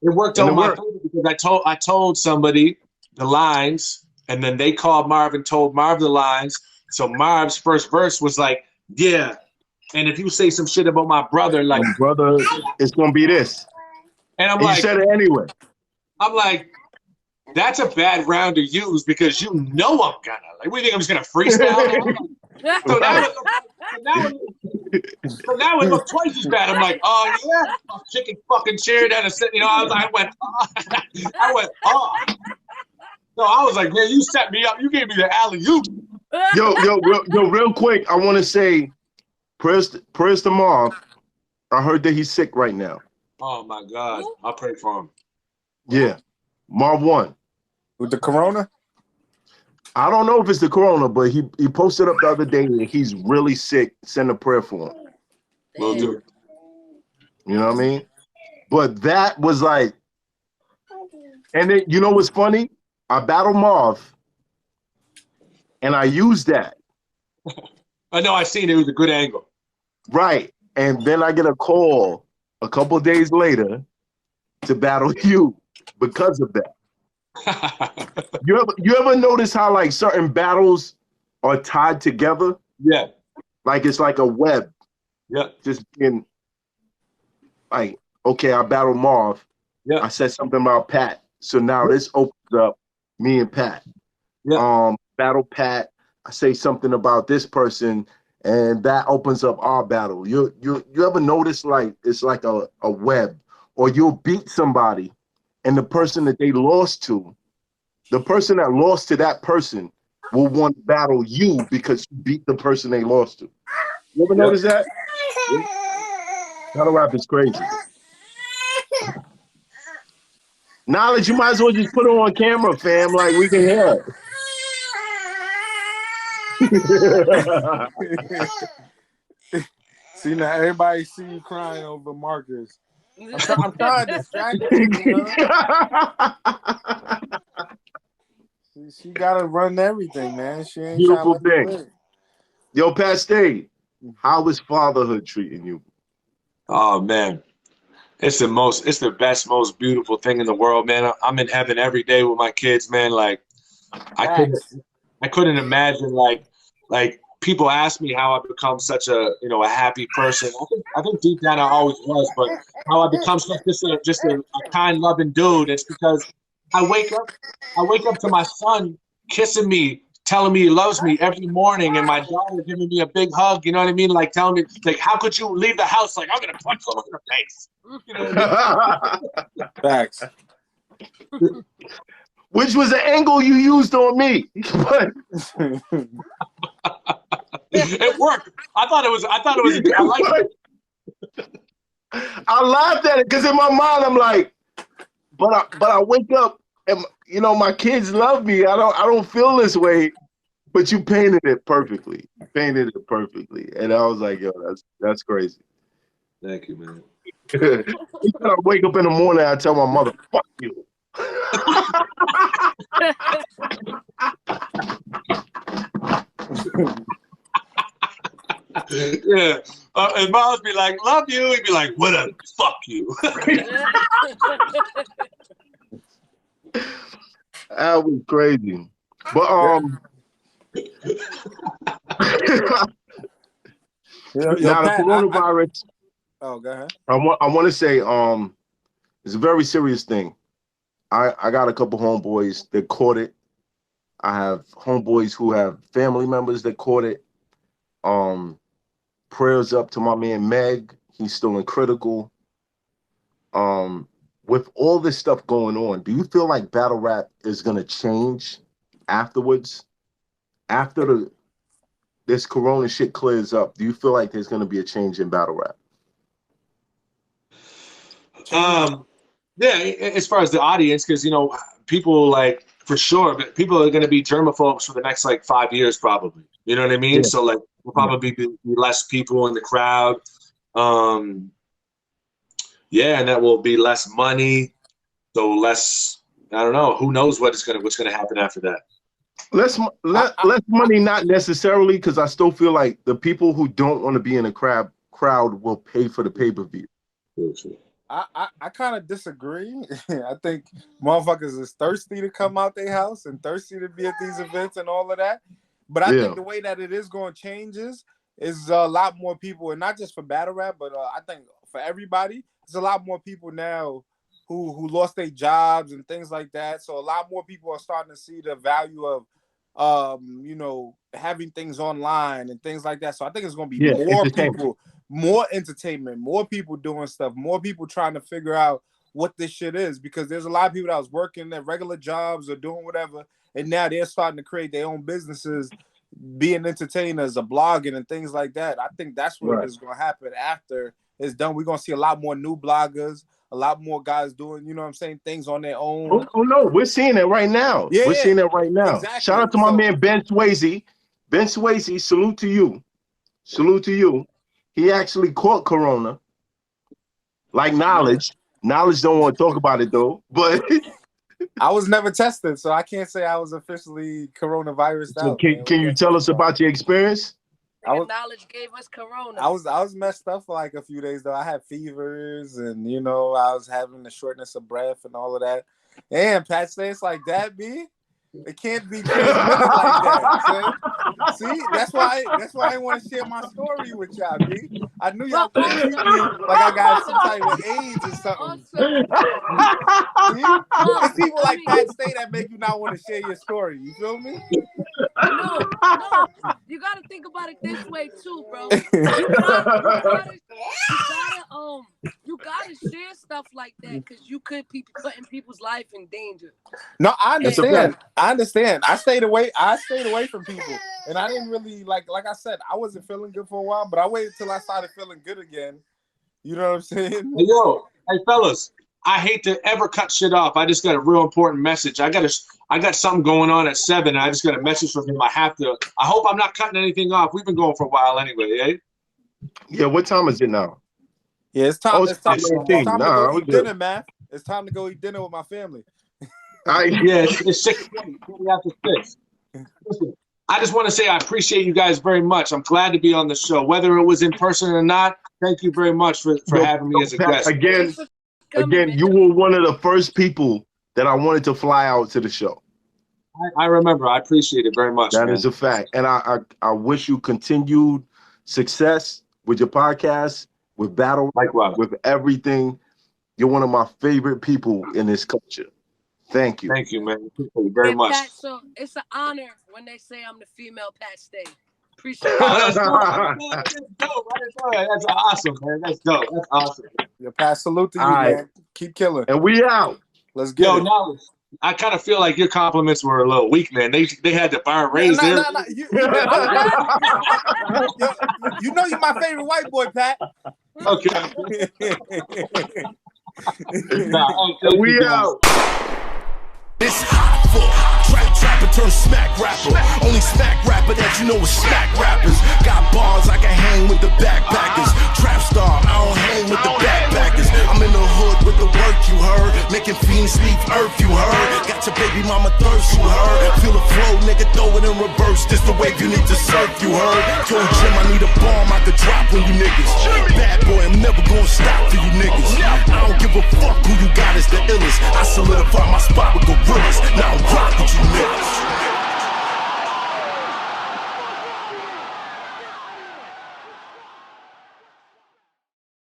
It worked on my favor because I told somebody the lines, and then they called Marv and told Marv the lines. So Marv's first verse was like, "Yeah, and if you say some shit about my brother, like my brother, it's gonna be this." And you said it anyway. I'm like, that's a bad round to use because you know I'm gonna. Like, what do you think I'm just gonna freestyle? So now it looked twice as bad. I'm like, oh yeah, chicken fucking chair down a set. You know, I went, oh. So I was like, man, you set me up. You gave me the alley-oop. Yo, real quick, I want to say, prayers to Marv. I heard that he's sick right now. Oh my God, I'll pray for him. Yeah, Marv won with the corona. I don't know if it's the corona, but he posted up the other day that he's really sick. Send a prayer for him. Will do. You know what I mean? But that was like, and then you know what's funny? I battled Marv, and I used that. I know. I seen it. It was a good angle. Right, and then I get a call a couple of days later to battle you because of that. You ever notice how like certain battles are tied together? Yeah. Like it's like a web. Yeah. Just being like, okay, I battled Marv. Yeah. I said something about Pat. So now this opens up me and Pat. Yeah. Battle Pat. I say something about this person, and that opens up our battle. You ever notice like it's like a web, or you'll beat somebody, and the person that they lost to, the person that lost to that person will want to battle you because you beat the person they lost to. You ever notice that? Battle rap is crazy. Knowledge, you might as well just put it on camera, fam. Like we can hear it. See, now everybody see you crying over Marcus. I'm trying to distract you, you know? She gotta run everything, man. She ain't beautiful trying to thing. Yo, Pat Stay, how is fatherhood treating you? Oh man, it's the best, most beautiful thing in the world, man. I'm in heaven every day with my kids, man. Like I couldn't imagine like people ask me how I become such a happy person. I think deep down I always was, but how I become just a kind, loving dude. It's because I wake up to my son kissing me, telling me he loves me every morning, and my daughter giving me a big hug. You know what I mean? Like telling me, like, how could you leave the house? Like, I'm gonna punch someone in the face. You know what I mean? Facts. Which was the angle you used on me. It worked. I thought it was. I liked it. I laughed at it because in my mind I'm like, but I wake up and my kids love me. I don't feel this way, but you painted it perfectly. And I was like, yo, that's crazy. Thank you, man. I wake up in the morning, I tell my mother, fuck you. Yeah. And Miles be like, love you. He'd be like, whatever, fuck you. That was crazy. But now the coronavirus. Oh, go ahead. I want to say it's a very serious thing. I got a couple homeboys that caught it. I have homeboys who have family members that caught it. Prayers up to my man Meg. He's still in critical. With all this stuff going on, do you feel like battle rap is gonna change afterwards? After this corona shit clears up, do you feel like there's gonna be a change in battle rap? Yeah, as far as the audience, because people like for sure, but people are going to be germaphobes for the next like 5 years probably. You know what I mean? Yeah. So like there'll probably be less people in the crowd. Yeah, and that will be less money. So less. I don't know. Who knows what's gonna happen after that? Less money, not necessarily, because I still feel like the people who don't want to be in a crowd will pay for the pay-per-view. I kind of disagree. I think motherfuckers is thirsty to come out their house and thirsty to be at these events and all of that. But I think the way that it is going to change is a lot more people, and not just for battle rap, but I think for everybody, there's a lot more people now who lost their jobs and things like that. So a lot more people are starting to see the value of having things online and things like that. So I think it's going to be more people, more entertainment, more people doing stuff, more people trying to figure out what this shit is, because there's a lot of people that was working their regular jobs or doing whatever, and now they're starting to create their own businesses, being entertainers or blogging and things like that. I think that's what is going to happen after it's done. We're going to see a lot more new bloggers, a lot more guys doing, things on their own. Oh no, we're seeing it right now. Yeah, we're seeing it right now. Exactly. Shout out to my man Ben Swayze. Ben Swayze, salute to you. Salute to you. He actually caught corona. Like Knowledge. Knowledge don't want to talk about it though, but I was never tested, so I can't say I was officially coronavirus so out. Can you tell us about your experience? Knowledge gave us corona. I was messed up for like a few days though. I had fevers and I was having the shortness of breath and all of that. And Pat say it's like that, B. It can't be transmitted like that. See, that's why I want to share my story with y'all, B. I knew y'all gonna treat me like I got some type of AIDS or something. See? It's people like Pat Stay that make you not want to share your story. You feel me? No. You gotta think about it this way too, bro. You gotta share stuff like that because you could be putting people's life in danger. No, I understand. I stayed away from people, and I didn't really like I said, I wasn't feeling good for a while, but I waited till I started feeling good again. You know what I'm saying? Hey fellas, I hate to ever cut shit off. I just got a real important message. I got something going on at 7, and I just got a message from him. I hope I'm not cutting anything off. We've been going for a while anyway, eh? Yeah, what time is it now? Yeah, it's time to go eat dinner, man. It's time to go eat dinner with my family. It's 6:20 after 6. Listen, I just want to say I appreciate you guys very much. I'm glad to be on the show, whether it was in person or not. Thank you very much for having me as a guest. Again, you were one of the first people that I wanted to fly out to the show. I remember. I appreciate it very much. That is a fact, and I wish you continued success with your podcast, with battle, likewise, with everything. You're one of my favorite people in this culture. Thank you. Thank you, man. Appreciate you very much. Pat, so it's an honor when they say I'm the female Pat Stay. Appreciate it. That's dope. That's awesome, man. That's dope. That's awesome. Your Pat, salute to you, man. Keep killing. And we out. Let's get it. Now, I kind of feel like your compliments were a little weak, man. They had the bar raised there. You know you're my favorite white boy, Pat. Okay. We out. It's hot for trapper turn smack rapper. Only smack rapper that you know is smack rappers. Got bars I can hang with the backpackers. Trap star, I don't hang with the backpackers. I'm in the hood with the work, you heard. Making fiends leave earth, you heard. Got your baby mama thirst, you heard. Feel the flow, nigga, throw it in reverse. This the wave you need to surf, you heard. Told Jim I need a bomb I could drop on you niggas. Bad boy, I'm never gonna stop for you niggas. I don't give a fuck who you got is the illest. I solidify my spot with gorillas. Now I'm rock with you niggas.